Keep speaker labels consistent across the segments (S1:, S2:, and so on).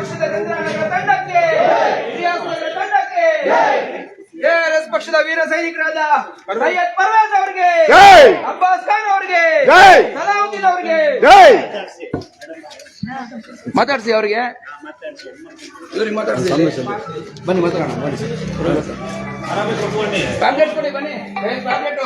S1: ಪಕ್ಷದ ಚಂದ್ರನಗರ ತಂಡಕ್ಕೆ, ಇತಿಹಾಸದ ತಂಡಕ್ಕೆ, ARS ಪಕ್ಷದ ವೀರ ಸೈನಿಕರಾದ ಸೈಯದ್ ಪರ್ವೇಜ್ ಅವರಿಗೆ, ಅಬ್ಬಾಸ್ ಖಾನ್ ಅವರಿಗೆ, ಸಲಾವುದ್ದೀನ್ ಅವರಿಗೆ ಮಾತಾಡ್ಸಿ. ಅವರಿಗೆ ಇವ್ರಿಗೆ ಮಾತಾಡ್ಸಿ. ಬನ್ನಿ ಮಾತಾಡೋಣ. ಪ್ಯಾಮ್ಲೆಟ್ ಕೊಡಿ, ಬನ್ನಿ. ಪ್ಯಾಮ್ಲೆಟ್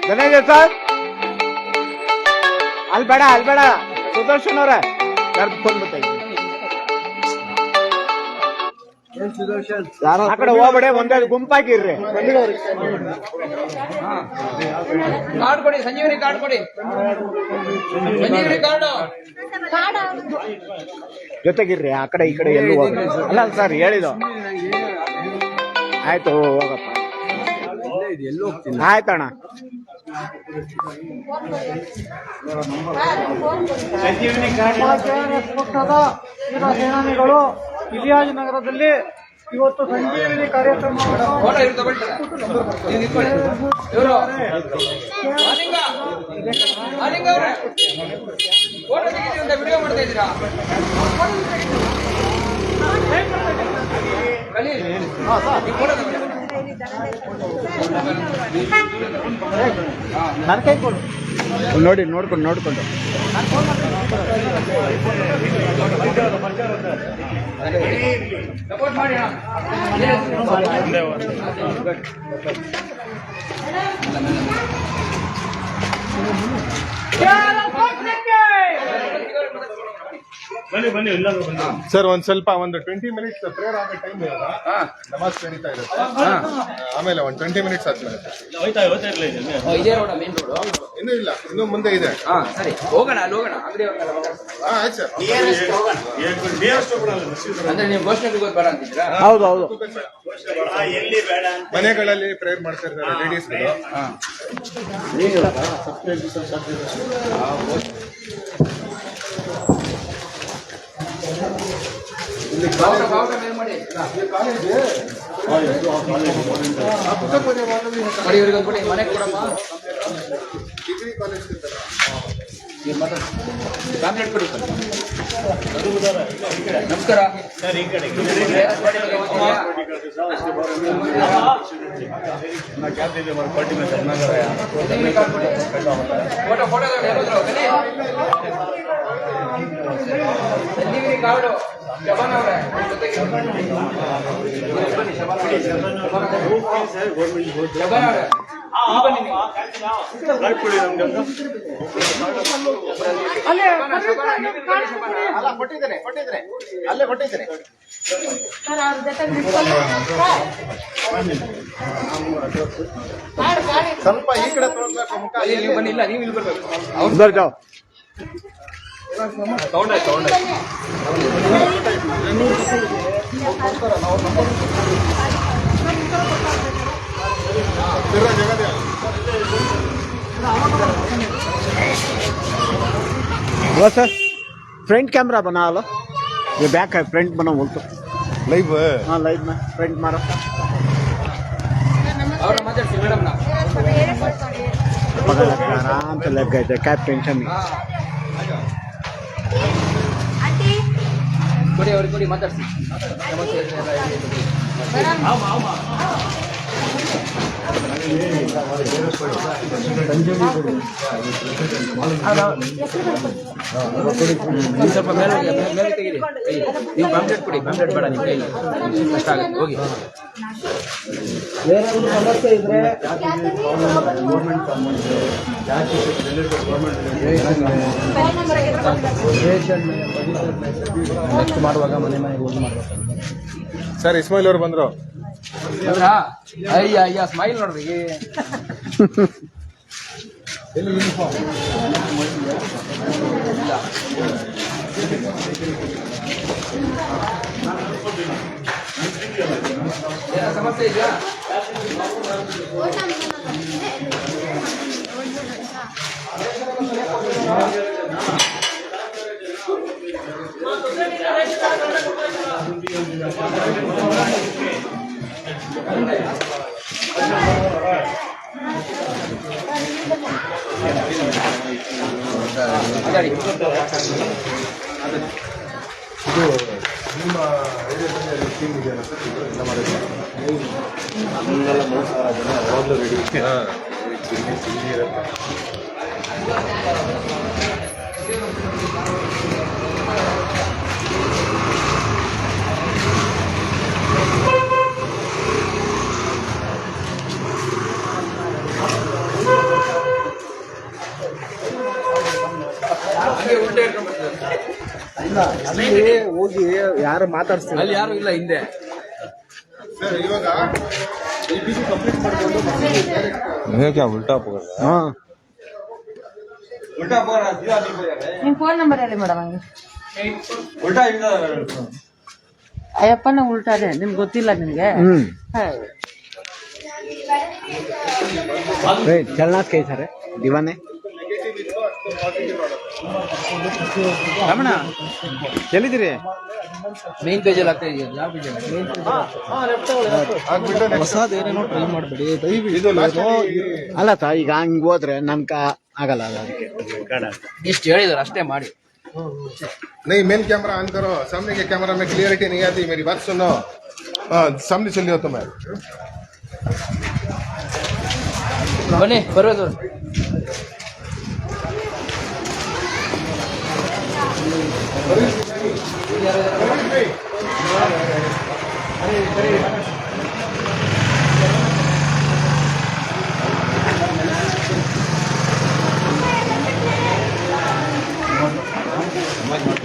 S2: ಧನಂಜಯ ಸರ್, ಅಲ್ಬೇಡ ಸುದರ್ಶನ್ ಅವ್ರ ಯಾರು ಫೋನ್ ಬರ್ತಾ ಆ ಕಡೆ ಹೋಗ್ಬೇಡಿ, ಒಂದೇ ಗುಂಪಾಗಿರ್ರಿ.
S1: ಕಾರ್ಡ್ ಕೊಡಿ, ಸಂಜೀವಿನಿ ಕಾರ್ಡ್ ಕೊಡಿ. ಸಂಜೀವಿನಿ ಕಾರ್ಡ್
S2: ಜೊತೆಗಿರ್ರಿ, ಆ ಕಡೆ ಈ ಕಡೆ ಎಲ್ಲೂ ಹೋಗ್ರಿ. ಅಲ್ಲ ಸರ್ ಹೇಳಿದ ಆಯ್ತು, ಹೋಗಪ್ಪ. ಆಯ್ತಣ್ಣ.
S3: ಪಕ್ಷದ ವೀರ ಸೇನಾನಿಗಳು ಇಲಿಯಾಜ್ ನಗರದಲ್ಲಿ ಇವತ್ತು ಸಂಜೀವಿನಿ ಕಾರ್ಯಕ್ರಮವನ್ನು
S1: ವಿಡಿಯೋ ಮಾಡ್ತಾ ಇದ್ದೀರಾ?
S2: ನನ್ನ ಕೈ ಕೊಡು. ನೋಡಿ, ನೋಡ್ಕೊಂಡು
S1: ಸಪೋರ್ಟ್ ಮಾಡಿ.
S4: ಬನ್ನಿ ಸರ್, ಒಂದ್ ಸ್ವಲ್ಪ 20 ಮಿನಿಟ್ಸ್ ಪ್ರೇಯರ್ ಆಗೋ ಟೈಮ್ ನಮಾಜ್ ನಡೀತಾ ಇರುತ್ತೆ. ಆಮೇಲೆ 20 ಮಿನಿಟ್ಸ್ ಆದ್ಮೇಲೆ ಇನ್ನೂ ಇಲ್ಲ, ಇನ್ನೂ ಮುಂದೆ ಇದೆ.
S1: ಸರಿ, ಹೋಗೋಣ, ಅಲ್ಲಿ ಹೋಗೋಣ.
S4: ಆಯ್ತು ಸರ್.
S1: ಅಂದ್ರೆ ನೀವು ಘೋಷಣೆ ಬೇಡ ಅಂತಿದ್ದೀರಾ?
S2: ಹೌದು.
S4: ಮನೆಗಳಲ್ಲಿ ಪ್ರೇಯರ್ ಮಾಡ್ತಾ ಇರ್ತಾರೆ ಲೇಡೀಸ್ಗಳು.
S1: ಮನೆ ಕೊಡಮ್ಮ.
S4: ಡಿಗ್ರಿ ಕಾಲೇಜ್
S1: ಪ್ಯಾಮ್ಲೆಟ್ ಕೊಡಿ. ನಮಸ್ಕಾರ ಸರ್. ಈ ಕಡೆ ಸಂಜೀವಿನಿ ಕಾರ್ಡು ಶಬಾನ್ ಅವರೇ
S2: ಕೊಟ್ಟಿದ್ದೇನೆ ಅಲ್ಲೇ ಕೊಟ್ಟಿದ್ದೇನೆ.
S4: ಸ್ವಲ್ಪ ಈ ಕಡೆ ತೋರ್ಬೇಕು ಮುಖ.
S1: ನೀವು ಬನ್ನಿ. ಇಲ್ಲ, ನೀವು ಇಲ್ಲಿ ಬರ್ಬೇಕು.
S2: ಉಧರ್ ಜಾओ. बस फ्रंट कैमरा बना लो, ये बैक है, फ्रंट बना बोल तो
S4: लाइव है।
S2: हाँ लाइव में फ्रंट मारो.
S1: और माताಡ್ಸಿ ಮೇಡಮ್ ನಾ
S2: पता लग गया, आराम से लग गए थे, क्या टेंशन नहीं.
S1: ಕೊಡಿ, ಅವ್ರಿಗೆ ಕೊಡಿ, ಮಾತಾಡ್ಸಿ. ಸ್ವಲ್ಪ ಮೇಲೆ ತೆಗೀರಿ. ನೀವು ಪ್ಯಾಂಪ್ಲೆಟ್ ಕೊಡಿ. ಪ್ಯಾಂಪ್ಲೆಟ್ ಬೇಡ, ನಿಮ್ಮ ಕೈಲಿ ಕಷ್ಟ ಆಗುತ್ತೆ. ಹೋಗಿ.
S2: ಏನಾದರೂ ಸಮಸ್ಯೆ ಇದ್ರೆ
S1: ನೆಕ್ಸ್ಟ್ ಮಾಡುವಾಗ ಮನೆ ಹೋಗಿ ಮಾಡ್ಬೇಕು
S4: ಸರ್. ಇಸ್ಮಾಯಿಲ್ ಅವರು ಬಂದ್ರು.
S1: ಅಯ್ಯ ಸ್ಮೈಲ್ ನೋಡ್ರಿ. ಸಮಸ್ಯೆ ಇದೆಯಾ? ಮಾತಾಡಿ.
S4: ಇದು ನಿಮ್ಮ ಏರಿಯಾದಲ್ಲಿ ಸ್ಕೀಮ್ ಇದೆಯಲ್ಲ ಸರ್, ಇದು ಎಲ್ಲ ಮಾಡಿದ್ರೆ
S1: ಹಂಗೆ ಉಲ್ಟೆ ಇಟ್ಕೊಂಡ್ ಬರ್ತಾರೆ.
S2: ಅಲ್ಲಿ ಹೋಗಿ ಯಾರು ಮಾತಾಡ್ಸ್ತಾರೆ
S1: ಅಲ್ಲಿ ಯಾರು ಇಲ್ಲ ಹಿಂದೆ.
S4: ಸರ್ ಇವಾಗ ಕಂಪ್ಲೀಟ್ ಮಾಡ್ಕೊಂಡು
S2: ಹಾ
S5: ನಿಮ್ ಫೋನ್ ನಂಬರ್ ಹೇಳಿ ಮೇಡಮ್ ಹಂಗೆ ಅಯ್ಯಪ್ಪನ ಉಲ್ಟಾನೆ ನಿಮ್ಗೆ ಗೊತ್ತಿಲ್ಲ ನಿಮ್ಗೆ
S2: ಚಲನಾಥ್ ಕೈ ಸರ್ ದಿವಾನೆ ರಮಣ ಎಲ್ಲಿದ್ದೀರಿ
S1: ಮೇನ್ ಪೇಜಲ್ಲಿ ಆಗ್ತಾ ಇದೆಯಾ? ಯಾವ ಪೇಜ್?
S4: ಇದು last
S2: ಅಲ್ಲ ತಾ ಈಗ ಹಂಗ್ ಹೋದ್ರೆ ನನ್ಕ ಆಗಲ್ಲ ಅದು ಅದಕ್ಕೆ
S1: ಇಷ್ಟು ಹೇಳಿದಾರೆ ಅಷ್ಟೇ ಮಾಡಿ.
S4: नहीं मेन कैमरा ऑन करो, सामने के कैमरा में क्लियरिटी नहीं आती, मेरी बात सुनो। सामने चलिए हो तुम्हें
S1: ಬನ್ನಿ ಬರ್ಬೋದು.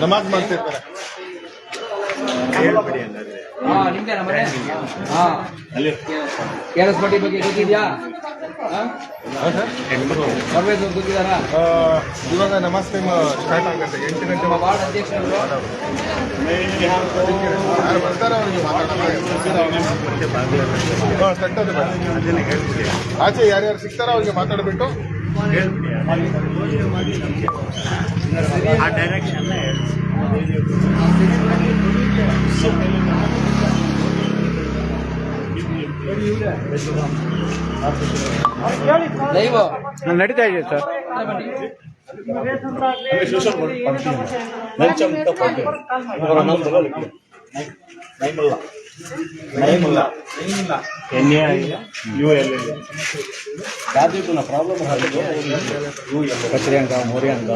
S4: नमाज मानते हैं
S1: ಹಾ ನಿಮ್ದೇನಾ ಮನೆ? ಹಾ KRS ಪಾರ್ಟಿ ಬಗ್ಗೆ ಗೊತ್ತಿದ್ಯಾ? ಪರ್ವೇಜ್ ಅವ್ರು ಗೊತ್ತಿದಾರಾ?
S4: ಇವಾಗ ನಮಾಜ್ ಟೈಮ್ ಸ್ಟಾರ್ಟ್ ಆಗುತ್ತೆ 8 ಗಂಟೆ.
S1: ನಮ್ಮ ವಾರ್ಡ್ ಅಧ್ಯಕ್ಷರು
S4: ಯಾರು ಬರ್ತಾರೋ ಅವ್ರಿಗೆ ಮಾತಾಡೋದು ಆಚೆ ಯಾರ್ಯಾರು ಸಿಗ್ತಾರೋ ಅವ್ರಿಗೆ ಮಾತಾಡ್ಬಿಟ್ಟು
S2: ಆ ಡೈರೆಕ್ಷನ್
S1: ಲೈವ್
S2: ನಡೀತಾ ಇದೆ ಸರ್.
S1: ಬನ್ನಿ.
S2: ಕಚರಿಯಂಗ ಮೋರಿಯಂಗ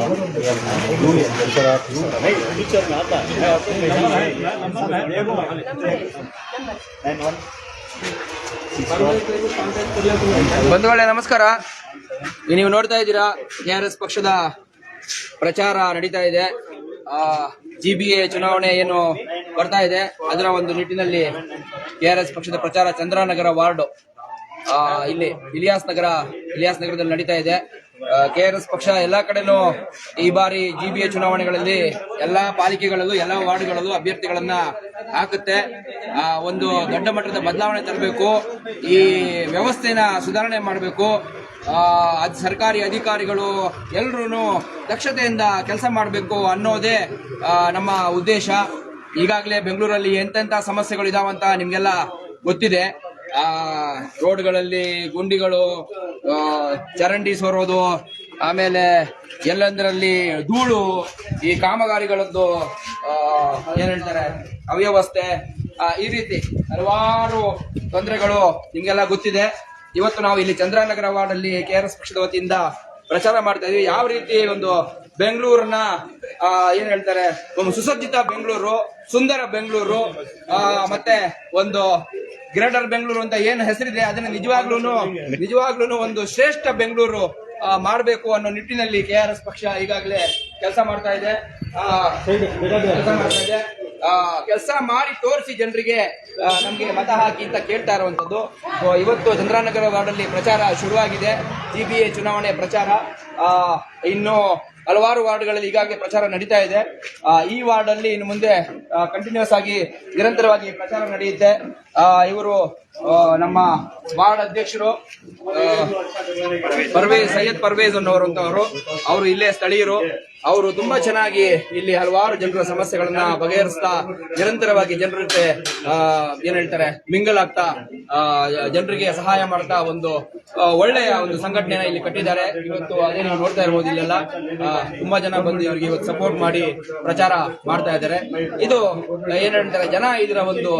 S1: ಬಂಧುಗಳೇ ನಮಸ್ಕಾರ. ನೀವು ನೋಡ್ತಾ ಇದ್ದೀರಾ KRS ಪಕ್ಷದ ಪ್ರಚಾರ ನಡೀತಾ ಇದೆ. GBA ಚುನಾವಣೆ ಏನು ಬರ್ತಾ ಇದೆ ಅದರ ಒಂದು ನಿಟ್ಟಿನಲ್ಲಿ KRS ಪಕ್ಷದ ಪ್ರಚಾರ ಚಂದ್ರನಗರ ವಾರ್ಡ್ ಇಲ್ಲಿ ಇಲಿಯಾಸ್ ನಗರದಲ್ಲಿ ನಡೀತಾ ಇದೆ. KRS ಪಕ್ಷ ಎಲ್ಲಾ ಕಡೆನೂ ಈ ಬಾರಿ GBA ಚುನಾವಣೆಗಳಲ್ಲಿ ಎಲ್ಲಾ ಪಾಲಿಕೆಗಳಲ್ಲೂ ಎಲ್ಲಾ ವಾರ್ಡ್ಗಳಲ್ಲೂ ಅಭ್ಯರ್ಥಿಗಳನ್ನ ಹಾಕುತ್ತೆ. ಒಂದು ದೊಡ್ಡ ಮಟ್ಟದ ಬದಲಾವಣೆ ತರಬೇಕು, ಈ ವ್ಯವಸ್ಥೆನ ಸುಧಾರಣೆ ಮಾಡಬೇಕು, ಸರ್ಕಾರಿ ಅಧಿಕಾರಿಗಳು ಎಲ್ಲರೂ ದಕ್ಷತೆಯಿಂದ ಕೆಲಸ ಮಾಡಬೇಕು ಅನ್ನೋದೇ ನಮ್ಮ ಉದ್ದೇಶ. ಈಗಾಗಲೇ ಬೆಂಗಳೂರಲ್ಲಿ ಎಂತೆಂಥ ಸಮಸ್ಯೆಗಳು ಇದಾವಂತ ನಿಮ್ಗೆಲ್ಲ ಗೊತ್ತಿದೆ. ರೋಡ್ಗಳಲ್ಲಿ ಗುಂಡಿಗಳು, ಚರಂಡಿ ಸೋರೋದು, ಆಮೇಲೆ ಎಲ್ಲಂದ್ರಲ್ಲಿ ಧೂಳು, ಈ ಕಾಮಗಾರಿಗಳದ್ದು ಏನ್ ಹೇಳ್ತಾರೆ ಅವ್ಯವಸ್ಥೆ, ಈ ರೀತಿ ಹಲವಾರು ತೊಂದರೆಗಳು ನಿಮ್ಗೆಲ್ಲ ಗೊತ್ತಿದೆ. ಇವತ್ತು ನಾವು ಇಲ್ಲಿ ಚಂದ್ರನಗರ ವಾರ್ಡ್ ಅಲ್ಲಿ KRS ಪಕ್ಷದ ವತಿಯಿಂದ ಪ್ರಚಾರ ಮಾಡ್ತಾ ಇದೀವಿ. ಯಾವ ರೀತಿ ಒಂದು ಬೆಂಗಳೂರನ್ನ ಏನ್ ಹೇಳ್ತಾರೆ ಒಂದು ಸುಸಜ್ಜಿತ ಬೆಂಗಳೂರು, ಸುಂದರ ಬೆಂಗಳೂರು, ಮತ್ತೆ ಒಂದು ಗ್ರೇಟರ್ ಬೆಂಗಳೂರು ಅಂತ ಏನು ಹೆಸರಿದೆ ಅದನ್ನ ನಿಜವಾಗ್ಲೂ ಒಂದು ಶ್ರೇಷ್ಠ ಬೆಂಗಳೂರು ಮಾಡಬೇಕು ಅನ್ನೋ ನಿಟ್ಟಿನಲ್ಲಿ KRS ಪಕ್ಷ ಈಗಾಗಲೇ ಕೆಲಸ ಮಾಡ್ತಾ ಇದೆ. ಕೆಲಸ ಮಾಡಿ ತೋರಿಸಿ ಜನರಿಗೆ ನಮ್ಗೆ ಮತ ಹಾಕಿ ಅಂತ ಕೇಳ್ತಾ ಇರುವಂತದ್ದು. ಇವತ್ತು ಚಂದ್ರನಗರ ವಾರ್ಡಲ್ಲಿ ಪ್ರಚಾರ ಶುರುವಾಗಿದೆ. GBA ಚುನಾವಣೆ ಪ್ರಚಾರ ಇನ್ನು ಹಲವಾರು ವಾರ್ಡ್ಗಳಲ್ಲಿ ಈಗಾಗಲೇ ಪ್ರಚಾರ ನಡೀತಾ ಇದೆ. ಈ ವಾರ್ಡ್ ಅಲ್ಲಿ ಇನ್ನು ಮುಂದೆ ಕಂಟಿನ್ಯೂಸ್ ಆಗಿ ನಿರಂತರವಾಗಿ ಪ್ರಚಾರ ನಡೆಯುತ್ತೆ. ಇವರು ನಮ್ಮ ವಾರ್ಡ್ ಅಧ್ಯಕ್ಷರು ಸೈಯದ್ ಪರ್ವೇಜ್ ಅನ್ನೋರು ಅವರು ಇಲ್ಲೇ ಸ್ಥಳೀಯರು. ಅವರು ತುಂಬಾ ಚೆನ್ನಾಗಿ ಇಲ್ಲಿ ಹಲವಾರು ಜನರ ಸಮಸ್ಯೆಗಳನ್ನ ಬಗೆಹರಿಸ್ತಾ ನಿರಂತರವಾಗಿ ಜನರ ಜೊತೆ ಏನ್ ಹೇಳ್ತಾರೆ ಮಿಂಗಲ್ ಆಗ್ತಾ ಜನರಿಗೆ ಸಹಾಯ ಮಾಡ್ತಾ ಒಂದು ಒಳ್ಳೆಯ ಒಂದು ಸಂಘಟನೆನ ಇಲ್ಲಿ ಕಟ್ಟಿದ್ದಾರೆ. ಇವತ್ತು ಅದೇ ನೀವು ನೋಡ್ತಾ ಇರ್ಬೋದು, ಇಲ್ಲೆಲ್ಲ ತುಂಬಾ ಜನ ಬಂದು ಇವರಿಗೆ ಇವತ್ತು ಸಪೋರ್ಟ್ ಮಾಡಿ ಪ್ರಚಾರ ಮಾಡ್ತಾ ಇದ್ದಾರೆ. ಇದು ಏನ್ ಹೇಳ್ತಾರೆ, ಜನ ಇದರ ಒಂದು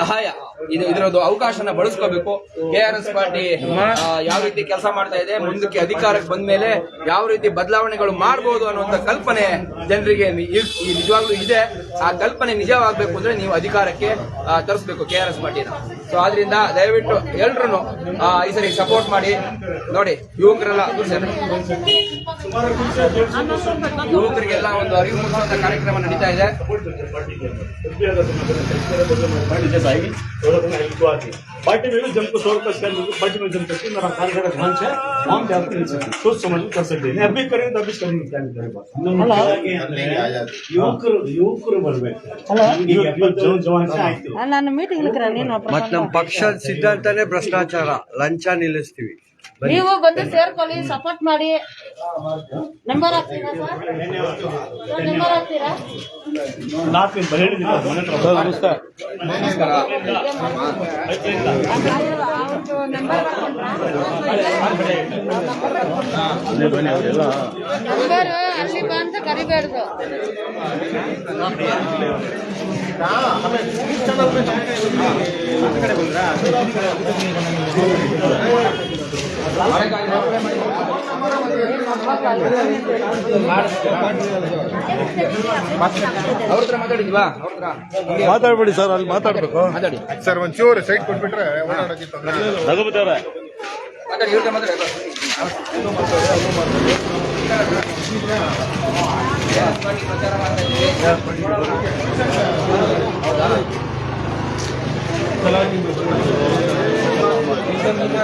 S1: ಸಹಾಯ ಇದರದ್ದು ಅವಕಾಶನ ಬಳಸ್ಕೋಬೇಕು. KRS ಪಾರ್ಟಿ ಯಾವ ರೀತಿ ಕೆಲಸ ಮಾಡ್ತಾ ಇದೆ, ಮುಂದಕ್ಕೆ ಅಧಿಕಾರಕ್ಕೆ ಬಂದ ಮೇಲೆ ಯಾವ ರೀತಿ ಬದಲಾವಣೆಗಳು ಮಾಡಬಹುದು ಅನ್ನುವಂತ ಕಲ್ಪನೆ ಜನರಿಗೆ ನಿಜವಾಗ್ಲೂ ಇದೆ. ಆ ಕಲ್ಪನೆ ನಿಜವಾಗಬೇಕು ಅಂದ್ರೆ ನೀವು ಅಧಿಕಾರಕ್ಕೆ ತರಿಸಬೇಕು KRS ಪಾರ್ಟಿನ. ಸೊ ಆದ್ರಿಂದ ದಯವಿಟ್ಟು ಎಲ್ರು ಈ ಸರಿ ಸಪೋರ್ಟ್ ಮಾಡಿ. ನೋಡಿ, ಯುವಕರೆಲ್ಲ ಯುವಕರಿಗೆಲ್ಲ ಒಂದು ಅರಿವು ಮೂಡಿಸುವಂತ ಕಾರ್ಯಕ್ರಮ ನಡೀತಾ ಇದೆ.
S6: पार्टी में भी जम को 100 रुपये स्कैन पार्टी में जम करके मेरा कार्यक्रम ध्यान से हम क्या कर सकते सोच समझ कर सकते हैं. अभी करेंगे तो अभी करेंगे क्या ಯುವಕರು ಬರಬೇಕು.
S5: ನಾನು ಮೀಟಿಂಗ್
S7: ಮತ್ ನಮ್ಮ ಪಕ್ಷದ ಸಿದ್ಧಾಂತನೇ ಭ್ರಷ್ಟಾಚಾರ, ಲಂಚ ನಿಲ್ಲಿಸ್ತೀವಿ.
S5: ನೀವು ಬಂದು ಸೇರ್ಕೊಳ್ಳಿ, ಸಪೋರ್ಟ್ ಮಾಡಿ. ನಂಬರ್ ಹಾಕ್ತೀರಾ ಸರ್? ನಂಬರ್ ಹಾಕ್ತೀರಾ?
S6: ನಾಲ್ಕು ಬರೀ ನಮಸ್ಕಾರ.
S5: ನಂಬರ್ ಅಲ್ಲಿ ಬಂದು ಕರಿಬೇಡ್ದು.
S1: ಅವ್ರ ಹತ್ರ ಮಾತಾಡಿದ್ವಾ?
S4: ಮಾತಾಡ್ಬೇಡಿ ಸರ್, ಅಲ್ಲಿ ಮಾತಾಡ್ಬೇಕು
S1: ಮಾತಾಡಿ
S4: ಸರ್. ಒಂಚೂರು ಸೈಟ್ ಕೊಟ್ಬಿಟ್ರೆ ಓಡಾಡೋದಿತ್ತು.
S1: ಮಾತಾಡಿ, ಇವ್ರ ಮಾತಾಡಿ. ಪ್ರಚಾರ ಮಾಡ್ತಾ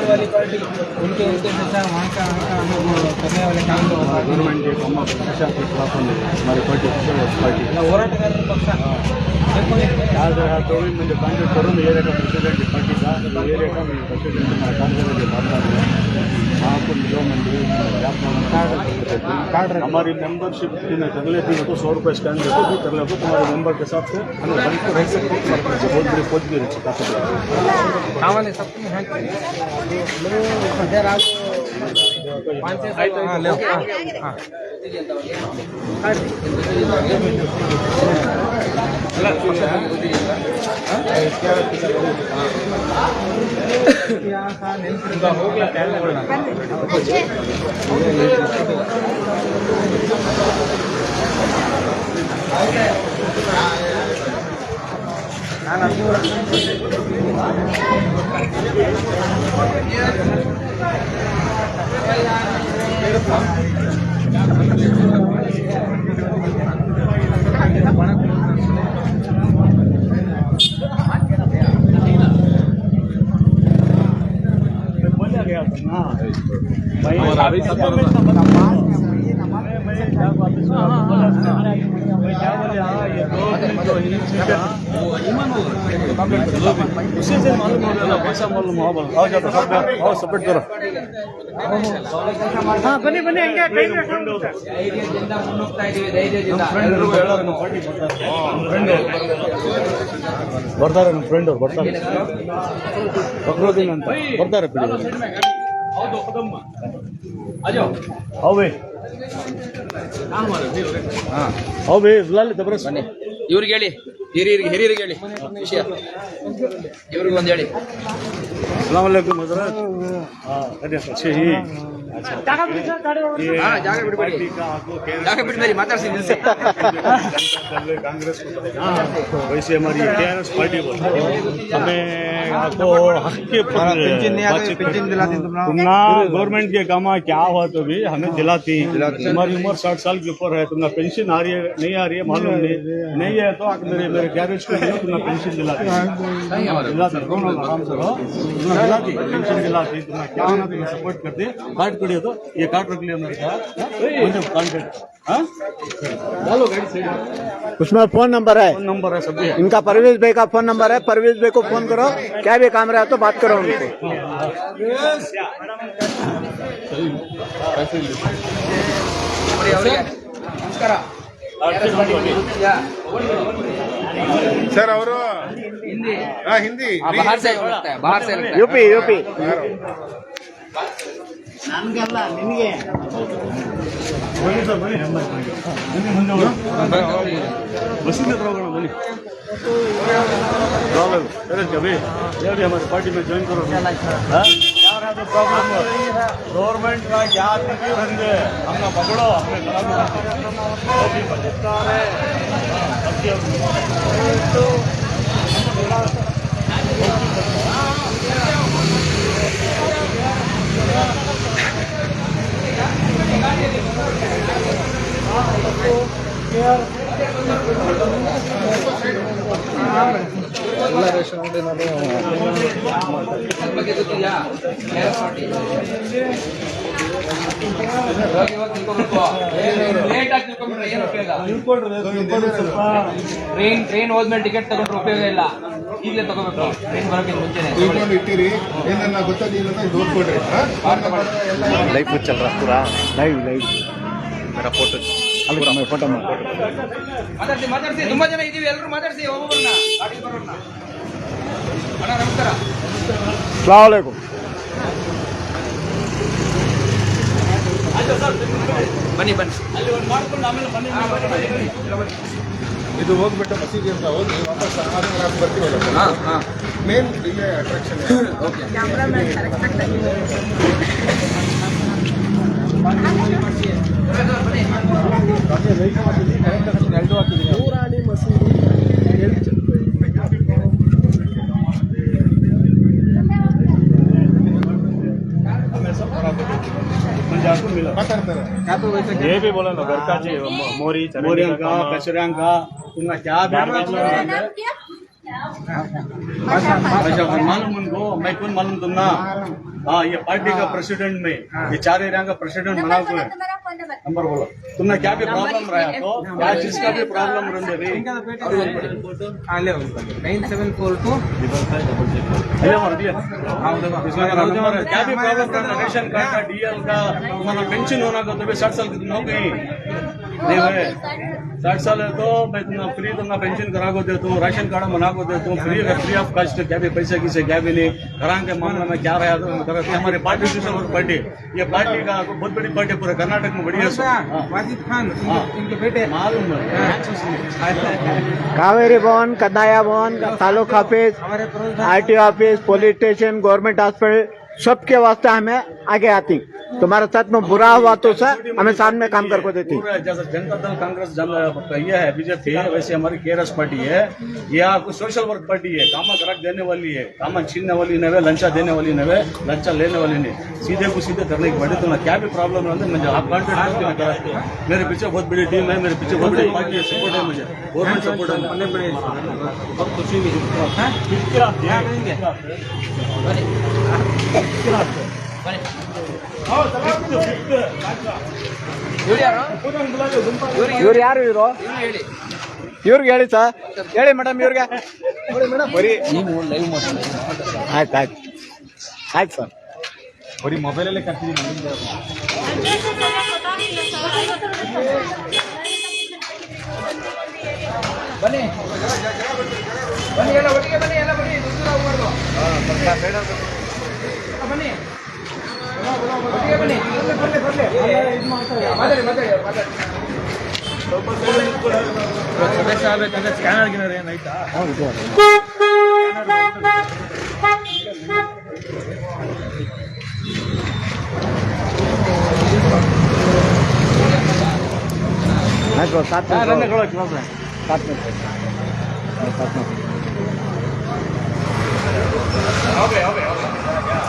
S1: वाली पार्टी उनके उद्देश्य से वहाँ का करने वाले काम
S2: गवर्नमेंट के हमारी पार्टी
S1: ಹೋರಾಟಗಾರರ ಪಕ್ಷ
S2: तो मुझे कांटेक्ट करो. एरिया का प्रेसिडेंट पार्टी का एरिया का प्रेसिडेंट आपको हमारी मेंबरशिप अगले दिन तो 100 रुपये स्कैन देते भी कर लो. तुम्हारे मेंबर के साथ से रह सकते बहुत बड़ी पहुँच भी रही
S1: ಕಾವಲೆ ಸಪ್ತಮಿ
S6: उसी से मालूम हो गया पैसा मालूम हो जाता सब और सपोर्ट करो.
S3: हाँ बन्नी बन्नी हंगे
S1: ಧೈರ್ಯದಿಂದ ಮುನ್ನುಗ್ತಾ ಇದೀವಿ. ಧೈರ್ಯದಿಂದ ಎಲ್ರಿಗೂ ಹೇಳೋದು
S2: ಬರ್ತಾರೆ. ನಮ್ಮ ಫ್ರೆಂಡ್ ಅವ್ರು ಬರ್ತಾರೆ. ಫಕ್ರುದ್ದೀನ್ ಅಂತ ಬರ್ತಾರೆ. ಅವೆ ದಬ್ರಸ್
S1: ಇವ್ರಿಗೆ ಹೇಳಿ, ಹಿರಿಯರಿಗೆ ಹೇಳಿ ವಿಷಯ. ಇವ್ರಿಗೆ ಒಂದು ಹೇಳಿ.
S2: अस्सलामुअलैकुम हजरत. अच्छे ही
S1: ಜಾಗ ಬಿಡಬೇಡಿ, ಜಾಗ ಬಿಡಬೇಡಿ, ಮಾತಾಡ್ಸಿ ನಿಲ್ಸಿ.
S2: कांग्रेस को वैसे हमारी KRS पार्टी हमें आपको हक के तुमना गवर्नमेंट के काम क्या हुआ तो भी हमें दिलाती. हमारी उम्र 60 साल के ऊपर है. तुमने पेंशन आ रही है नहीं आ रही है मालूम नहीं है तो मेरे KRS को तुमने पेंशन दिलाती. दोनों आराम से
S6: दिलाती पेंशन दिलाती तुम्हें क्या होना तुम्हें सपोर्ट करते कार्ड करिए तो ये कार्ड रख लिया मेरे का मतलब कॉन्टेक्ट हाँ डालो गाड़ी से
S7: उसमें फोन नंबर है,
S6: फोन नंबर है सब भी है
S7: इनका परवेज भाई का फोन नंबर है, परवेज भाई को फोन करो, क्या भी काम रहा तो बात करो उनको।
S1: ನಮಸ್ಕಾರ ಯಾ
S4: ಸರ್ ಅವರು
S1: ಹಿಂದಿ
S4: ಹಿಂದಿ
S1: बाहर से लगता है, बाहर से लगता है।
S7: यूपी यूपी
S6: बनी सर बनी बनी ಮುಂದೆ बसिंद होगा बनी प्रॉब्लम अरे जब ये भी हमारी पार्टी में ज्वाइन करो हाँ? क्या रहा तो प्रॉब्लम गवर्नमेंट का क्या तकलीफ है हमने पकड़ो
S1: ಬಗ್ಗೆ ಗೊತ್ತಿದೆಯಾ ಇವಾಗ ತಿಳ್ಕೊಬೇಕು ಲೇಟ್ ಆಗಿ ತಿಳ್ಕೊಂಡ್ರೆ ಏನು ಉಪಯೋಗ ಟ್ರೈನ್ ಹೋದ್ಮೇಲೆ ಟಿಕೆಟ್ ತಗೊಂಡ್ರೆ ಉಪಯೋಗ ಇಲ್ಲ ಈಗಲೇ ತಗೋಬೇಕು ಟ್ರೈನ್ ಬರೋಕೆ ಮುಂಚೆನೆ
S4: ತಿಳ್ಕೊಂಡು ಇಟ್ಟಿರಿ ಏನನ್ನ ಗೊತ್ತಾಗಿಲ್ಲ ಅಂತ ನೋಡ್ಕೊಡ್ರಿ
S7: लाइव कुछ चल रहा पूरा लाइव लाइव मेरा फोटो फोटो
S1: ಮಾತಾಡ್ಸಿ ತುಂಬಾ ಜನ ಇದೀವಿ ಎಲ್ಲರೂ ಮಾತಾಡ್ಸಿ ಒಬ್ಬೊಬ್ಬರನ್ನ ಗಾಡಿ ಬರೋಣ ಅಣ್ಣ ನಮಸ್ಕಾರ
S7: अस्सलामुअलैकुम।
S1: ಬನ್ನಿ ಬನ್ನಿ
S4: ಇದು ಹೋಗ್ಬಿಟ್ಟು ಮಸೀದಿ ಅಂತ ಹೋಗಿ ವಾಪಸ್ ಬರ್ತೀವಲ್ಲ ಮೇನ್ ಇಲ್ಲೇ ಅಟ್ರಾಕ್ಷನ್
S6: आपको मिला
S4: ಮಾತಾಡ್ತಾರೆ
S6: ये भी बोला ना घर का चाहिए मोरी का कचरा का तुम्हारा क्या मालूम उनको मैं कौन मालूम तुमना हाँ ये पार्टी का प्रेसिडेंट में ये 4 एरिया का प्रेसिडेंट बना हुआ है नंबर बोलो तुमने क्या भी प्रॉब्लम रहा तो क्या चीज का भी प्रॉब्लम रहे भी
S1: 9742
S6: क्या भी प्रॉब्लम रहा रेशन कार्ड का डीएल का हमारा पेंशन होना का तो 60 साल की नौकरी नहीं भाई 60 साल है तो मैं तुम्हारा फ्री तुमना पेंशन करा को देता हूँ राशन कार्ड बना को देता हूँ फ्री ऑफ कास्ट क्या भी पैसे किसे क्या भी नहीं घरान के मामले में क्या रहा तो हमारी पार्टी सोशल पार्टी ये पार्टी का बहुत बड़ी पार्टी पूरे कर्नाटक में बढ़िया
S1: वाजिद खान इनके बेटे
S6: मालूम है
S7: कावेरी भवन, कन्हैया भवन, taluka office, RTO office, police station, government hospital, सबके वास्ते हमें आगे आती। तुम्हारे साथ में बुरा हुआ तो सर हमें साथ में काम कर को देती।
S6: जैसे जनता दल कांग्रेस ये है बीजेपी है वैसे हमारी केरस पार्टी है ये आपको सोशल वर्क पार्टी है कामा ग्राहक देने वाली है कामा छीनने वाली नहीं है लंचा देने वाली नहीं है लंचा लेने वाली नहीं सीधे को सीधे करने की पड़े तो ना क्या भी प्रॉब्लम रहता है मुझे आप कॉन्टेक्ट मेरे पीछे बहुत बड़ी टीम है मेरे पीछे बहुत बड़ी पार्टी है सपोर्ट है मुझे गवर्नमेंट सपोर्ट है
S1: बहुत खुशी हुई ಇವ್ರು ಯಾರು
S7: ಇವ್ರು ಯಾರು ಇವರು
S1: ಹೇಳಿ
S7: ಇವ್ರಿಗೆ ಹೇಳಿ ಸರ್ ಹೇಳಿ ಮೇಡಮ್ ಇವ್ರಿಗೆ ಬರೀ
S1: ನೀವು ಲೈವ್ ಮಾಡ್ತೀನಿ
S7: ಆಯ್ತು ಆಯ್ತು ಆಯ್ತು ಸರ್
S4: ಬರೀ ಮೊಬೈಲಲ್ಲೇ ಕರ್ತಿದ್ದೀನಿ
S1: ಬನ್ನಿ ಬನ್ನಿ ಎಲ್ಲ ಒಟ್ಟಿಗೆ ಬನ್ನಿ ಎಲ್ಲ ಬನ್ನಿ ದೂರ ಹೋಗ್ಬಾರ್ದು ಬನ್ನಿ ಒಟ್ಟಿಗೆ ಬನ್ನಿ ಮಾತಾಡಿ ಮಾತಾಡಿ ಮಾತಾಡಿ ಸದಸ್ಯ ಆಗಬೇಕಂದ್ರೆ ಸ್ಕ್ಯಾನರ್ ಗಿನರ್ ಏನಾಯ್ತಾ
S7: ಆಯ್ತು ಸಾತ್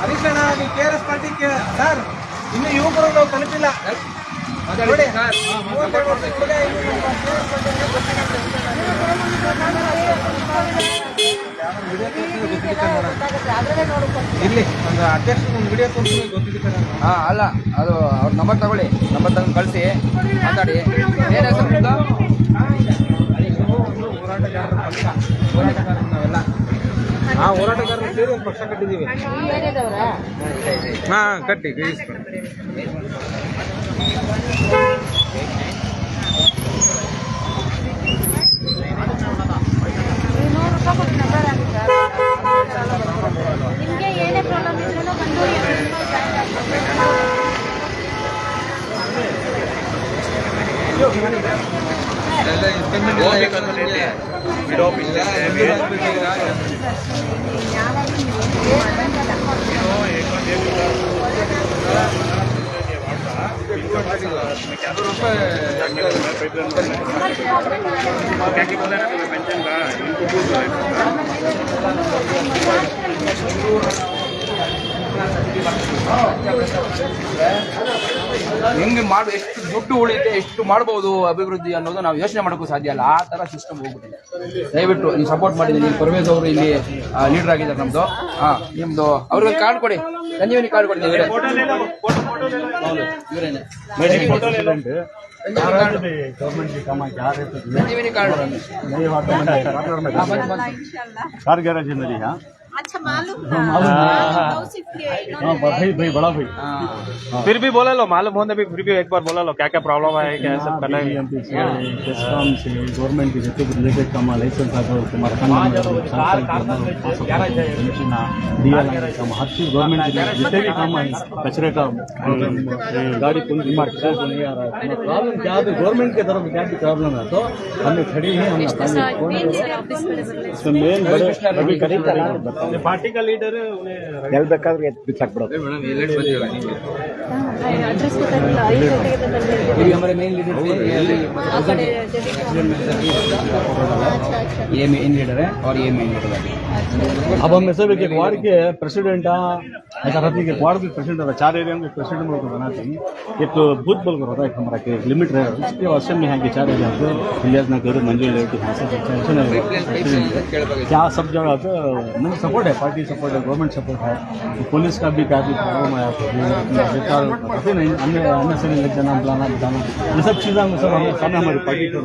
S3: ಹರೀಶಣ್ಣ ನೀವು KRS ಪಾರ್ಟಿ ಸರ್ ಇನ್ನು ಯುವಕರು ನಾವು ತಲುಪಿಲ್ಲ
S1: ಮಾತಾಡಿ ಸರ್. ಸಪೋರ್ಟ್ ಮಾಡ್ಬೇಕು.
S3: ಇರ್ಲಿ ಒಂದು ಅಧ್ಯಕ್ಷ ಒಂದು ವಿಡಿಯೋ ತೋರಿಸಿ ಗೊತ್ತಿದೆ.
S1: ಹಾ ಅಲ್ಲ ಅದು ಅವ್ರ ನಂಬರ್ ತಗೊಳ್ಳಿ, ನಂಬರ್ ತಗೊಂಡು ಕಳಿಸಿ ಮಾತಾಡಿ. ಏನು ಹೆಸರು ನಿಮ್ದು?
S3: ಹೋರಾಟಗಾರರು ನಾವೆಲ್ಲ ಹೋರಾಟಗಾರರು ಸೇರಿ ಒಂದು ಪಕ್ಷ ಕಟ್ಟಿದ್ದೀವಿ.
S5: ಈ ಏರಿಯಾದವರಾ?
S3: ಹಾ ಕಟ್ಟಿ
S5: ನಿಮಗೆ ಏನೇ ಪ್ರಾಬ್ಲಮ್ ಇದ್ರೂ ಬಂದು ಜಾಯಿನ್
S1: ಹೆಂಗೆ ಮಾಡಿ ಎಷ್ಟು ದುಡ್ಡು ಉಳಿಯುತ್ತೆ, ಎಷ್ಟು ಮಾಡ್ಬೋದು ಅಭಿವೃದ್ಧಿ ಅನ್ನೋದು ನಾವು ಯೋಚನೆ ಮಾಡೋಕ್ಕೂ ಸಾಧ್ಯ ಅಲ್ಲ. ಆ ತರ ಸಿಸ್ಟಮ್ ಹೋಗ್ಬಿಟ್ಟಿದೆ. ದಯವಿಟ್ಟು ನೀವು ಸಪೋರ್ಟ್ ಮಾಡಿದ್ದೀನಿ. ಪರ್ವೇಜ್ ಅವರು ಇಲ್ಲಿ ಲೀಡರ್ ಆಗಿದ್ದಾರೆ ನಮ್ದು. ನಿಮ್ದು ಅವ್ರಿಗೆ ಕಾರ್ಡ್ ಕೊಡಿ, ಸಂಜೀವಿನಿ ಕಾರ್ಡ್ ಕೊಡಿ. ಇವರೇನೆ
S2: गवर्नमेंट के काम क्या रहते हैं
S1: ಸಂಜೀವಿನಿ ಕಾರ್ಡ್.
S2: नहीं बात कार गैराज है मेरी यहाँ
S5: अच्छा मालूम
S2: हाँ भाई भाई बड़ा भाई
S3: फिर भी बोला लो, मालूम होने भी फिर भी एक बार बोला लो क्या क्या प्रॉब्लम है, क्या सब करना है.
S2: टेस्कॉम से गवर्नमेंट के जितने भी रिलेटेड काम लाइसेंस आता है तुम्हारा काम काम हर चीज गवर्नमेंट के जितने भी काम है कचरे का गाड़ी पुल बीमार नहीं आ रहा है. प्रॉब्लम क्या है गवर्नमेंट के तरफ क्या भी प्रॉब्लम है तो हमें खड़ी है इसमें मेन बड़े अभी करीब
S3: पार्टी का लीडर है
S7: ಗೆಲ್ಬೇಕಾದ್ರೆ ಬಿಸಾಕ್ಬಿಡೋದು.
S1: ये हमारे मेन लीडर ये मेन लीडर है और ये मेन लीडर है.
S2: अब हम सब एक वार्ड के प्रेसिडेंट ऐसा रहती है वार्ड के प्रेसिडेंट है 4 एरिया में प्रेसिडेंट को बनाते हैं. एक तो बूथ बल होता है हमारा के लिमिट है उसके वास्ते में यहाँ के 4 एरिया पे इलियास नगर मंजू लेटी क्या सब जगह पे मुझे सपोर्ट है, पार्टी सपोर्ट है, गवर्नमेंट सपोर्ट है. पुलिस का भी काफी प्रॉब्लम आया पता नहीं अन्य से जाना बुलाना बताना ये सब चीज़ें हम सब सामने हमारी पार्टी कर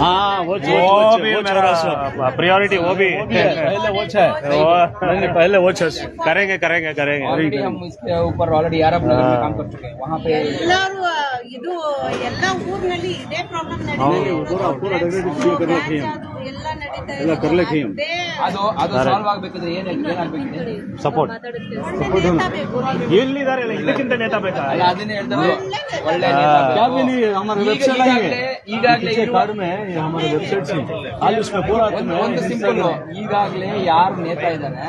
S2: हाँ वो भी प्रायोरिटी वो भी पहले वो है पहले वो करेंगे करेंगे करेंगे.
S1: ऑलरेडी हम इसके ऊपर ऑलरेडी आरब नगर में काम कर चुके हैं. वहाँ पे
S5: ಎಲ್ಲರೂ ಇದು ಎಲ್ಲ ಊರಿನಲ್ಲಿ ಇದೇ ಪ್ರಾಬ್ಲಮ್ ಎಲ್ಲ ನಡೀತಾ
S2: ಎಲ್ಲ ಕರ್ಲಿಕ್ಕೆ
S1: ಅದು ಸಾಲ್ವ್ ಆಗ್ಬೇಕಂದ್ರೆ ಏನಾಗಬೇಕಿದೆ
S2: ಸಪೋರ್ಟ್ ಎಲ್ಲಿದ್ದಾರೆ ಇದಕ್ಕಿಂತ ನೇತಾ ಬೇಕಾ
S1: ಅಲ್ಲ ಅದನ್ನೇ ಹೇಳ್ತಾರೆ. ಒಳ್ಳೆ
S2: क्या भी नहीं हमारे वेबसाइट
S1: ಈಗಾಗಲೇ
S2: कार्ड में हमारे वेबसाइट से आज उसमें पूरा
S1: ಒಂದು ಸಿಂಪಲ್. ಈಗಾಗಲೇ ಯಾರು ನೇತಾ ಇದ್ದಾರೆ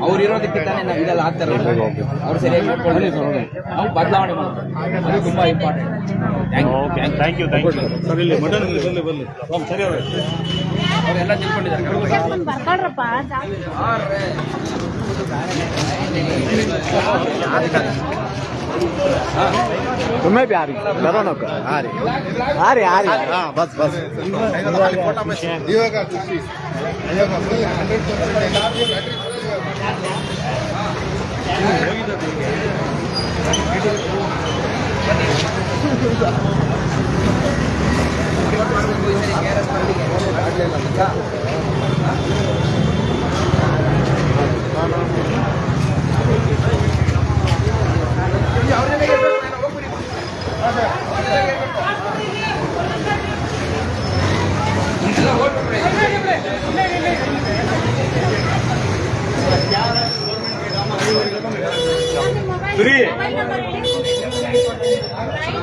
S1: ಅವ್ರು ಇರೋದಕ್ಕೆ ತಾನೇ ನಾವು ಇದೆಲ್ಲ ಆಗ್ತಾ ಇರೋದು. ಅವ್ರು ಸರಿಯಾಗಿ ನೋಡ್ಕೊಳ್ಳಿ, ನಾವು ಬದಲಾವಣೆ ಮಾಡ್ತೀವಿ. ಅದು ತುಂಬಾ ಇಂಪಾರ್ಟೆಂಟ್.
S2: Thank you sir. ಇಲ್ಲಿ ಮಟನ್ ಬರಲಿ ಸರಿ
S1: ಅವರೆಲ್ಲ ತಿಳ್ಕೊಂಡಿದ್ದಾರೆ.
S5: ಬರ್ಕೊಳ್ರಪ್ಪ
S7: तुम्हें भी आ रही डरो को आ रही हाँ बस बस
S4: ಇವಾಗ ಖುಷಿ ಇವಾಗ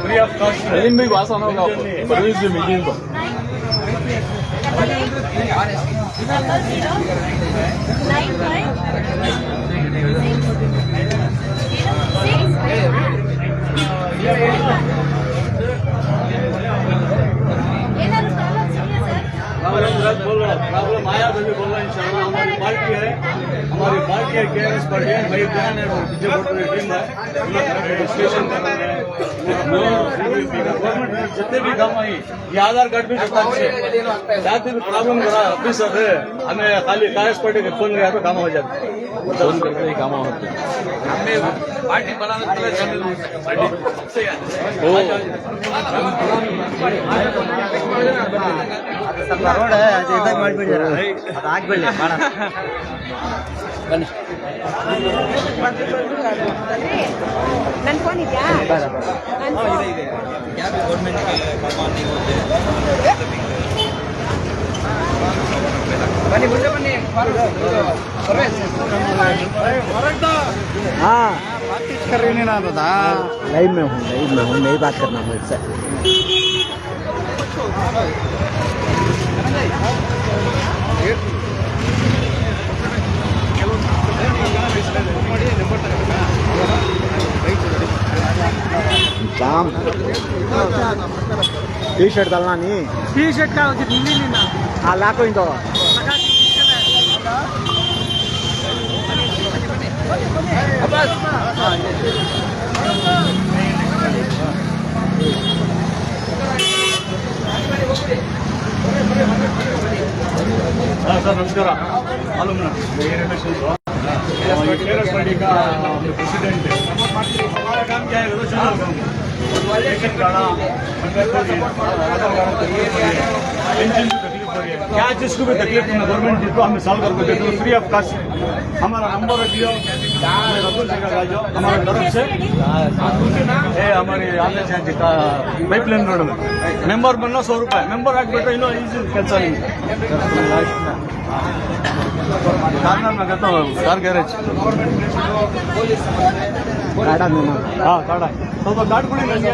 S6: फ्री ऑफ कॉस्ट
S2: भी आसान होगा सर्विस भी मिलेगी इनको.
S5: ಏನಾದ್ರು ಪ್ರಾಬ್ಲಮ್ ಇದೆಯಾ ಸರ್?
S6: प्रॉब्लम आया तो भी बोलना इंशाल्लाह हमारी पार्टी देखिए हमारी पार्टी है KRS पार्टी है भाई बयान है बीजेपी टीम है स्टेशन गवर्नमेंट जितने भी काम आई ये आधार कार्ड भी जाती भी प्रॉब्लम करा ऑफिसर है हमें खाली KRS पार्टी के फोन गया तो काम हो जाता है फोन करते ही काम होते हमें पार्टी बनाने के लिए
S7: ರೋಡ್ ಅದು ಇದಾಗ ಮಾಡ್ಬಿಡ್ಯಾರ ಅದು ಆಗ್ಬಿಡ್ಲಿ ಮಾಡೋಣ
S5: ನನ್ನ ಫೋನ್ ಇದೆಯಾ
S1: ಬನ್ನಿ ಮುಂದೆ ಬನ್ನಿ
S7: हाँ कर रही ना दादा लाइव में हूँ नहीं बात करना मुझसे काम टी शर्ट डालना नहीं
S1: टी शर्ट का
S7: हाँ लाको इन तो
S6: सर नमस्कार मालूम ना मेरे रमेश KRS पार्टी का प्रेसिडेंट है हमारा काम क्या है रेशन कार्ड पेंशन की तकलीफ हो रही है क्या चीज को भी तकलीफ है गवर्नमेंट जिसको हमें सॉल्व कर देते हैं फ्री ऑफ कास्ट हमारा नंबर रख लियो रसूल जगह आ जाओ हमारे तरफ से हमारे आने से पाइपलाइन रोड में मेंबर बनना 100 रुपये मेंबर ಆಗ್ಬಿಟ್ರೆ ಇನ್ನೂ ಈಸಿ ಕೆಲಸ ನಿಮಗೆ ಕಾರ್ನರ್ में कहता हूँ कार गैरेज
S7: काड़ा मेहमान
S6: ಹಾಂ ಕಾಡ ಸ್ವಲ್ಪ ಕಾರ್ಡ್ ಕೊಡಿ ನನಗೆ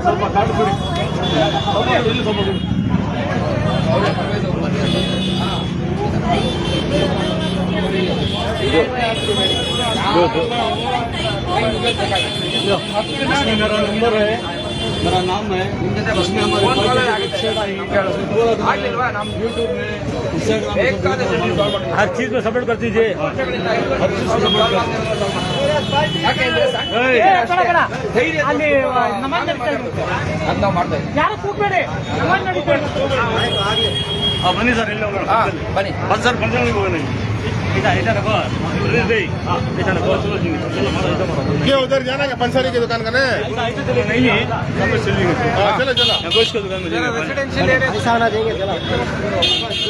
S6: ಸ್ವಲ್ಪ ಕಾರ್ಡ್ ಕೊಡಿ ಸ್ವಲ್ಪ ಇಲ್ಲಿ ಸ್ವಲ್ಪ ಕೊಡಿ इसमें मेरा नंबर है मेरा नाम है इसमें हमारे यूट्यूब में इंस्टाग्राम हर चीज में सपोर्ट कर दीजिए हर चीज में सपोर्ट कर
S5: ಅಲ್ಲಿ ನಮಾಜ್ ನಡೀತಾ ಇದೆ ಯಾರು ಕೂತ್ಬೇಡಿ ನಮಾಜ್ ನಡೀತಾ ಇದೆ
S6: हाँ बनी सर इन लोगों
S1: ಬನ್ನಿ
S6: बस सर फंक्शन में होगा नहीं इधर इधर रखो हाँ इधर रखो चलो जी चलो मारो इधर मारो
S4: क्या उधर जाना है पंसारी की दुकान का ना
S6: चलो नहीं है सब में चलेंगे
S4: हाँ, चलो चलो
S6: गोश्त की दुकान में जाएंगे
S1: ರೆಸಿಡೆನ್ಷಿಯಲ್ ಏರಿಯಾ
S7: ऐसा होना चाहिए चलो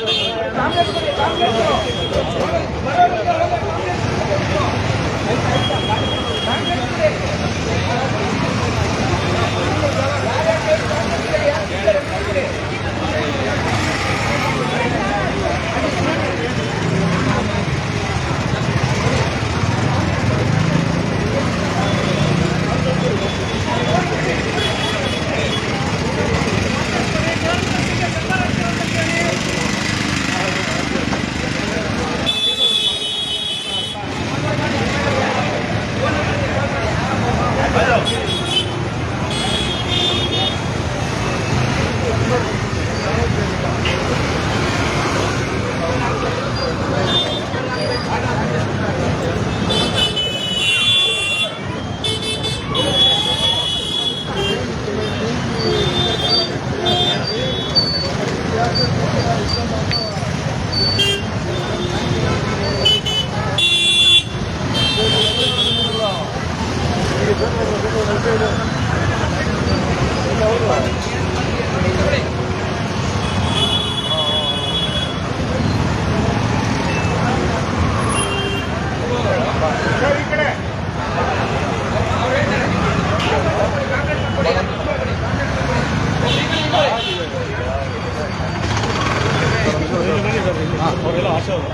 S6: ಅವರೆಲ್ಲ ಆಶಾ ಅವರು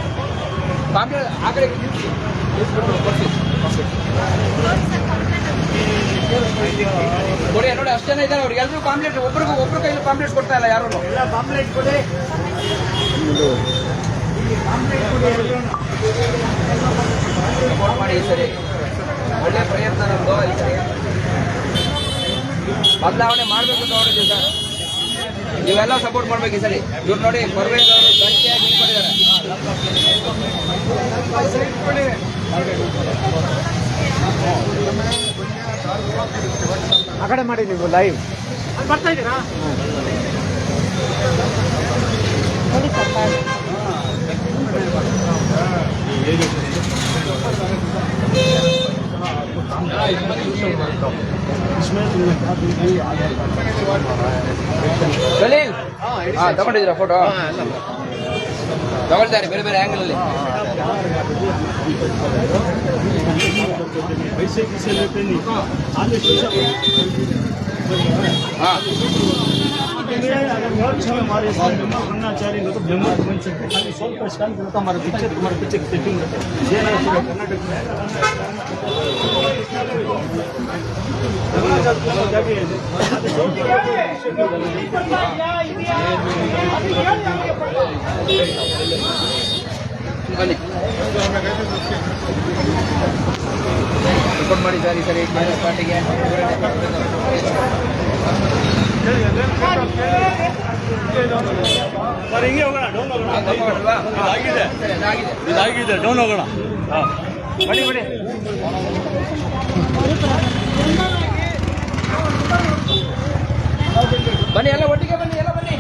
S1: ಪಾಂಪ್ಲೆಟ್ ಆ ಕಡೆ ಕೊಡಿ ನೋಡಿ ಅಷ್ಟು ಜನ ಇದ್ದಾರೆ ಅವ್ರಿಗೆ ಎಲ್ಲರೂ ಪಾಂಪ್ಲೆಟ್ ಒಬ್ರು ಕೈಲಿ ಪಾಂಪ್ಲೆಟ್ ಕೊಡ್ತಾ ಇಲ್ಲ ಯಾರು ಸಪೋರ್ಟ್ ಮಾಡಿ ಈ ಸರಿ ಒಳ್ಳೆ ಪ್ರಯತ್ನ ನಮ್ದು ಈ ಸರಿ ಬದಲಾವಣೆ ಮಾಡಬೇಕು ಅಂತ ನೋಡಿದ್ದೀವಿ ಸರ್ ನೀವೆಲ್ಲ ಸಪೋರ್ಟ್ ಮಾಡ್ಬೇಕು ಈ ಸರಿ ಇವ್ರು ನೋಡಿ ಪರ್ವೇಜ್ ಅವರು ಗಟ್ಟಿಯಾಗಿ ನಿಂತ್ಕೊಂಡಿದ್ದಾರೆ
S7: ಆ ಕಡೆ ಮಾಡಿ ನೀವು ಲೈವ್
S2: ಬರ್ತಾ ಇದ್ದೀರಾ?
S1: ಖಲೀಲ್ ತಗೊಂಡಿದ್ದೀರಾ ಫೋಟೋ? ತಗೊಳ್ತಾರೆ ಬೇರೆ ಬೇರೆ ಆಂಗಲ್ ಅಲ್ಲಿ.
S2: पैसे किसे लेते नहीं आगे हमारे साथ मेंबर बनना चाह रही हो तो मेंबर बन सकते हैं। खाली 100 स्कैन करता हमारे पीछे सेटिंग ये ना कर्नाटक
S1: ಬನ್ನಿ ರಿಪೋರ್ಟ್ ಮಾಡಿ ಸರ್. ಈ ಸರಿ ಕಾಂಗ್ರೆಸ್ ಪಾರ್ಟಿಗೆ
S6: ಸರ್ ಹಿಂಗೆ ಹೋಗೋಣ, ಡೌನ್ ಹೋಗೋಣ. ಇದಾಗಿದೆ ಡೌನ್ ಹೋಗೋಣ.
S1: ಬನ್ನಿ ಬನ್ನಿ ಬನ್ನಿ ಎಲ್ಲ ಒಟ್ಟಿಗೆ ಬನ್ನಿ, ಎಲ್ಲ ಬನ್ನಿ.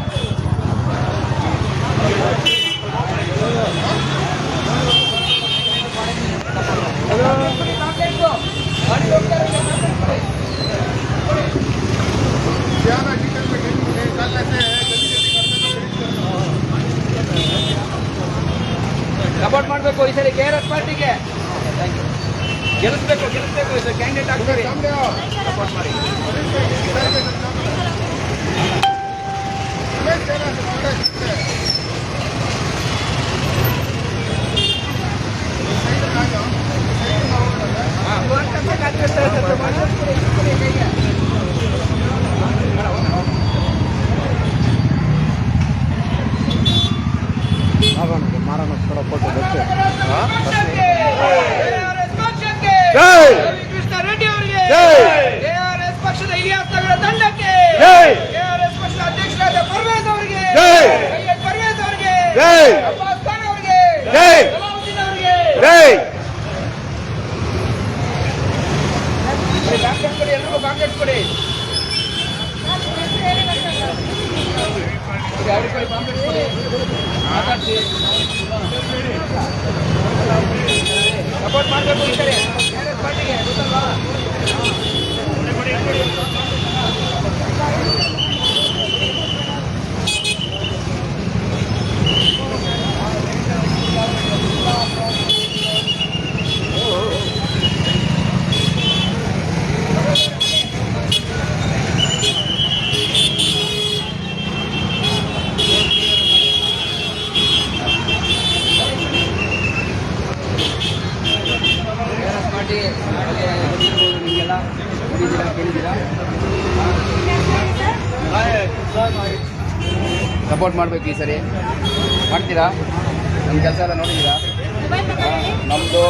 S1: ಸಪೋರ್ಟ್ ಮಾಡಬೇಕು ಈ ಸರಿ KRS ಪಾರ್ಟಿಗೆ. ಗೆಲ್ಲಿಸ್ಬೇಕು ಈ ಸರಿ ಕ್ಯಾಂಡಿಡೇಟ್ ಆಗ್ತಾರೆ. ಸಪೋರ್ಟ್ ಮಾಡಿ.
S7: मारा थोड़ा फोटो देखते
S1: ಕೃಷ್ಣ ರೆಡ್ಡಿ ಅವರಿಗೆ, KRS ಪಕ್ಷದ ಹಿರಿಯ ತಂಡಕ್ಕೆ, KRS ಪಕ್ಷದ ಅಧ್ಯಕ್ಷರಾದ ಪರ್ವೇಜ್ ಅವರಿಗೆ, ಸೈಯದ್ ಪರ್ವೇಜ್ ಅವರಿಗೆ, ಅಬ್ಬಾಸ್ ಖಾನ್ ಅವರಿಗೆ, ಸಲಾವುದ್ದೀನ್ ಅವರಿಗೆ. ಕಾಂಗ್ರೆಸ್ ಕೊಡಿ, ಎಲ್ರಿಗೂ ಕಾಂಗ್ರೆಸ್ ಕೊಡಿ. ಮಾತಾಡ್ಸಿ ಸಪೋರ್ಟ್ ಮಾಡಬೇಕು ಈ ಕಡೆ KRS ಪಾರ್ಟಿಗೆ, ಗೊತ್ತಲ್ವಾ? ನಿಮಗೆಲ್ಲ ನೋಡಿದ್ದೀರಾ, ಕೇಳಿದ್ದೀರಾ? ಸಪೋರ್ಟ್ ಮಾಡಬೇಕು ಈ ಸರಿ. ಮಾಡ್ತೀರಾ? ನಮ್ಮ ಕೆಲಸ ಎಲ್ಲ ನೋಡಿದ್ದೀರಾ? ನಮ್ಮದು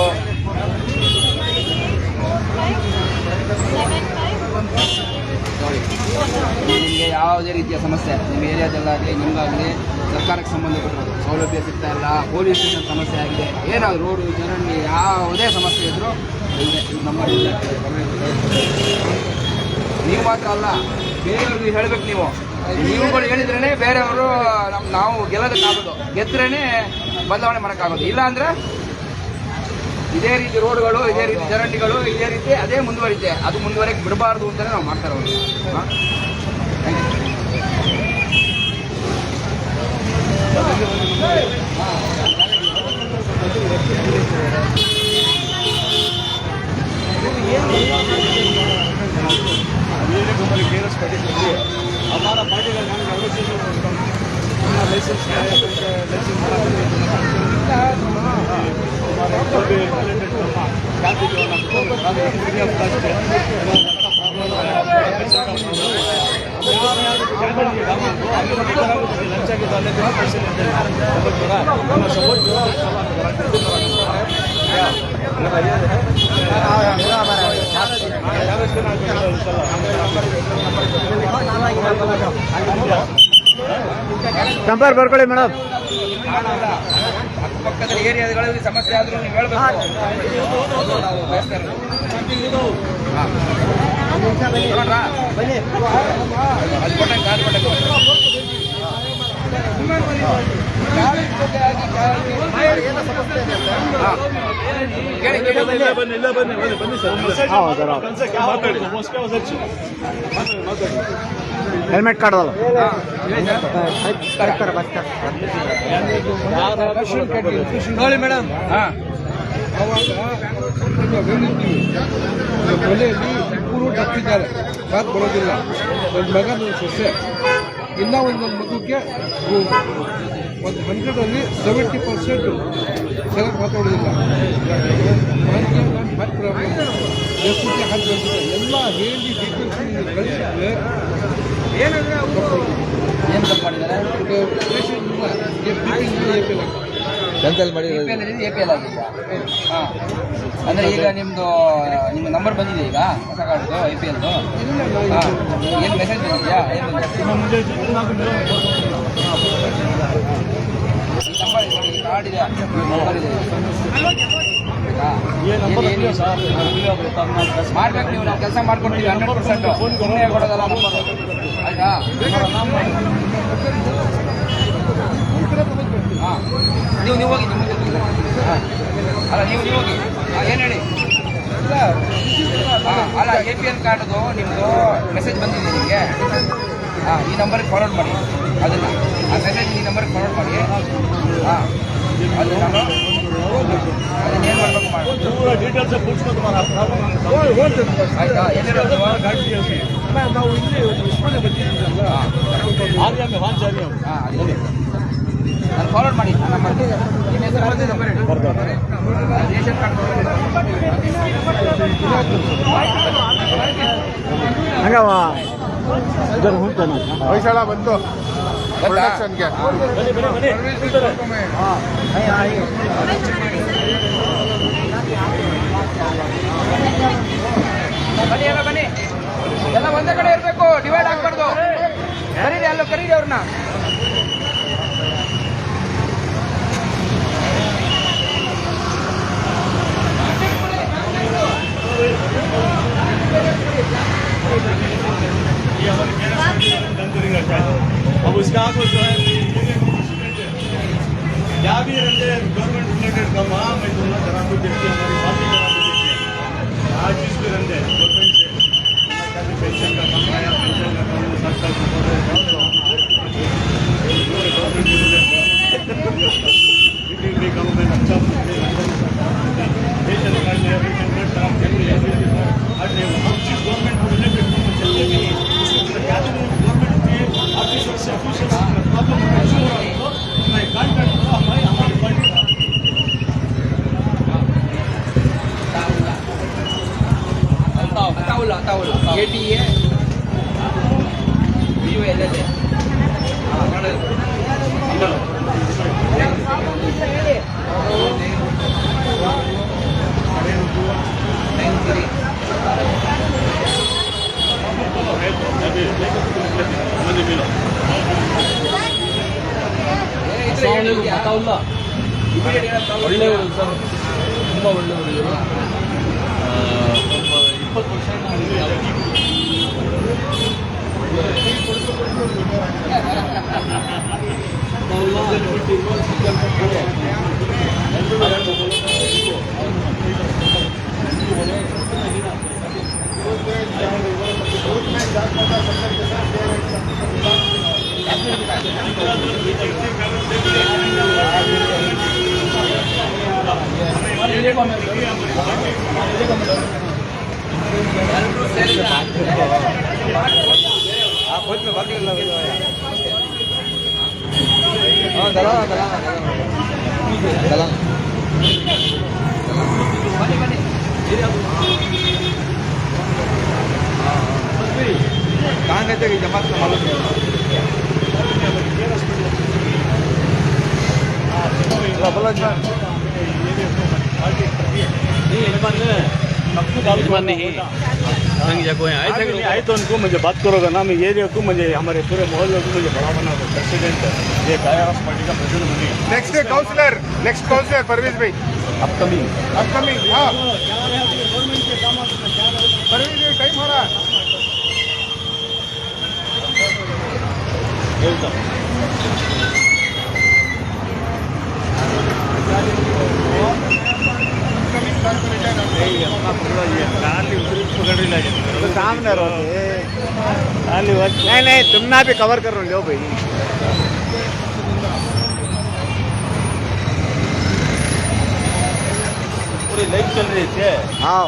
S1: ನೋಡಿ, ನಿಮಗೆ ಯಾವುದೇ ರೀತಿಯ ಸಮಸ್ಯೆ ನಿಮ್ಮ ಏರಿಯಾದಲ್ಲಾಗಲಿ ನಿಮಗಾಗಲಿ ಸರ್ಕಾರಕ್ಕೆ ಸಂಬಂಧಪಟ್ಟಿರೋದು ಸೌಲಭ್ಯ ಸಿಗ್ತಾ ಇಲ್ಲ, ಪೊಲೀಸ್ ಸ್ಟೇಷನ್ ಸಮಸ್ಯೆ ಆಗಿದೆ, ಏನಾದರೂ ರೋಡು ಚರಂಡಿ ಯಾವುದೇ ಸಮಸ್ಯೆ ಇದ್ದರೂ ನಮ್ಮ ನೀವು ಮಾತ್ರ ಅಲ್ಲ, ಬೇರೆಯವ್ರಿಗೆ ಹೇಳಬೇಕು. ನೀವುಗಳು ಹೇಳಿದ್ರೇ ಬೇರೆಯವರು ನಾವು ಗೆಲ್ಲೋದಕ್ಕಾಗೋದು, ಗೆದ್ರೇ ಬದಲಾವಣೆ ಮಾಡೋಕ್ಕಾಗೋದು. ಇಲ್ಲ ಅಂದರೆ ಇದೇ ರೀತಿ ರೋಡ್ಗಳು, ಇದೇ ರೀತಿ ಚರಂಡಿಗಳು, ಇದೇ ರೀತಿ ಅದೇ ಮುಂದುವರಿತೆ. ಅದು ಮುಂದುವರೆಗೆ ಬಿಡಬಾರ್ದು ಅಂತಲೇ ನಾವು ಮಾಡ್ತಾ ಇರೋದು. ಹಾಂ,
S6: KRS पार्टी हमारा पार्टी का लाइसेंस
S7: ನಂಬರ್ ಬರ್ಕೊಳ್ಳಿ ಮೇಡಮ್.
S1: ಮಾಡಲ್ಲ. ಅಕ್ಕಪಕ್ಕದ ಏರಿಯಾಗಳಲ್ಲಿ ಸಮಸ್ಯೆ ಆದ್ರೂ ನೀವು ಹೇಳ್ಬೇಕು. ಅದು ನಾವು ಬಯಸ್ತಾ ಇರೋದು. ಹಾ. ತಗೊಂಡ್ರಾ? ಅಲ್ಲಿ ಕೊಟ್ಟಂಗೆ ಕಾರ್ಡ್ ಕೊಟ್ಟಂಗೆ.
S7: ಹೆಲ್ಮೆಟ್ ಕಾಡೋಲ್ಲ.
S1: ನೋಡಿ ಮೇಡಮ್.
S8: ಕೊಲೆಯಲ್ಲಿ ಇಬ್ಬರು ತಪ್ಪಿದ್ದಾರೆ, ಮಾತು ಬರೋದಿಲ್ಲ. ನನ್ನ ಮಗ ನನ್ನ ಸೊಸೆ ಇಲ್ಲ, ಒಂದು ಮಗುಕ್ಕೆ ಒಂದು 100 70% ಸರಿಯಾಗಿ ಮಾತಾಡೋದಿಲ್ಲ. ಹಾರ್ಟ್ ಪ್ರಾಬ್ಲಮ್, ಎಷ್ಟಕ್ಕೆ ಹಾಕಿ ಬಂದಿದೆ ಎಲ್ಲ ಹೇಳಿ ಡೀಟೇಲ್ಸ್ ಕಳಿಸಿದ್ರೆ
S1: ಏನಂದ್ರೆ ಅವರು ಏನು ತಪ್ಪು ಮಾಡಿದ್ದಾರೆ?
S8: ಪೇಷಂಟ್ ಇಲ್ಲ,
S1: APL ಆಗಿದೆ. ಹಾಂ, ಅಂದರೆ ಈಗ ನಿಮ್ಮ ನಂಬರ್ ಬಂದಿದೆ ಈಗ ಹೊಸ ಕಾರ್ಡ್ದು IPLದು. ಹಾಂ, ಏನು ಮೆಸೇಜ್ ಬಂದಿದೆಯಾ? ಏನು ನಂಬರ್ ಕಾರ್ಡ್ ಇದೆ, ನಂಬರ್ ಇದೆ. ಮಾಡ್ಬೇಕು ನೀವು, ನಾವು ಕೆಲಸ ಮಾಡ್ಕೊಡ್ತೀವಿ 100%. ಸುಮ್ಮನೆ ಕೊಡೋದಲ್ಲ ನಂಬರ್, ಆಯ್ತಾ? ಹಾಂ, ನೀವು ಹೋಗಿ ಅಲ್ಲ ನೀವು ಹೋಗಿ. ಏನು ಹೇಳಿ? ಹಾಂ, ಅಲ್ಲ APL ಕಾರ್ಡ್ದು ನಿಮ್ಮದು ಮೆಸೇಜ್ ಬಂದಿದೆ ನಿಮಗೆ. ಹಾಂ, ಈ ನಂಬರ್ಗೆ ಫಾರ್ವರ್ಡ್ ಮಾಡಿ ಅದನ್ನು. ಆ ಮೆಸೇಜ್ ಈ ನಂಬರ್ಗೆ ಫಾರ್ವರ್ಡ್ ಮಾಡಿ. ಹಾಂ, ಅದು ನಾನು ಅದನ್ನೇನು ಮಾಡಬೇಕು ಮಾಡಿ.
S6: ಡೀಟೇಲ್ಸ್
S1: ಆಯ್ತಾ? ಎಲ್ಲಿರೋದು?
S8: ನಾವು ಇಲ್ಲಿ ಉಸ್ಮಾನೆ ಬಂದಿದ್ದೀವಲ್ಲ,
S1: ಹಾಂ, ಅದೇ ನಾನು ಫಾರ್ವರ್ಡ್ ಮಾಡಿ ಆ ನಂಬರ್. ನಿಮ್ಮ ಹೆಸರು ಬಂದಿದೆ, ನಂಬರ್ ಹೇಳಿ. ರೇಷನ್ ಕಾರ್ಡ್
S7: ಹಂಗವ
S4: ಹೊಯ್ಸಳ ಬಂತು ಪ್ರೊಡಕ್ಷನ್ಗೆ.
S1: ಬನ್ನಿ, ಎಲ್ಲ ಬನ್ನಿ, ಎಲ್ಲ ಒಂದೇ ಕಡೆ ಇರಬೇಕು, ಡಿವೈಡ್ ಆಗ್ಬಾರ್ದು. ಕರೀರಿ, ಅಲ್ಲೋ ಕರೀರಿ ಅವ್ರನ್ನ.
S6: अब उसका आपको जो है क्या भी रहते गवर्नमेंट रिलेटेड काम, मैं दूंगा जरा कुछ देखिए, हमारी साथी जरा कुछ देखिए आज चीज भी रहते हैं गवर्नमेंट से पेंशन का काम आया, पेंशन का काम 7 साल से गवर्नमेंट काम में अच्छा पेंशन कार्ड है, पेंशन कार्ड हर चीज गवर्नमेंट को रिलेटेड चलते भी उसमें क्या गवर्नमेंट के ऑफिसर से प्रॉब्लम इशू हो रहा हो मैं कांटेक्ट हुआ हमारी पार्टी
S1: ತಾವುಲ್ಲ ATA BULL.
S6: ಒಳ್ಳೆಯವರು ಸರ್, ತುಂಬ ಒಳ್ಳೆಯವರು ಇವರು. 20 ವರ್ಷ
S1: कहाँ गए थे कि जमात का मालूम नहीं।
S6: नहीं
S2: आए तो उनको मुझे बात करोगे ना, मैं एरिया को मुझे हमारे पूरे मोहल्ले को मुझे बड़ा बना दो, प्रेसिडेंट ये गाया पार्टी का प्रेसिडेंट बनी।
S4: नेक्स्ट काउंसलर परवेज भाई अपकमिंग हाँ परवेज भाई टाइम हो रहा है।
S7: सामने रहो नहीं तुम ना भी कवर कर रहे हो भाई।
S2: पूरी लाइफ चल रही थी।
S7: हाँ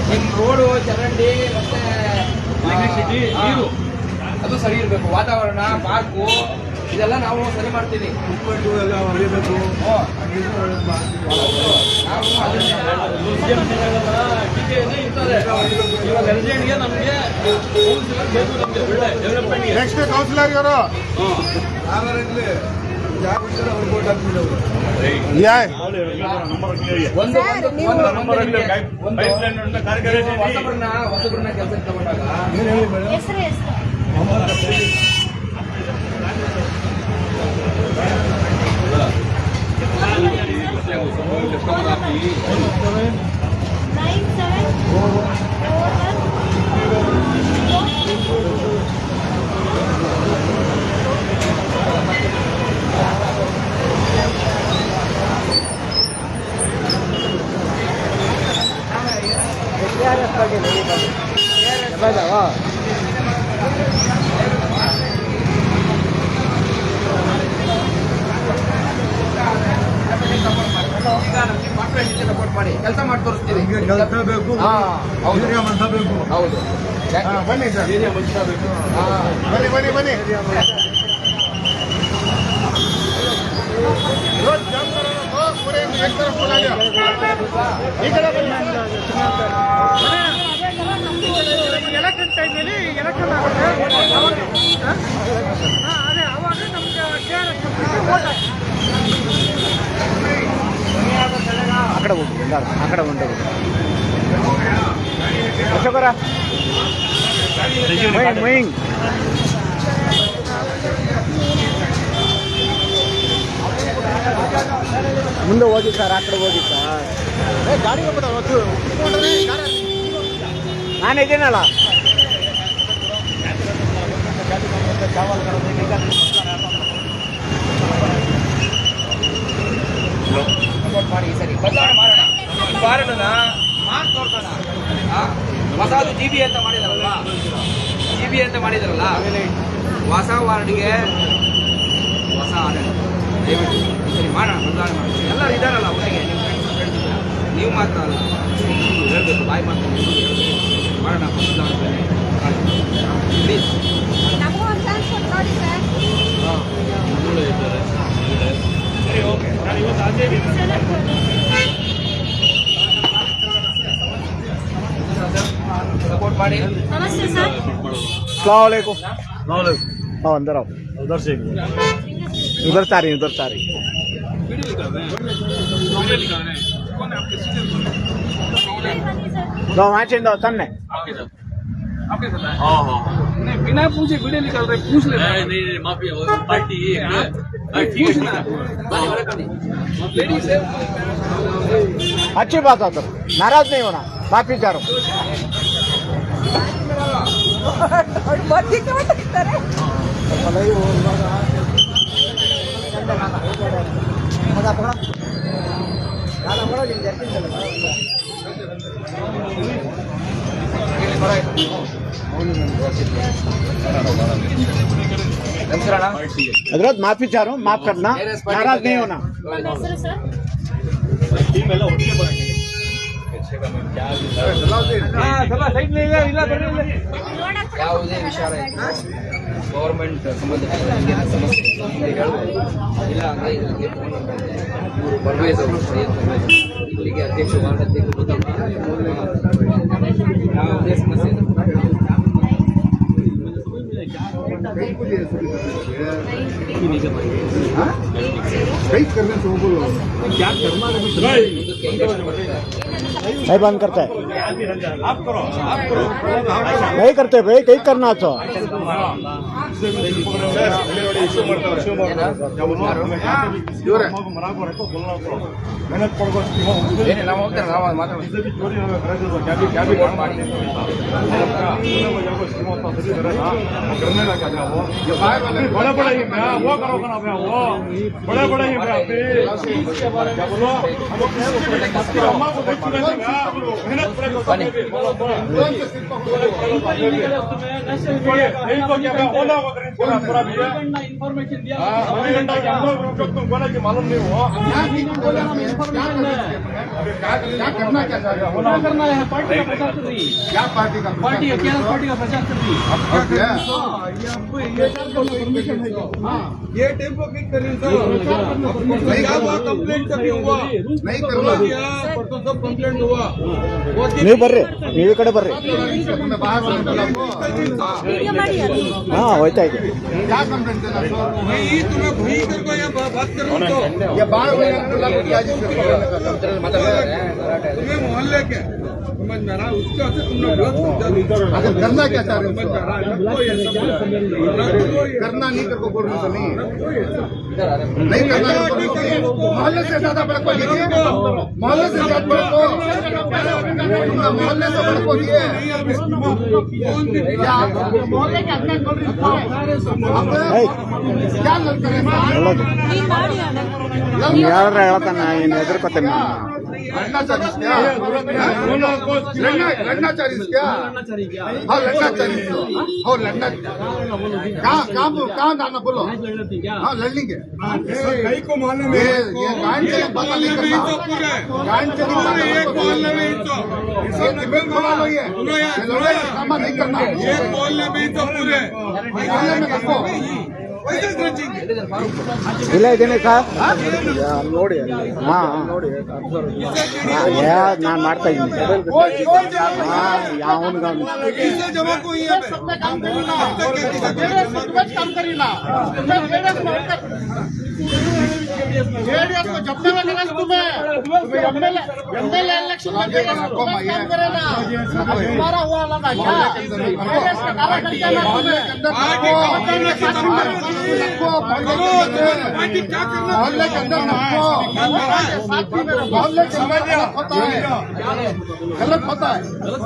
S1: ನಿಮ್ ರೋಡು ಚರಂಡಿ ಮತ್ತೆ ಎಲೆಕ್ಟ್ರಿಸಿಟಿ ನೀರು ಅದು ಸರಿ ಇರಬೇಕು, ವಾತಾವರಣ ಪಾರ್ಕು ಇದೆಲ್ಲ ನಾವು ಸರಿ ಮಾಡ್ತೀವಿ.
S4: ನೆಕ್ಸ್ಟ್ ಕೌನ್ಸಿಲರ್ ಇವರು
S1: ಹೊಸಬ್ರನ್ನ ಕೆಲಸಕ್ಕೆ ತಗೊಂಡಾಗ
S5: ಹೆಸರು
S1: ಸಪೋರ್ಟ್ ಮಾಡಿ ಕೆಲಸ ಮಾಡಿ ತೋರಿಸ್ತೀವಿ. ಹೌದು
S4: ಬನ್ನಿ ಸರ್ ಬನ್ನಿ रोज जाम करो ना, पूरे एक तरफ बोला गया
S1: ಎಲೆಕ್ಷನ್ ಟೈಮಲ್ಲಿ ಎಲೆಕ್ಷನ್ ಆಗುತ್ತೆ, ಅದೇ ಅವಾಗ ನಮ್ಗೆ
S7: అక్కడ ఉంటుంది వెళ్ళారు అక్కడ ఉంటుంది అశోకరా మోయింగ్ ಮುಂದೆ ಹೋಗಿ ಸರ್, ಆ ಕಡೆ ಹೋಗಿ ಸರ್. ಗಾಡಿಗೆ ವತ್ತು ನಾನು ಇದ್ದೀನಲ್ಲ.
S1: ಸಪೋರ್ಟ್ ಮಾಡಿ ಈ ಸರಿ ಬದಲಾವಣೆ ಮಾಡೋಣ. ವಾರ್ಡನ್ನ ಮಾತು ತೋರ್ಸೋಣ. ಹೊಸದು GB ಅಂತ ಮಾಡಿದಾರಲ್ಲ, GB ಅಂತ ಮಾಡಿದಾರಲ್ಲ, ಹೊಸ ವಾರ್ಡ್ಗೆ ಹೊಸ ಆಡಳಿತ ದಯವಿಟ್ಟು ಈ ಸರಿ ಮಾಡೋಣ, ಬದಲಾವಣೆ ಮಾಡೋಣ. ಎಲ್ಲರೂ ಇದ್ದಾರಲ್ಲ ಒಟ್ಟಿಗೆ, ನೀವು ಮಾತ್ರ ಅಲ್ಲ, ಹೇಳ್ಬೇಕು, ಬಾಯಿ ಮಾತ್ರ ಮಾಡೋಣ, ಬದಲಾವಣೆ ಪ್ಲೀಸ್.
S5: ನಮಗೂ ಒಂದು ಚಾನ್ಸ್ ಕೊಟ್ಟು ನೋಡಿ ಸರ್.
S1: सपोर्ट ಮಾಡಿ.
S5: नमस्ते सर.
S7: अस्सलाम वालेकुम. हाँ अंदर आओ.
S2: उधर से
S7: उधर से आ रही है, उधर से आ रही है. लो वहाँ चेंज दो सामने.
S6: नहीं बिना पूछे वीडियो निकाल रहे, पूछ ले। नहीं माफी पार्टी पूछना लेडीज है।
S7: अच्छी बात है सर, नाराज नहीं होना, माफी चाह रहा हूँ. हजरत माफी चाह रहा हूँ, माफ करना, नाराज नहीं होना.
S5: ನಿಮ್ಮ ಹೆಸರು ಸರ್?
S2: ಟೀಮ್ ಎಲ್ಲ ಒಟ್ಟಿಗೆ ಬರೋಣ.
S5: ನೋಡಕ್ಕೆ
S1: ಯಾವುದೇ ವಿಚಾರ ಇತ್ತು ಗೌರ್ಮೆಂಟ್ ಸಂಬಂಧಪಟ್ಟ ಏನಾದ್ರು ಸಮಸ್ಯೆ ಇತ್ತು ಇಲ್ಲಿ ಹೇಳ್ಬೋದು. ಇಲ್ಲ ಅಂದರೆ ಇದಕ್ಕೆ ಫೋನ್ ನಂಬರ್ ಇದೆ. ಇವರು ಪರ್ವೇಜ್ ಅವರು ಸೈಯದ್ ಪರ್ವೇಜ್ ಇಲ್ಲಿಗೆ ಅಧ್ಯಕ್ಷ ವಾರ್ಡ್ ಅಧ್ಯಕ್ಷ ಗೊತ್ತಲ್ಲ, ಯಾವುದೇ ಸಮಸ್ಯೆ ಇದ್ರೂ ಕೂಡ ಹೇಳ್ಬೋದು. ಮುಂದಕ್ಕೆ ಇಂಜೆಕ್ಷನ್ ಮಾಡ್ತಾರೆ.
S7: नहीं बंद करता है नहीं करते भाई कहीं करना तो
S1: ಏನೇ ನಾವು ಹೋಗ್ತಾರೆ, ನಾವು ಮಾತಾಡ್ತೀವಿ.
S6: पार्टी का प्रचार कर रही
S8: ये टेम्पो पिक करें सर, क्या हुआ कंप्लेंट कभी हुआ नहीं करवा दिया, परसों सब कंप्लेंट हुआ वो
S7: ನೀವು ಬರ್ರಿ, ನೀವು ಈ ಕಡೆ ಬರ್ರಿ. ಹಾ ಹೋಯ್ತಾ ಇದೆ.
S8: नहीं तुम्हें भई करको या बात करो तो तुम्हें मोहल्ले के समझ में रहा उसका से तुम लोग करना क्या चाह रहे हो, करना नहीं करको बोल रहे नहीं करना, मोहल्ले से ज्यादा बड़ा को दिए, मोहल्ले से ज्यादा बड़ा को मोहल्ले से बड़ा को दिए क्या लड़ते हैं
S7: ಯಾರು ಹೇಳ್ತಾನ ಏನು ಹೆದರ್ಕೊತೇನೆ ನಾನು.
S8: लड़ना चाहिए क्या, लड़ना चाहिए क्या, हाँ लड़ना चाहिए, हाँ लड़ना कहाँ जाना बोलो, हाँ लड़ेंगे कई को मोहल्ले में ये गांड से बात नहीं करना, गांड से एक मोहल्ले में तो ये दिमाग बना लो, ये लड़ाई ड्रामा नहीं करना, एक मोहल्ले में तो पूरे मोहल्ले में रखो
S7: ಇಲ್ಲ ಇದ್ದೀನಿ ಸರ್ ನೋಡಿ ಹಾ ನಾನು ಮಾಡ್ತಾ ಇದ್ದೀನಿ ಯಾವನ್ಗ
S8: जमा को ये काम करीना जेडीएस को जब तक लगेगा तुम्हें एमएलए इलेक्शन में काम करेगा हमारा हुआ लगा क्या जेडीएस का काला करके ना मोहल्ले के अंदर नपको, मोहल्ले के अंदर होता है गलत होता है, गलत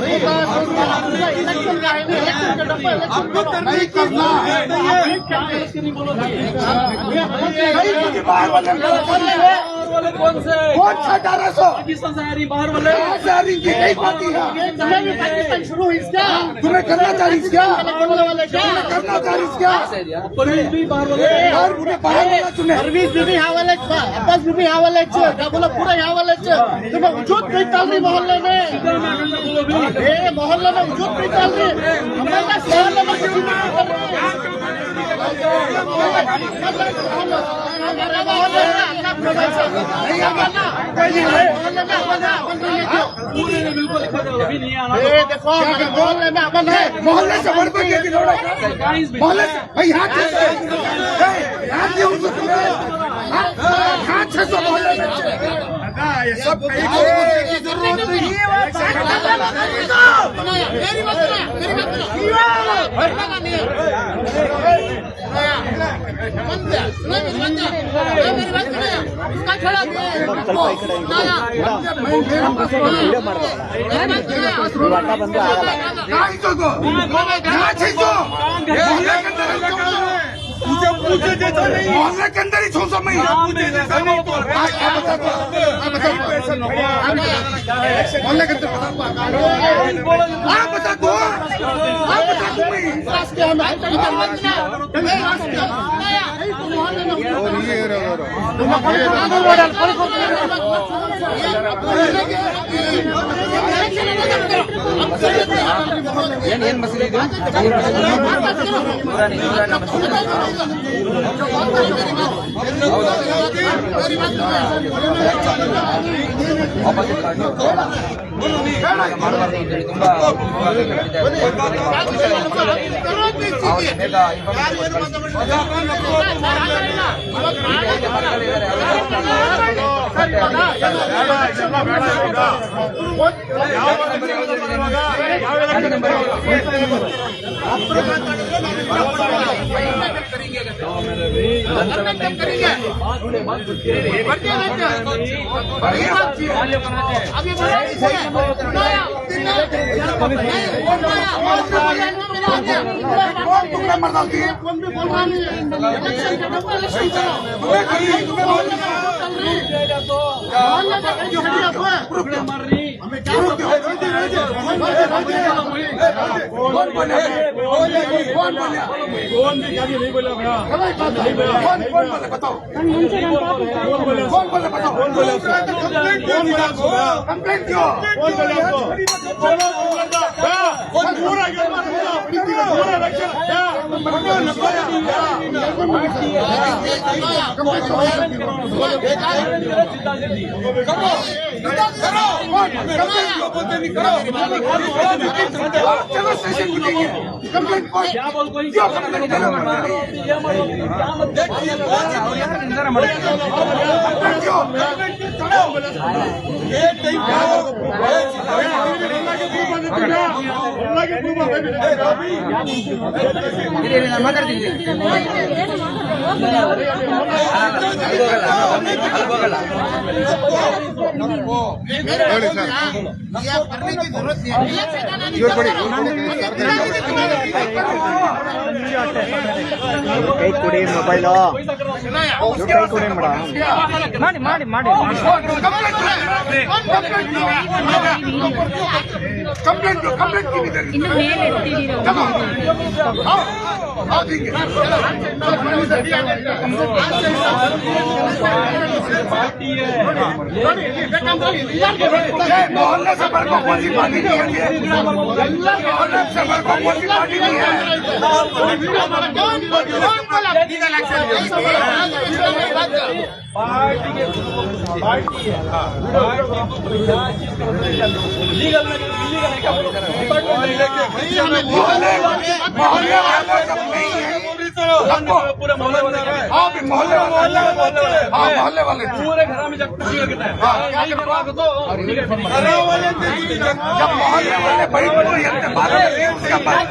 S8: होता है इलेक्शन का है, इलेक्शन का डब्बा इलेक्शन नहीं करना कौन सा 1800 पाकिस्तान से आ रही बाहर वाले नहीं पाती है, तुम्हें भी पाकिस्तान शुरू हुई क्या, तुम्हें करना चाहिए क्या, करना चाहिए क्या, भी बाहर वाले परवीज बीबी हवाले अब्बास बीबी हवाले क्या बोला पूरा हवाले तुम्हें वजूद नहीं चल रही मोहल्ले में, मोहल्ले में वजूद नहीं चल रही, देखो मोहल्ले में अमन है, मोहल्ले से बढ़ के मोहल्ले से भाई यहाँ मोहल्ले में ये सब
S7: ಬಂದು
S8: मोहल्ले के अंदर ही 600 में मोहल्ले के अंदर बता दो
S1: ಏನ್ ಮಸೀದಿ ಇದು? ತುಂಬಾ
S7: ಕೈ ಕೊಡಿ ಮೊಬೈಲ್ ಕೈ ಕೊಡಿ ಮೇಡಮ್
S1: ಮಾಡಿ
S5: ಇನ್ನು ಮೇಲೆ ಎತ್ತಿದ್ದೀರಾ
S8: मोहल्ले से को कौन सी पार्टी नहीं है? मोहल्ले से को कौन सी पार्टी नहीं है? मोहल्ले वाले सब नहीं है।
S6: पूरे मोहल्ले वाले
S8: हाँ मोहल्ले वाले
S6: पूरे घर में जब
S8: जब मोहल्ले वाले बड़ी पूरी उसका बात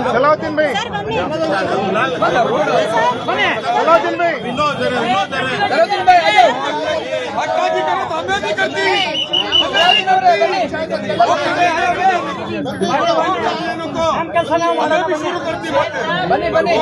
S4: सलाउद्दीन भाई
S1: ಬನ್ನಿ ಬನ್ನಿ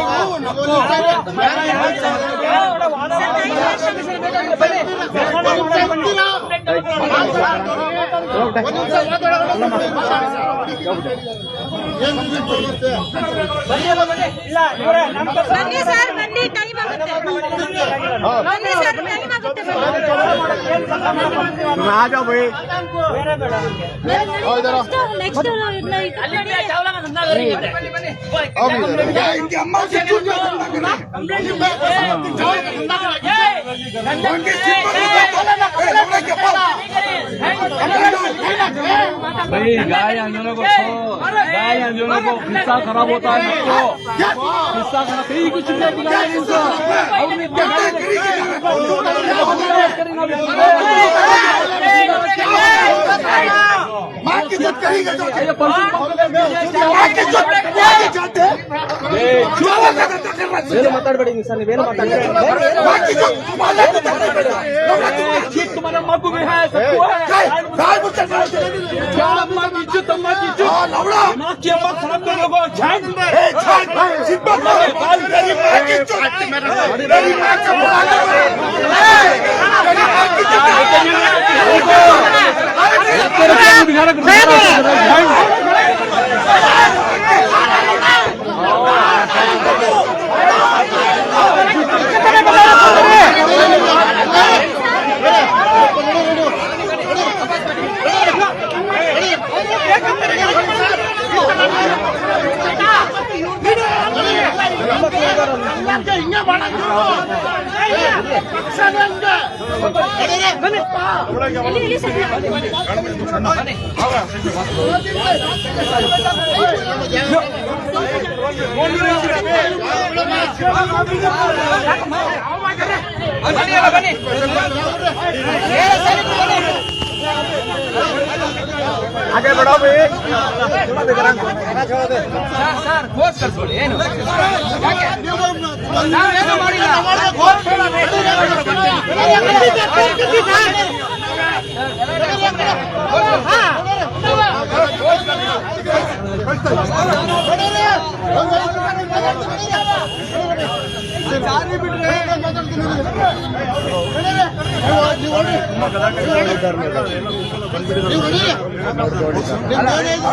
S5: ಬನ್ನಿ ಸರ್ ಬನ್ನಿ ಟೈಮ್ ಆಗುತ್ತೆ ಬನ್ನಿ ಸರ್ ಟೈಮ್ ಆಗುತ್ತೆ
S7: आ जाओ भाई
S5: ನೆಕ್ಸ್ಟ್
S8: इनकी अम्मा से क्यों
S6: भाई गाय अंजनों को हिस्सा खराब होता है हिस्सा खराब कहीं कुछ
S8: माँ की इज्जत करेंगे
S1: ಏನು ಮಾತಾಡಬೇಡಿ ಸರ್, ನೀವೇನು ಮಾತಾಡಬೇಡಿ.
S7: आगे बढ़ो भाई,
S1: ಸರ್ ಕೋರ್ಸ್ ಕರ್ಸ್ಕೊಳ್ಳಿ. ಏನು ಯಾಕೆ? ನಾವೇನು ಮಾಡಿಲ್ಲ.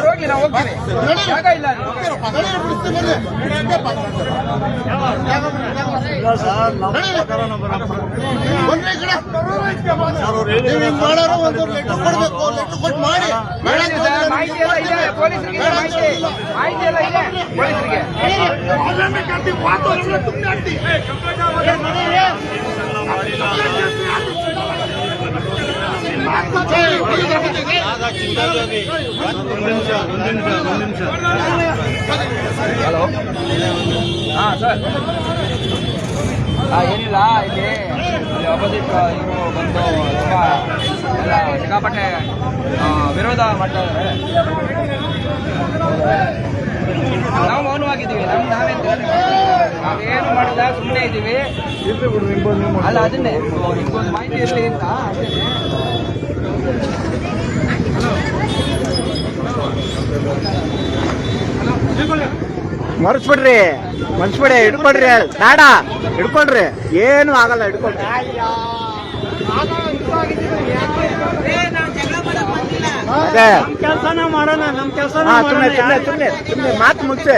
S1: ಹೋಗಿ ನಾವು ಹೋಗ್ತೀವಿ, ಜಾಗ ಇಲ್ಲ. ಮಾಹಿತಿ ಎಲ್ಲ ಇದೆ ಪೊಲೀಸರಿಗೆ, ಮಾಹಿತಿ ಎಲ್ಲ ಇದೆ ಪೊಲೀಸರಿಗೆ. ಹಲೋ, ಹಾ ಸರ್. ಏನಿಲ್ಲ, ಇಲ್ಲಿ ಅಪೋಸಿಟ್ ಇವರು ಬಂದು ತುಂಬ ಎಲ್ಲ ಸಿಕ್ಕಾಪಟ್ಟೆ ವಿರೋಧ ಮಾಡ್ತಾ ಇದ್ದಾರೆ. ನಾವು ಮೌನವಾಗಿದ್ದೀವಿ, ನಾವೇನು ಮಾಡಿಲ್ಲ, ಸುಮ್ಮನೆ ಇದ್ದೀವಿ. ಅಲ್ಲ ಅದನ್ನೇ ನಿಮ್ಗೊಂದು ಮಾಹಿತಿ ಇರಲಿ ಅಂತ.
S7: ಮರ್ಸ್ಬಿಡ್ರಿ, ಮನ್ಸ್ಬಿಡಿ, ಹಿಡ್ಕೊಳ್ರಿ, ಬೇಡ ಹಿಡ್ಕೊಳ್ರಿ, ಏನು ಆಗಲ್ಲ, ಹಿಡ್ಕೊಳ್ರಿ. ಅದೇ ಕೆಲಸನ ಮಾಡೋಣ, ನಮ್ಮ ಕೆಲಸ. ಸುಮ್ಮನೆ ಮಾತು ಮುಗಿಸಿ,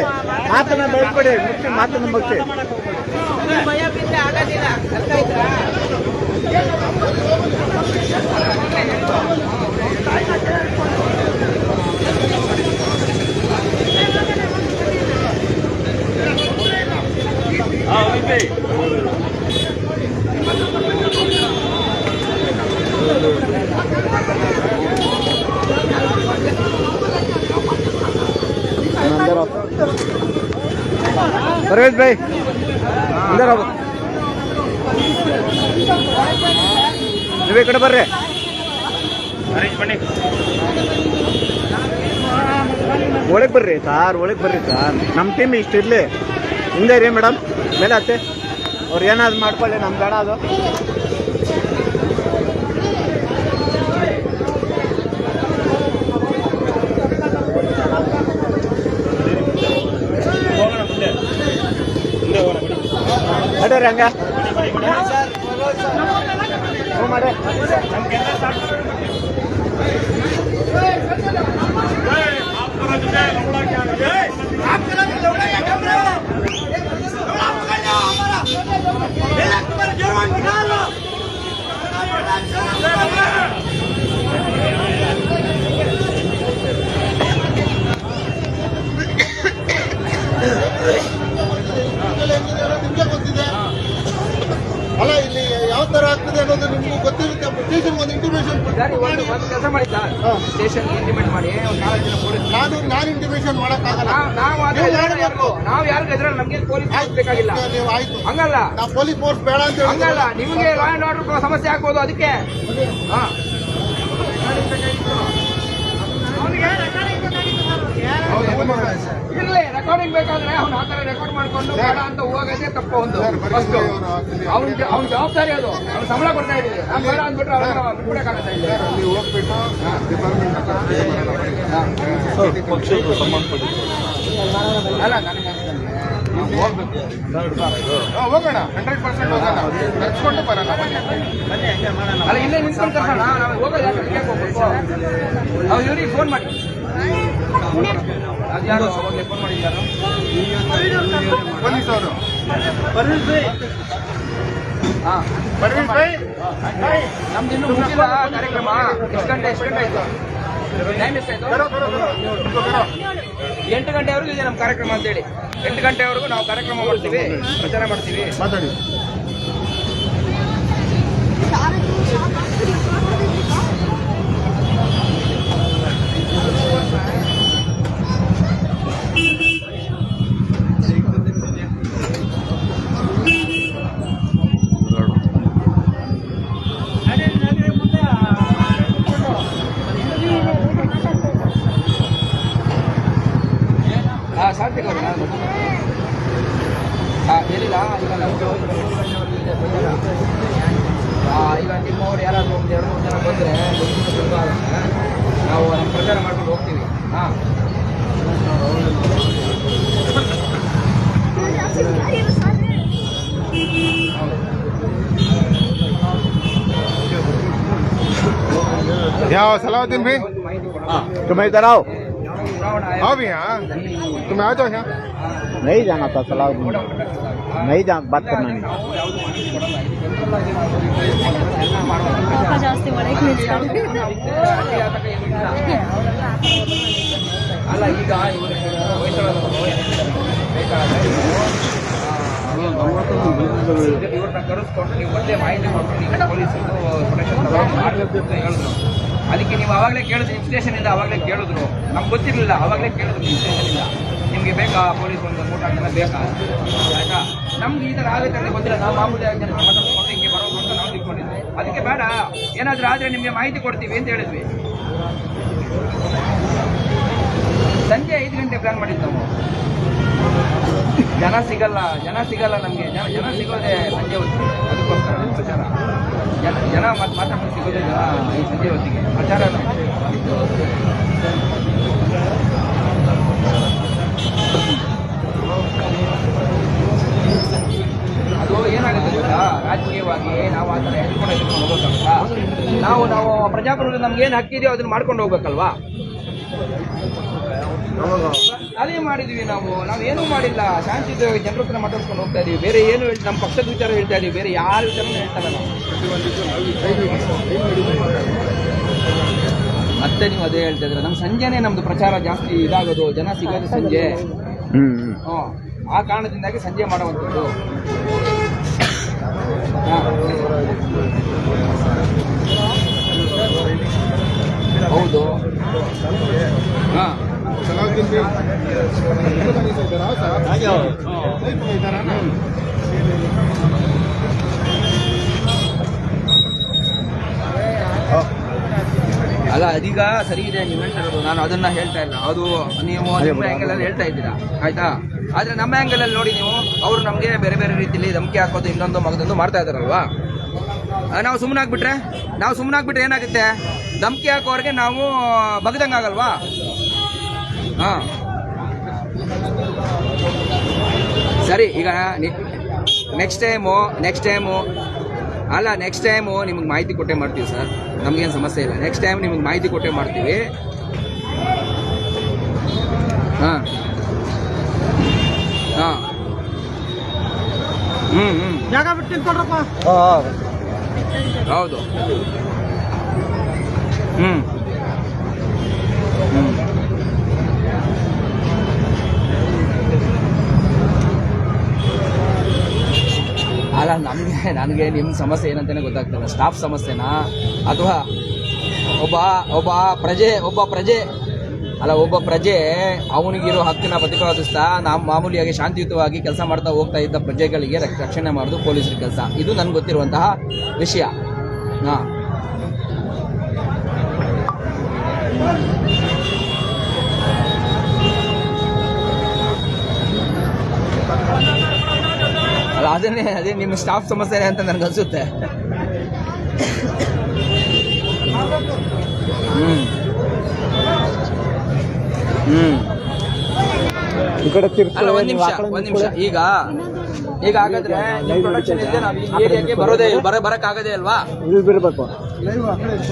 S7: ಮಾತನ್ನ ಬೆಳೆಸ್ಬಿಡಿ, ಮುಗಿಸಿ ಮಾತನ್ನ ಮುಗಿಸಿ. परवेज भाई अंदर आओ, ನೀವು ಈ ಕಡೆ ಬರ್ರಿ. ಒಳಗೆ ಬರ್ರಿ ಸಾರ್, ಒಳಗೆ ಬರ್ರಿ ಸಾರ್. ನಮ್ಮ ಟೀಮ್ ಇಷ್ಟು ಇರಲಿ, ಹಿಂದೆ ರೀ ಮೇಡಮ್, ಮೇಲೆ ಹತ್ತೆ. ಅವ್ರು ಏನಾದ್ರು ಮಾಡ್ಕೊಳ್ಳಿ, ನಮ್ಗೆ ಬೇಡ ಅದು. ಅಡ್ರಿ ಹಂಗ ಮಾಡಿ.
S8: ಅಲ್ಲ ಇಲ್ಲಿ ಯಾವ ತರ ಆಗ್ತದೆ ಅನ್ನೋದು ನಿಮ್ಗೂ ಗೊತ್ತಿರುತ್ತೆ. ಸ್ಟೇಷನ್ ಒಂದು ಇಂಟಿಮೇಷನ್
S1: ಒಂದು ಕೆಲಸ ಮಾಡಿ ಸರ್, ಸ್ಟೇಷನ್ ಇಂಟಿಮೇಟ್ ಮಾಡಿ ಒಂದು 4 ಜನ ಪೊಲೀಸ್.
S8: ನಾನು ಇಂಟಿಮೇಷನ್ ಮಾಡಕ್ಕಾಗಲ್ಲ.
S1: ನಾವು ಯಾರಿಗೂ ಎದುರಲ್ಲ, ನಮ್ಗೆ ಪೊಲೀಸ್ ಬೇಕಾಗಿಲ್ಲ.
S8: ನೀವು ಆಯ್ತು,
S1: ಹಂಗಲ್ಲ,
S8: ನಾವು ಪೊಲೀಸ್ ಫೋರ್ಸ್ ಬೇಡ ಅಂತ ಹೇಳಿ
S1: ಹಂಗಲ್ಲ. ನಿಮಗೆ ಲಾ ಅಂಡ್ ಆರ್ಡರ್ ಸಮಸ್ಯೆ ಆಗ್ಬೋದು, ಅದಕ್ಕೆ. ಹಾ ಇರ್ಲಿ ರೆಕಾರ್ಡಿಂಗ್ ಬೇಕಾದ್ರೆ ಅವ್ನು ಆ ತರ ರೆಕಾರ್ಡ್ ಮಾಡ್ಕೊಂಡು ಬೇಡ ಅಂತ ಹೋಗೋದೇ ತಪ್ಪು ಒಂದು ಫಸ್ಟ್ ಅವ್ನ ಜವಾಬ್ದಾರಿ ಅದು ಅವ್ನು ಸಂಬಳ ಕೊಡ್ತಾ ಇದ್ದೀವಿ ನಾನು ಬೇಡ ಅಂದ್ಬಿಟ್ರೆ ಅವ್ರನ್ನ ಬಿಟ್ಬಿಡಕ್ಕಾಗತ್ತಾ ಇಲ್ಲ
S4: ಅಲ್ಲಿ ಹೋಗ್ಬಿಟ್ಟು ಡಿಪಾರ್ಟ್ಮೆಂಟ್
S2: ಪಕ್ಷದ ಸಂಬಂಧಪಟ್ಟಿದ್ದು
S1: ಅಲ್ಲ ನನಗೆ ನಾವು ಹೋಗ್ಬೇಕು
S4: ಹೋಗೋಣ 100% ಹೋಗೋಣ ನಡ್ಸ್ಕೊಂಡು ಬರೋಣ
S1: ಅಲ್ಲ ಇಲ್ಲೇ ನಿಂತ್ಕೊಂಡು ಕರ್ಸೋಣ ನಾವು ಹೋಗೋದು ಯಾಕೆ ಕೇಕ್ ಹೋಗ್ಬೇಕು ನಾವು ಇವ್ರಿಗೆ ಫೋನ್ ಮಾಡಿ ಅದ್ಯಾರು ಅವಾಗಲೇ ಫೋನ್ ಮಾಡಿದ್ದಾರು
S4: ಪೊಲೀಸ್ ಅವರು
S1: ಹಾಂ ನಮ್ದು ಇನ್ನೂ ಮುಗಿಲ್ಲ ಕಾರ್ಯಕ್ರಮ ಎಷ್ಟು ಗಂಟೆ ಆಯ್ತು ಟೈಮ್ ಎಷ್ಟಾಯ್ತು 8 ಗಂಟೆವರೆಗೂ ಇದೆ ನಮ್ಮ ಕಾರ್ಯಕ್ರಮ ಅಂತೇಳಿ 8 ಗಂಟೆವರೆಗೂ ನಾವು ಕಾರ್ಯಕ್ರಮ ಮಾಡ್ತೀವಿ ಪ್ರಚಾರ ಮಾಡ್ತೀವಿ
S4: ಮಾತಾಡಿ
S1: ಹಾಂ ಸಾರ್ಥಕ ಅವರು ಹಾಂ ಹೇಳಿಲ್ಲ ಈಗ ನಮ್ಮದು ಈಗ ನಿಮ್ಮವ್ರು ಯಾರಾದರೂ ಒಂದು 2-3 ಜನ ಬಂದರೆ ನಾವು ನಮ್ಮ ಪ್ರಚಾರ ಮಾಡ್ಕೊಂಡು ಹೋಗ್ತೀವಿ ಹಾಂ
S4: क्या सलाउद्दीन भाई
S7: तुम इधर आओ
S4: आओ भैया तुम आ जाओ यहाँ
S7: नहीं जाना था सलाउद्दीन नहीं जा बात करना नहीं
S5: ಜಾಸ್ತಿ ಮಾಡಕ್ಕೆ ನಿಲ್ಸ್ತಾರೆ.
S1: ಅಲ್ಲ ಈಗ ಇವರು ಇವ್ರನ್ನ ಕರೆಸ್ಕೊಂಡು ನೀವು ಮೊದಲೇ ಮಾಹಿತಿ ಕೊಟ್ಟು ನೀವು ಪೊಲೀಸರು ಪ್ರೊಟೆಕ್ಷನ್ ಮಾಡಬೇಕು ಅಂತ ಹೇಳಿದ್ರು. ಅದಕ್ಕೆ ನೀವು ಅವಾಗಲೇ ಕೇಳಿದ್ರು ಸ್ಟೇಷನಿಂದ ಅವಾಗಲೇ ಕೇಳಿದ್ರು ನಮ್ಗೆ ಗೊತ್ತಿರಲಿಲ್ಲ ಅವಾಗಲೇ ಕೇಳಿದ್ರು ಸ್ಟೇಷನಿಂದ ನಿಮಗೆ ಬೇಕಾ ಪೊಲೀಸ್ ಒಂದು 3 ಜನ ಬೇಕಾ ಆಯ್ತಾ ನಮ್ಗೆ ಈ ಥರ ಆಗುತ್ತೆ ಅಂತ ಗೊತ್ತಿಲ್ಲ ನಾವು ಮಾಮೂಲಿ ಆಗಿ ಮಾತಾಡ್ಕೊಂಡು ಹಿಂಗೆ ಬರೋದು ಅಂತ ನಾವು ತಿಳ್ಕೊಂಡಿದ್ವಿ ಅದಕ್ಕೆ ಬೇಡ ಏನಾದರೂ ಆದರೆ ನಿಮಗೆ ಮಾಹಿತಿ ಕೊಡ್ತೀವಿ ಅಂತ ಹೇಳಿದ್ವಿ. ಸಂಜೆ 5 ಗಂಟೆ ಪ್ಲಾನ್ ಮಾಡಿದ್ದು ನಾವು ಜನ ಸಿಗಲ್ಲ ನಮಗೆ ಜನ ಸಿಗೋದೇ ಸಂಜೆ ಹೊತ್ತಿಗೆ ಅದಕ್ಕೋಸ್ಕರ ಪ್ರಚಾರ ಜನ ಮಾತಾಡ್ಕೊಂಡು ಸಿಗೋದೇ ಜನ ಈ ಸಂಜೆ ಹೊತ್ತಿಗೆ ಪ್ರಚಾರ ಅದು ಏನಾಗುತ್ತೆ ಗೊತ್ತಾ ರಾಜಕೀಯವಾಗಿ ನಾವು ಆ ಥರ ಎದ್ಕೊಂಡು ಹೋಗ್ಬೇಕಲ್ವಾ ನಾವು ಪ್ರಜಾಪ್ರಭುತ್ವ ನಮ್ಗೆ ಏನು ಹಕ್ಕಿದೆಯೋ ಅದನ್ನ ಮಾಡ್ಕೊಂಡು ಹೋಗ್ಬೇಕಲ್ವಾ ಅದೇ ಮಾಡಿದ್ವಿ ನಾವೇನೂ ಮಾಡಿಲ್ಲ ಶಾಂತಿಯುತವಾಗಿ ಜನರ ಹತ್ರ ಮಾತಾಡ್ಕೊಂಡು ಹೋಗ್ತಾ ಇದೀವಿ ಬೇರೆ ಏನು ನಮ್ಮ ಪಕ್ಷದ ವಿಚಾರ ಹೇಳ್ತಾ ಇದೀವಿ ಬೇರೆ ಯಾರ ವಿಚಾರ ಹೇಳ್ತಾರ ನಾವು ಮತ್ತೆ ನೀವು ಅದೇ ಹೇಳ್ತಾ ಇದ್ರೆ ನಮ್ಮ ಸಂಜೆನೇ ನಮ್ದು ಪ್ರಚಾರ ಜಾಸ್ತಿ ಇದಾಗೋದು ಜನ ಸಿಗೋದು ಸಂಜೆ ಆ ಕಾರಣದಿಂದಾಗಿ ಸಂಜೆ ಮಾಡುವಂಥದ್ದು ಹೌದು ಹಾಂ
S4: सलाउद्दीन भाई
S1: ಅಲ್ಲ ಅದೀಗ ಸರಿ ಇದೆ ನೀವು ಹೇಳ್ತಾ ಇರೋದು ನಾನು ಅದನ್ನ ಹೇಳ್ತಾ ಇಲ್ಲ ಅದು ನೀವು ನಿಮ್ಮ ಆ್ಯಂಗಲಲ್ಲಿ ಹೇಳ್ತಾ ಇದ್ದೀರಾ ಆಯ್ತಾ ಆದರೆ ನಮ್ಮ ಆ್ಯಂಗಲಲ್ಲಿ ನೋಡಿ ನೀವು ಅವರು ನಮಗೆ ಬೇರೆ ಬೇರೆ ರೀತಿಯಲ್ಲಿ ಧಮಕಿ ಹಾಕೋದು ಇನ್ನೊಂದು ಮಗದೊಂದು ಮಾಡ್ತಾ ಇದ್ದಾರಲ್ವಾ ನಾವು ಸುಮ್ಮನಾಗ್ಬಿಟ್ರೆ ಏನಾಗುತ್ತೆ ಧಮಕಿ ಹಾಕೋರಿಗೆ ನಾವು ಬಗ್ದಂಗಾಗಲ್ವಾ ಹಾಂ ಸರಿ ಈಗ ನೆಕ್ಸ್ಟ್ ಟೈಮು ನಿಮಗೆ ಮಾಹಿತಿ ಕೊಟ್ಟೆ ಮಾಡ್ತೀವಿ ಸರ್ ನಮಗೇನು ಸಮಸ್ಯೆ ಇಲ್ಲ ನೆಕ್ಸ್ಟ್ ಟೈಮ್ ನಿಮಗೆ ಮಾಹಿತಿ ಕೊಟ್ಟೆ ಮಾಡ್ತೀವಿ ಹಾಂ
S8: ಜಾಗ ಬಿಟ್ಟು ನಿಂತ್ಕೊಳ್ರಪ್ಪ
S1: ಹೌದು ಅಲ್ಲ ನನಗೆ ನಿಮ್ಮ ಸಮಸ್ಯೆ ಏನಂತಾನೆ ಗೊತ್ತಾಗ್ತಿಲ್ಲ ಸ್ಟಾಫ್ ಸಮಸ್ಯೆನಾ ಅಥವಾ ಒಬ್ಬ ಪ್ರಜೆ ಅವನಿಗಿರೋ ಹಕ್ಕನ್ನ ಪ್ರತಿಪಾದಿಸ್ತಾ ನಾವು ಮಾಮೂಲಿಯಾಗಿ ಶಾಂತಿಯುತವಾಗಿ ಕೆಲಸ ಮಾಡ್ತಾ ಹೋಗ್ತಾ ಇದ್ದ ಪ್ರಜೆಗಳಿಗೆ ರಕ್ಷಣೆ ಮಾಡೋದು ಪೊಲೀಸರ ಕೆಲಸ ಇದು ನನಗೆ ಗೊತ್ತಿರುವಂತಹ ವಿಷಯ ಹಾಂ ಅದೇ ನಿಮ್ಮ ಸ್ಟಾಫ್ ಸಮಸ್ಯೆ ಅಂತ ನನಗೆ ಅನ್ಸುತ್ತೆ.
S7: ಈ ಕಡೆ
S1: ಅಲ್ಲ, ಒಂದ್ ನಿಮಿಷ. ಈಗ ಹಾಗಾದ್ರೆ ನಿಮ್ ಪ್ರೊಡಕ್ಷನ್ ಇದ್ರೆ ನಾವು ಈ ಏರಿಯಾಗೆ ಬರಕ್ಕಾಗದೇ ಅಲ್ವಾ?
S7: ಇಲ್ಲಿ ಬಿಡ್ಬೇಕು.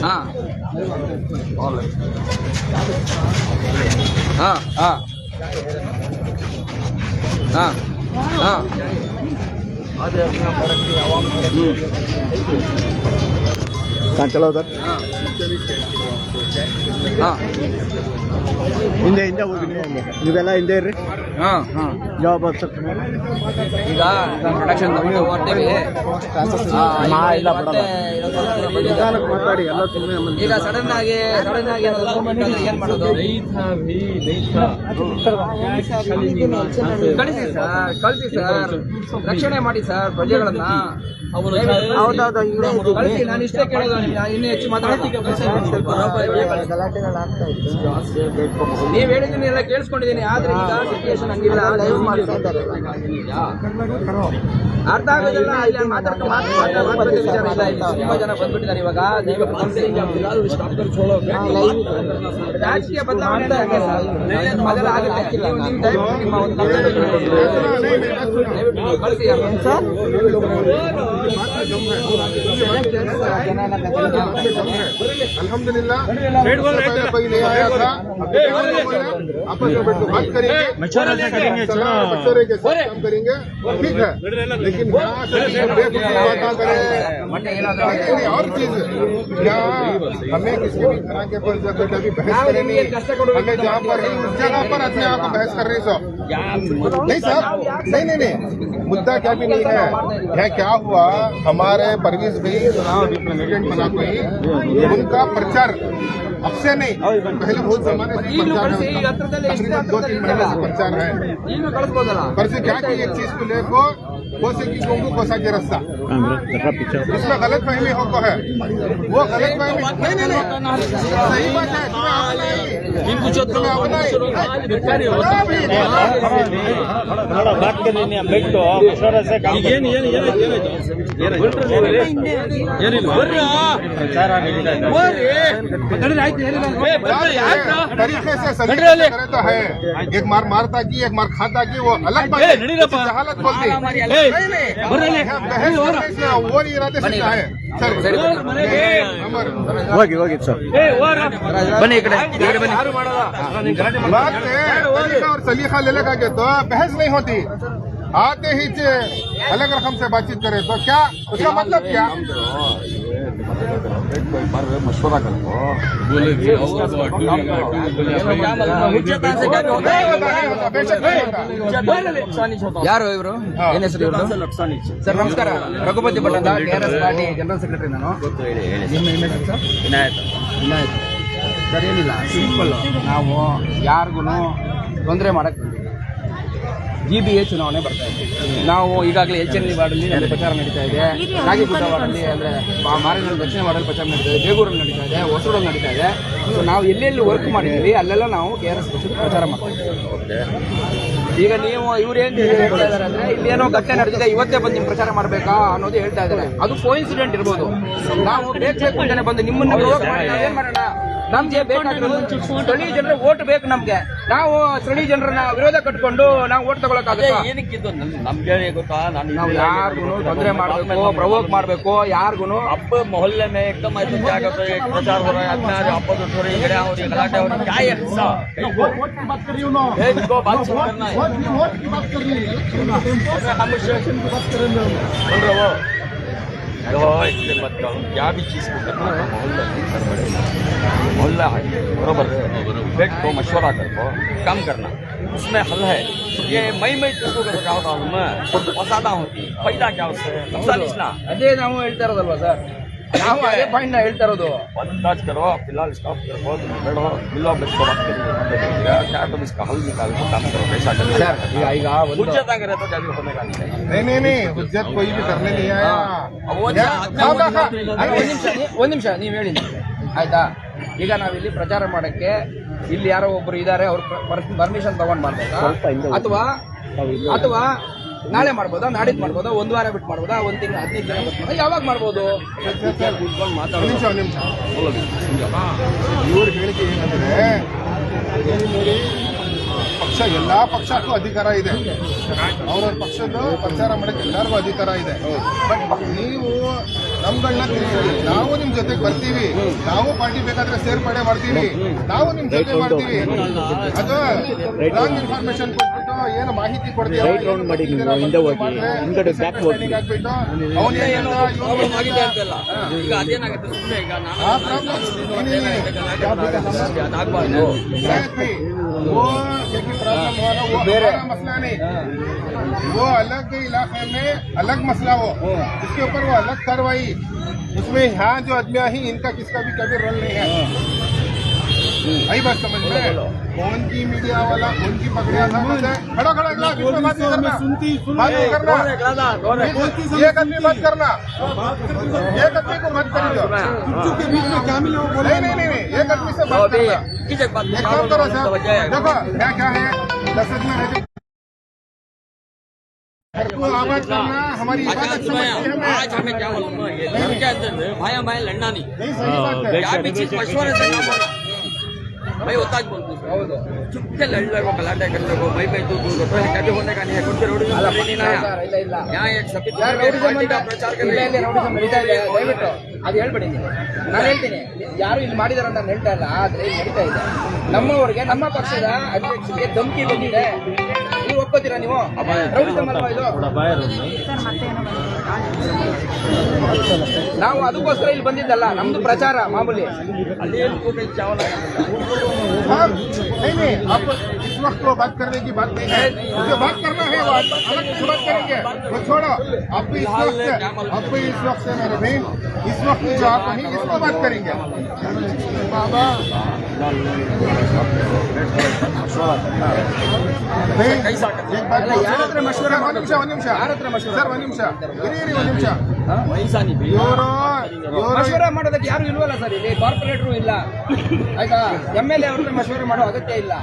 S1: ಹಾ ಹಾ ಹಾ ಹಾ ಹಾ
S7: ಚಲೋ ಸರ್.
S1: ಹಾ
S7: ಹಿಂದೆ ಹೋಗಿ ನೀವೆಲ್ಲ ಹಿಂದೆ ಇರ್ರಿ.
S1: ಹಾ ಹಾ
S7: ಜಾಬ್
S1: ಈಗ ಪ್ರೊಡಕ್ಷನ್ ಹೊರ್ತೀವಿ.
S7: ಮಾತಾಡಿ ಎಲ್ಲ ಸುಮ್ಮನೆ
S1: ಈಗ ಸಡನ್ ಆಗಿ ಏನ್ ಮಾಡೋದು? ಕಳಿಸಿ ಸರ್, ರಕ್ಷಣೆ ಮಾಡಿ ಸರ್ ಪ್ರಜೆಗಳನ್ನ. ಕಳಿಸಿ, ನಾನು ಇಷ್ಟೇ ಕೇಳೋದು. ಇನ್ನೂ ಹೆಚ್ಚು ಮಾತಾಡ್ತೀನಿ. ನೀವ್ ಹೇಳಿದ್ದೀನಿ ಎಲ್ಲ ಕೇಳಿಸ್ಕೊಂಡಿದ್ದೀನಿ. ಆದ್ರೆ ಈಗ ಸಿಚುವೇಶನ್ ಹಂಗಿಲ್ಲ. ಅರ್ಥ ಆಗೋದಿಲ್ಲ. ಇಲ್ಲಿ ಮಾತಾಡ್ಕೊಂಡು ವಿಚಾರ ಇಲ್ಲ. ಇಲ್ಲಿ ತುಂಬಾ ಜನ ಬಂದ್ಬಿಟ್ಟಿದ್ದಾರೆ ಇವಾಗ. ರಾಜಕೀಯ ಬದಲಾವಣೆ ಅದೆಲ್ಲ ಆಗುತ್ತೆ. ನೀವು ದಯವಿಟ್ಟು ನಿಮ್ಮ ಒಂದು ಕಳಿಸಿ.
S4: अल्हम्दुलिल्लाह कोई नहीं आया था। आपस में बैठ के बात करेंगे, मशवरे के साथ काम करेंगे, ठीक है। लेकिन यहाँ बात करें और चीज यहाँ हमें किसी भी तरह के पर कभी बहस करेंगे, हमें जहाँ पर उस जगह पर अपने आप को बहस कर रहे सो नहीं साहब, नहीं मुद्दा क्या भी नहीं है। यहाँ क्या हुआ, हमारे परवेज भाई चुनाव रिप्रेजेंटेंट बना कोई उनका प्रचार अब से नहीं, पहले बहुत जमाने से प्रचार है, 2-3 महीने से प्रचार है। पर से क्या की एक चीज को लेको कोसे की कोंगू कोसा के रास्ता इसमें गलत फहमी हो को है, वो गलत फहमी नहीं सही बात है।
S2: बात करनी बिಟ್ಟು ಮಶವರ से काम
S4: तरीके से करे तो है। एक मार मारता की, एक मार खाता की, वो अलग बात है। जहालत बोलती वो इरादे से है।
S7: ಹೋಗಿ ಸರ್.
S1: ಬನ್ನಿ ಈ ಕಡೆ ಬನ್ನಿ.
S4: बात और सलीखा ले लगा के तो बहस नहीं होती। आते ही अलग रकम से बातचीत करे तो क्या उसका मतलब क्या?
S2: मशवरा करो
S1: ಯಾರು ಇವರು? ಏನ್ ಹೆಸರು ಇವರು? ಸರ್ ನಮಸ್ಕಾರ. ರಘುಪತಿ ಭಟ್ ಅಂತ, TRS ಪಾರ್ಟಿ ಜನರಲ್ ಸೆಕ್ರೆಟರಿ ನಾನು. ನಿಮ್ಮ ಹೆಸರು ಸರ್? ವಿನಾಯಕ್ ಸರ್. ಏನಿಲ್ಲ, ಸಿಂಪಲ್. ನಾವು ಯಾರಿಗೂ ತೊಂದರೆ ಮಾಡಕ್ ಬಂದಿಲ್ಲ. GBA ಚುನಾವಣೆ ಬರ್ತಾ ಇದೆ. ನಾವು ಈಗಾಗಲೇ HN ವಾರ್ಡಲ್ಲಿ ನಮಗೆ ಪ್ರಚಾರ ನಡೀತಾ ಇದೆ. ಕಾಗಿಗುಡ್ಡ ವಾರ್ಡಲ್ಲಿ ಅಂದ್ರೆ ಮಾರಿನ ದಕ್ಷಿಣ ವಾರ್ಡಲ್ಲಿ ಪ್ರಚಾರ ನಡೀತಾ ಇದೆ. ಬೇಗೂರಲ್ಲಿ ನಡೀತಾ ಇದೆ, ಹೊಸೂರಲ್ಲಿ ನಡೀತಾ ಇದೆ. ಸೊ ನಾವು ಎಲ್ಲೆಲ್ಲಿ ವರ್ಕ್ ಮಾಡಿದ್ವಿ ಅಲ್ಲೆಲ್ಲ ನಾವು TRS ಪಕ್ಷದ ಪ್ರಚಾರ ಮಾಡ್ತೀವಿ. ಈಗ ನೀವು ಇವ್ರೇನ್ ಹೇಳ್ತಾ ಇದಾರೆ ಅಂದ್ರೆ ಇಲ್ಲೇನೋ ಘಟನೆ ನಡೆದಿದೆ, ಇವತ್ತೇ ಬಂದು ನಿಮ್ ಪ್ರಚಾರ ಮಾಡ್ಬೇಕಾ ಅನ್ನೋದು ಹೇಳ್ತಾ ಇದ್ದಾರೆ. ಅದು ಕೋಇನ್ಸಿಡೆಂಟ್ ಇರ್ಬೋದು. ನಾವು ಬೇಕು ಅಂತಾನೆ ಬಂದು ನಿಮ್ಮನ್ನ ಏನ್ ಮಾಡೋಣ? ನಮ್ಗೆ ಬೇಕಾಗಿರೋದು ಸ್ಥಳೀಯ ಜನರ ಓಟ್ ಬೇಕು ನಮ್ಗೆ. ನಾವು ಸ್ಥಳೀಯ ಜನರನ್ನ ವಿರೋಧ ಕಟ್ಕೊಂಡು ನಾವು ಓಟ್ ತಗೊಳಕ್ಕಾಗತ್ತಾ?
S6: ಏನಕ್ಕಿದ್ದು ನಮ್ಗೆ ಗೊತ್ತಾ,
S1: ನಾವು ಯಾರಿಗೂ ತೊಂದರೆ ಮಾಡಬೇಕು, ಪ್ರವೋಕ್ ಮಾಡಬೇಕು, ಯಾರಿಗೂ
S6: अब मोहल्ले में एकदम ऐसे क्या करते हैं, प्रचार हो रहा है, अत्याचार अपोजिट हो रही है, झगड़ा हो रही है, गलाटे हो रही है, क्या ये हिस्सा इनको बात करना है। बोल रहे हो इससे मत करो, क्या भी चीज को करना है मोहल्ला है, बरोबर बैठ को मशवरा करो, काम करना उसमें हल है। ये मैं किसको कर रहा होता हूँ मैं, फसादा होती फायदा क्या उससे, नुकसान इसना।
S1: ಅದೇ ನಾವು ಹೇಳ್ತಾ ಇರೋದಲ್ವಾ ಸರ್? ನಾವು ಅದೇ ಪಾಯಿಂಟ್ ನ ಹೇಳ್ತಾ ಇರೋದು.
S6: अंदाज करो फिलहाल स्टॉप करो, बैठो मिलो बैठ को बात करिए, क्या तुम इसका हल निकालो, काम करो, पैसा करो।
S1: ಸರ್ ಈಗ ಒಂದು
S6: हुज्जत अगर है तो क्या भी होने का नहीं।
S4: नहीं हुज्जत कोई भी करने नहीं आया।
S1: ಒಂದ್ ನಿಮಿಷ ನೀವ್ ಹೇಳಿ ಆಯ್ತಾ? ಈಗ ನಾವಿಲ್ಲಿ ಪ್ರಚಾರ ಮಾಡಕ್ಕೆ ಇಲ್ಲಿ ಯಾರೋ ಒಬ್ರು ಇದಾರೆ, ಅವ್ರ ಪರ್ಮಿಷನ್ ತಗೊಂಡ್ ಮಾಡ್ಬೇಕಾ? ಅಥವಾ ನಾಳೆ ಮಾಡ್ಬೋದಾ, ನಾಡಿದ್ದು ಮಾಡ್ಬೋದಾ, ಒಂದು ವಾರ ಬಿಟ್ಟು ಮಾಡ್ಬೋದಾ, ಒಂದು ತಿಂಗಳು 15 ದಿನ ಬಿಟ್ಟು ಮಾಡ್ಬೋದಾ, ಯಾವಾಗ ಮಾಡ್ಬೋದು?
S4: ಒಂದು ನಿಮಿಷ ಇವ್ರ ಹೇಳಿಕೆ ಏನಂದ್ರೆ ನೋಡಿ, ಪಕ್ಷ ಎಲ್ಲಾ ಪಕ್ಷಕ್ಕೂ ಅಧಿಕಾರ ಇದೆ, ಅವ್ರವ್ರ ಪಕ್ಷದ ಪ್ರಚಾರ ಮಾಡಕ್ಕೆ ಎಲ್ಲರಿಗೂ ಅಧಿಕಾರ ಇದೆ. ಬಟ್ ನೀವು ನಮ್ಗಳನ್ನ ತಿಳಿಸಿ, ನಾವು ನಿಮ್ ಜೊತೆಗೆ ಬರ್ತೀವಿ, ನಾವು ಪಾರ್ಟಿ ಬೇಕಾದ್ರೆ ಸೇರ್ಪಡೆ ಮಾಡ್ತೀವಿ, ನಾವು ನಿಮ್ ಜೊತೆ ಮಾಡ್ತೀವಿ. ಅದು ರಾಂಗ್ ಇನ್ಫಾರ್ಮೇಶನ್ ಕೊಟ್ಬಿಟ್ಟು ಏನು ಮಾಹಿತಿ ಕೊಡ್ತೀವಿ
S7: ರೈಟ್ ರೌಂಡ್ ಮಾಡಿ ನೀವು ಹಿಂದೆ ಹೋಗಿ ಹಿಂದ್ಗಡೆ ಬ್ಯಾಕ್ ಹೋಗಿ
S4: ಆಗ್ಬಿಟ್ಟು वो क्योंकि प्रॉब्लम हुआ ना, वो हमारा मसला नहीं, वो अलग इलाके में अलग मसला हो, इसके ऊपर वो अलग कार्रवाई। उसमें यहाँ जो आदमी ही इनका किसका भी कभी रोल नहीं है। आई बात समझ में? कौन की मीडिया वाला, कौन की पकड़िया था, खड़ा खड़ा खड़ा बीच में बात नहीं करना, बात नहीं करना, एक आदमी बात करना, एक आदमी को मत करिए, नहीं, एक आदमी से बात करना। एक काम करो सर, देखो क्या है, 10 में रहते को आवाज करना हमारी इबादत समझते हैं।
S9: आज हमें क्या बोलूँ, ये क्या भाई भाई लड़ना नहीं,
S4: नहीं सही बात है,
S9: क्या भी चीज मशवरे से नहीं बोलना भाई, होता है बोलते चुपके लड़ लो, गलाटे कर लो भाई तू कभी होने का नहीं है, कुछ रोड नहीं ना यहाँ एक सभी पार्टी का प्रचार कर रहे हैं।
S1: ರೌಡಿಸಮ್ ನಡೀತಾ ಇದೆ, ದಯವಿಟ್ಟು ಅದು ಹೇಳ್ಬೇಡಿ ನೀವು. ನಾನು ಹೇಳ್ತೀನಿ, ಯಾರು ಇಲ್ಲಿ ಮಾಡಿದಾರೆ ಅಂತ ನಾನು ಹೇಳ್ತಾ ಇಲ್ಲ, ಆದ್ರೆ ಇಲ್ಲಿ ನಡೀತಾ ಇದೆ. ನಮ್ಮವರಿಗೆ ನಮ್ಮ ಪಕ್ಷದ ಅಧ್ಯಕ್ಷರಿಗೆ ಧಮಕಿ ಬಂದಿದೆ, ನೀವು ಒಪ್ಕೋತೀರಾ? ನೀವು ರೌಡಿಸಮ್ ಅಲ್ವಾ ಇದು? ನಾವು ಅದಕ್ಕೋಸ್ಕರ ಇಲ್ಲಿ ಬಂದಿದ್ದಲ್ಲ, ನಮ್ದು ಪ್ರಚಾರ ಮಾಮೂಲಿ.
S4: नहीं आप इस वक्त वो बात करने की बात नहीं है, जो बात करना है वो अलग से बात करेंगे, वो छोड़ो। आप इस वक्त से मेरे बहन, इस वक्त जो आप नहीं इसको बात करेंगे बाबा। एक बात
S1: ಯಾರ ಹತ್ರ ಮಶ್ವರ
S4: ಒಂದು ನಿಮಿಷ ಸರ್, ಒಂದು ನಿಮಿಷ
S1: ಮಶ್ವರ ಮಾಡೋದಕ್ಕೆ ಯಾರು ಇಲ್ವಲ್ಲ ಸರ್, ಇಲ್ಲಿ ಕಾರ್ಪೊರೇಟರು ಇಲ್ಲ, ಆಯ್ತಾ? MLA ಅವ್ರನ್ನ ಮಶ್ವರ ಮಾಡೋ ಅಗತ್ಯ ಇಲ್ಲ.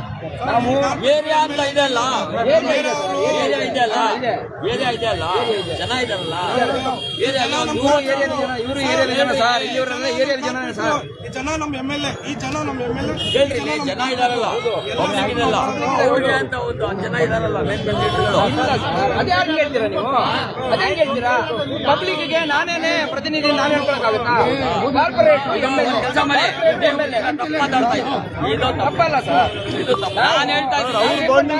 S1: ನಾವು
S9: ಏರಿಯಾ ಅಂತ ಇದೆ ಅಲ್ಲ,
S1: ಏರಿಯಾ ಇದೆ ಸರ್,
S9: ಏರಿಯಾ ಇದೆ ಅಲ್ಲ,
S1: ಇದೆ.
S9: ಏರಿಯಾ ಇದೆ ಅಲ್ಲ, ಜನ ಇದಾರಲ್ಲ, ಏರಿಯಾ
S1: ಇವರು ಏರಿಯಾದ ಜನ, ಇವರು ಏರಿಯಾದ ಜನ ಸರ್, ಇಲ್ಲಿವರೆಲ್ಲ ಏರಿಯಾದ ಜನ ಸರ್.
S9: ಹೇಳ್ರಿ, ಜನ ಇದಾರಲ್ಲ, ಪಬ್ಲಿಕ್ ಇದೆಲ್ಲ ಅವ್ರಿಗೆ ಅಂತ ಒಂದು ಜನ ಇದಾರಲ್ಲ, ಮೇನ್ ಕ್ಯಾಂಡಿಡೇಟ್ಗಳು.
S1: ಇಲ್ಲ ಸರ್, ಅದೇ ಯಾರು ಹೇಳ್ತೀರಾ ನೀವು? ಅದೇ ಹೇಳ್ತೀರಾ? ಪಬ್ಲಿಕ್ಗೆ ನಾನೇನೆ ಪ್ರತಿನಿಧಿ, ನಾನು ಹೇಳ್ಕೊಳಕ್ಕಾಗುತ್ತಾ? ಕಾರ್ಪೊರೇಟ್
S9: ಕೆಲಸ ಮಾಡಿ ತಪ್ಪು ಮಾತಾಡ್ತಾ ಇದ್ರು, ಇದು
S1: ತಪ್ಪಲ್ಲ ಸರ್,
S9: ಇದು ತಪ್ಪು. ನಾನು ಹೇಳ್ತಾ ಇದ್ದೀನಿ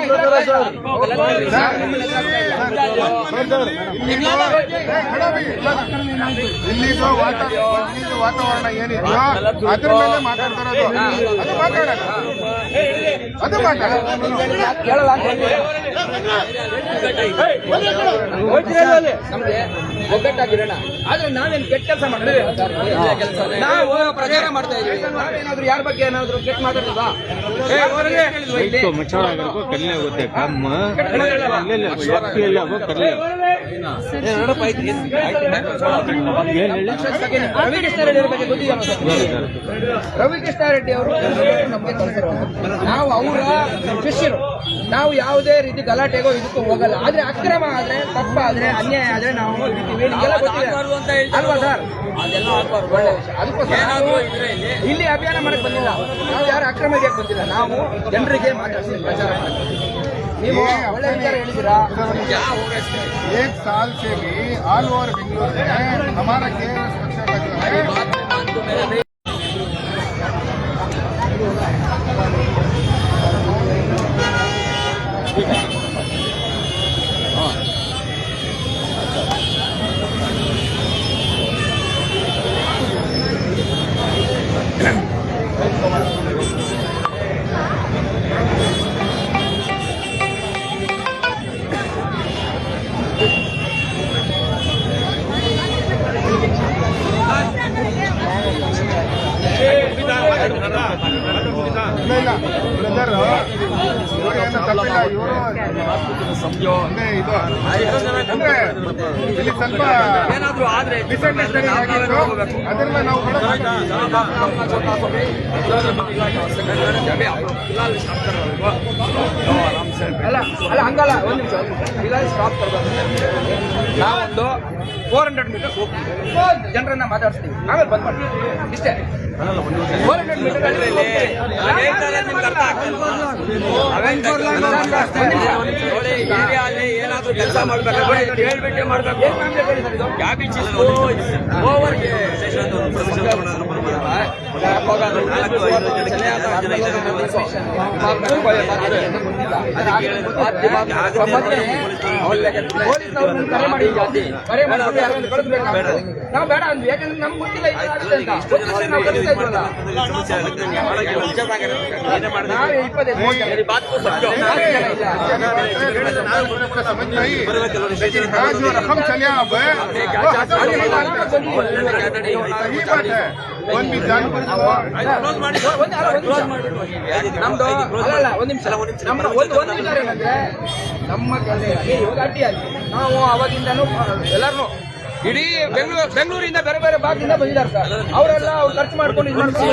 S4: ಇಲ್ಲಿದು ವಾತಾವರಣ ಏನಿದೆ ಅದ್ರ ಮೇಲೆ ಮಾತಾಡ್ತಾರದು, ಅದು ಮಾತಾಡೋಣ, ಅದು ಮಾತಾಡೋಣ.
S1: ಕೇಳಲ್ಲ ಅಂತ ಹೇಳ್ತೀರಾ? ನಮ್ಗೆ ಒಗ್ಗಟ್ಟಾಗಿರೋಣ, ಆದ್ರೆ ನಾವೇನು ಕೆಟ್ಟ ಕೆಲಸ ಮಾಡ್ತೀವಿ? ನಾವು ಪ್ರಚಾರ ಮಾಡ್ತಾ ಇದೀವಿ, ನಾವೇನಾದ್ರೂ ಯಾರ ಬಗ್ಗೆ ಏನಾದ್ರು ಕೆಟ್ಟ ಮಾತಾಡ್ತದಾ? ರವಿಕೃಷ್ಣ ರೆಡ್ಡಿ ಅವ್ರ ಬಗ್ಗೆ ಗೊತ್ತಿದೆಯಾ? ರವಿಕೃಷ್ಣ ರೆಡ್ಡಿ ಅವರು ನಮಗೆ ಕಲಿಸಿರೋ, ನಾವು ಅವರ ಶಿಷ್ಯರು, ನಾವು ಯಾವುದೇ ರೀತಿ ಗಲಾಟೆಗೋ ಇದಕ್ಕೂ ಹೋಗಲ್ಲ. ಆದ್ರೆ ಅಕ್ರಮ ಆದ್ರೆ, ತಪ್ಪಾದ್ರೆ, ಅನ್ಯಾಯ ಆದ್ರೆ ನಾವು ಹಿಡಿತೀವಿ. ನಿಮಗೆಲ್ಲ ಗೊತ್ತಿದೆ ಅಲ್ವಾ ಸರ್?
S9: ಅದೆಲ್ಲ ಆಗ್ಬಾರ್ದು.
S1: ಒಳ್ಳೆ ವಿಷಯ. ಅದಕ್ಕೋಸ್ಕರ
S9: ಏನಾದ್ರು ಇದ್ರೆ
S1: ಇಲ್ಲಿ ಅಭಿಯಾನ ಮಾಡಕ್ ಬಂದಿಲ್ಲ, ನಾವು ಯಾರು ಅಕ್ರಮ ಇದಕ್ಕೆ ಬಂದಿಲ್ಲ, ನಾವು ಜನರಿಗೆ ಮಾತಾಡಿಸಿ ಪ್ರಚಾರ ಮಾಡ್ತೀವಿ. ನೀವು ಒಳ್ಳೆ ವಿಚಾರ ಹೇಳಿದ್ದೀರಾ.
S4: एक साल से भी ऑल ओवर बेंगलुरु में हमारा केएस पक्ष का जो है ಇಲ್ಲ ಬ್ರದರ್ ಇವರೇನು ತಪ್ಪಿಲ್ಲ, ಇವರು
S9: ಸಂಜೋ
S4: ಅಂದ್ರೆ ಇದು ಅಂದ್ರೆ ಇಲ್ಲಿ ಸ್ವಲ್ಪ
S9: ಏನಾದ್ರು ಆದ್ರೆ
S4: ಮಿಸ್ಅಂಡರ್ಸ್ಟ್ಯಾಂಡಿಂಗ್ ಆಗಿತ್ತು, ಅದನ್ನ ನಾವು
S9: फिलहाल
S1: ಅಲ್ಲ ಅಲ್ಲ ಹಂಗಲ್ಲ ಒಂದು ನಿಮಿಷ ಇಲ್ಲ ಸ್ಟಾಪ್ ಕೊಡ್ಬೇಕು ನಾವೊಂದು 400 ಮೀಟರ್ ಹೋಗ್ತೀವಿ ಜನರನ್ನ ಮಾತಾಡ್ಸ್ತೀವಿ ಆಮೇಲೆ ಬಂದ್ ಮಾಡ್ತೀವಿ ಇಷ್ಟೇ 400 ಮೀಟರ್
S9: ನೋಡಿ ಏರಿಯಾದಲ್ಲಿ ಏನಾದ್ರೂ ಕೆಲಸ ಮಾಡ್ಬೇಕಾದ್ರೆ ಹೇಳ್ಬಿಟ್ಟೆ ಮಾಡ್ಬೇಕು. ಓವರ್ಗೆ
S1: ಕರೆ ಮಾಡಿ ನಾವು ಬೇಡ ಅಂದ್ವಿ ಯಾಕಂದ್ರೆ ನಮ್ಗೆ ಗೊತ್ತಿಲ್ಲ ಇದಾಗುತ್ತೆ ಅಂತ ನಾವು ಕಲಿಸ್ತಾ ಇದ್ವಲ್ಲ ನಾವೇ 25
S4: बात को समझो समझ नहीं लेकिन हाँ जो रकम चले अब सही बात है कौन भी जान
S1: ನಮ್ದು ಅಲ್ಲ ಒಂದ್ ನಿಮಿಷ ನಮ್ಮ ಒಂದು ವಿಚಾರ ಏನಂದ್ರೆ ನಮ್ಮ ಕೆಲಸ ಇವಾಗ ಅಡ್ಡಿಯಾಗಿ ನಾವು ಅವಾಗಿಂದನೂ ಎಲ್ಲಾರು ಇಡೀ ಬೆಂಗಳೂರಿಂದ ಬೇರೆ ಬೇರೆ ಭಾಗದಿಂದ ಬಂದಿದ್ದಾರೆ ಸರ್ ಅವರೆಲ್ಲ ಅವ್ರು ಖರ್ಚು ಮಾಡ್ಕೊಂಡು ಇದು ಮಾಡ್ಕೊಂಡು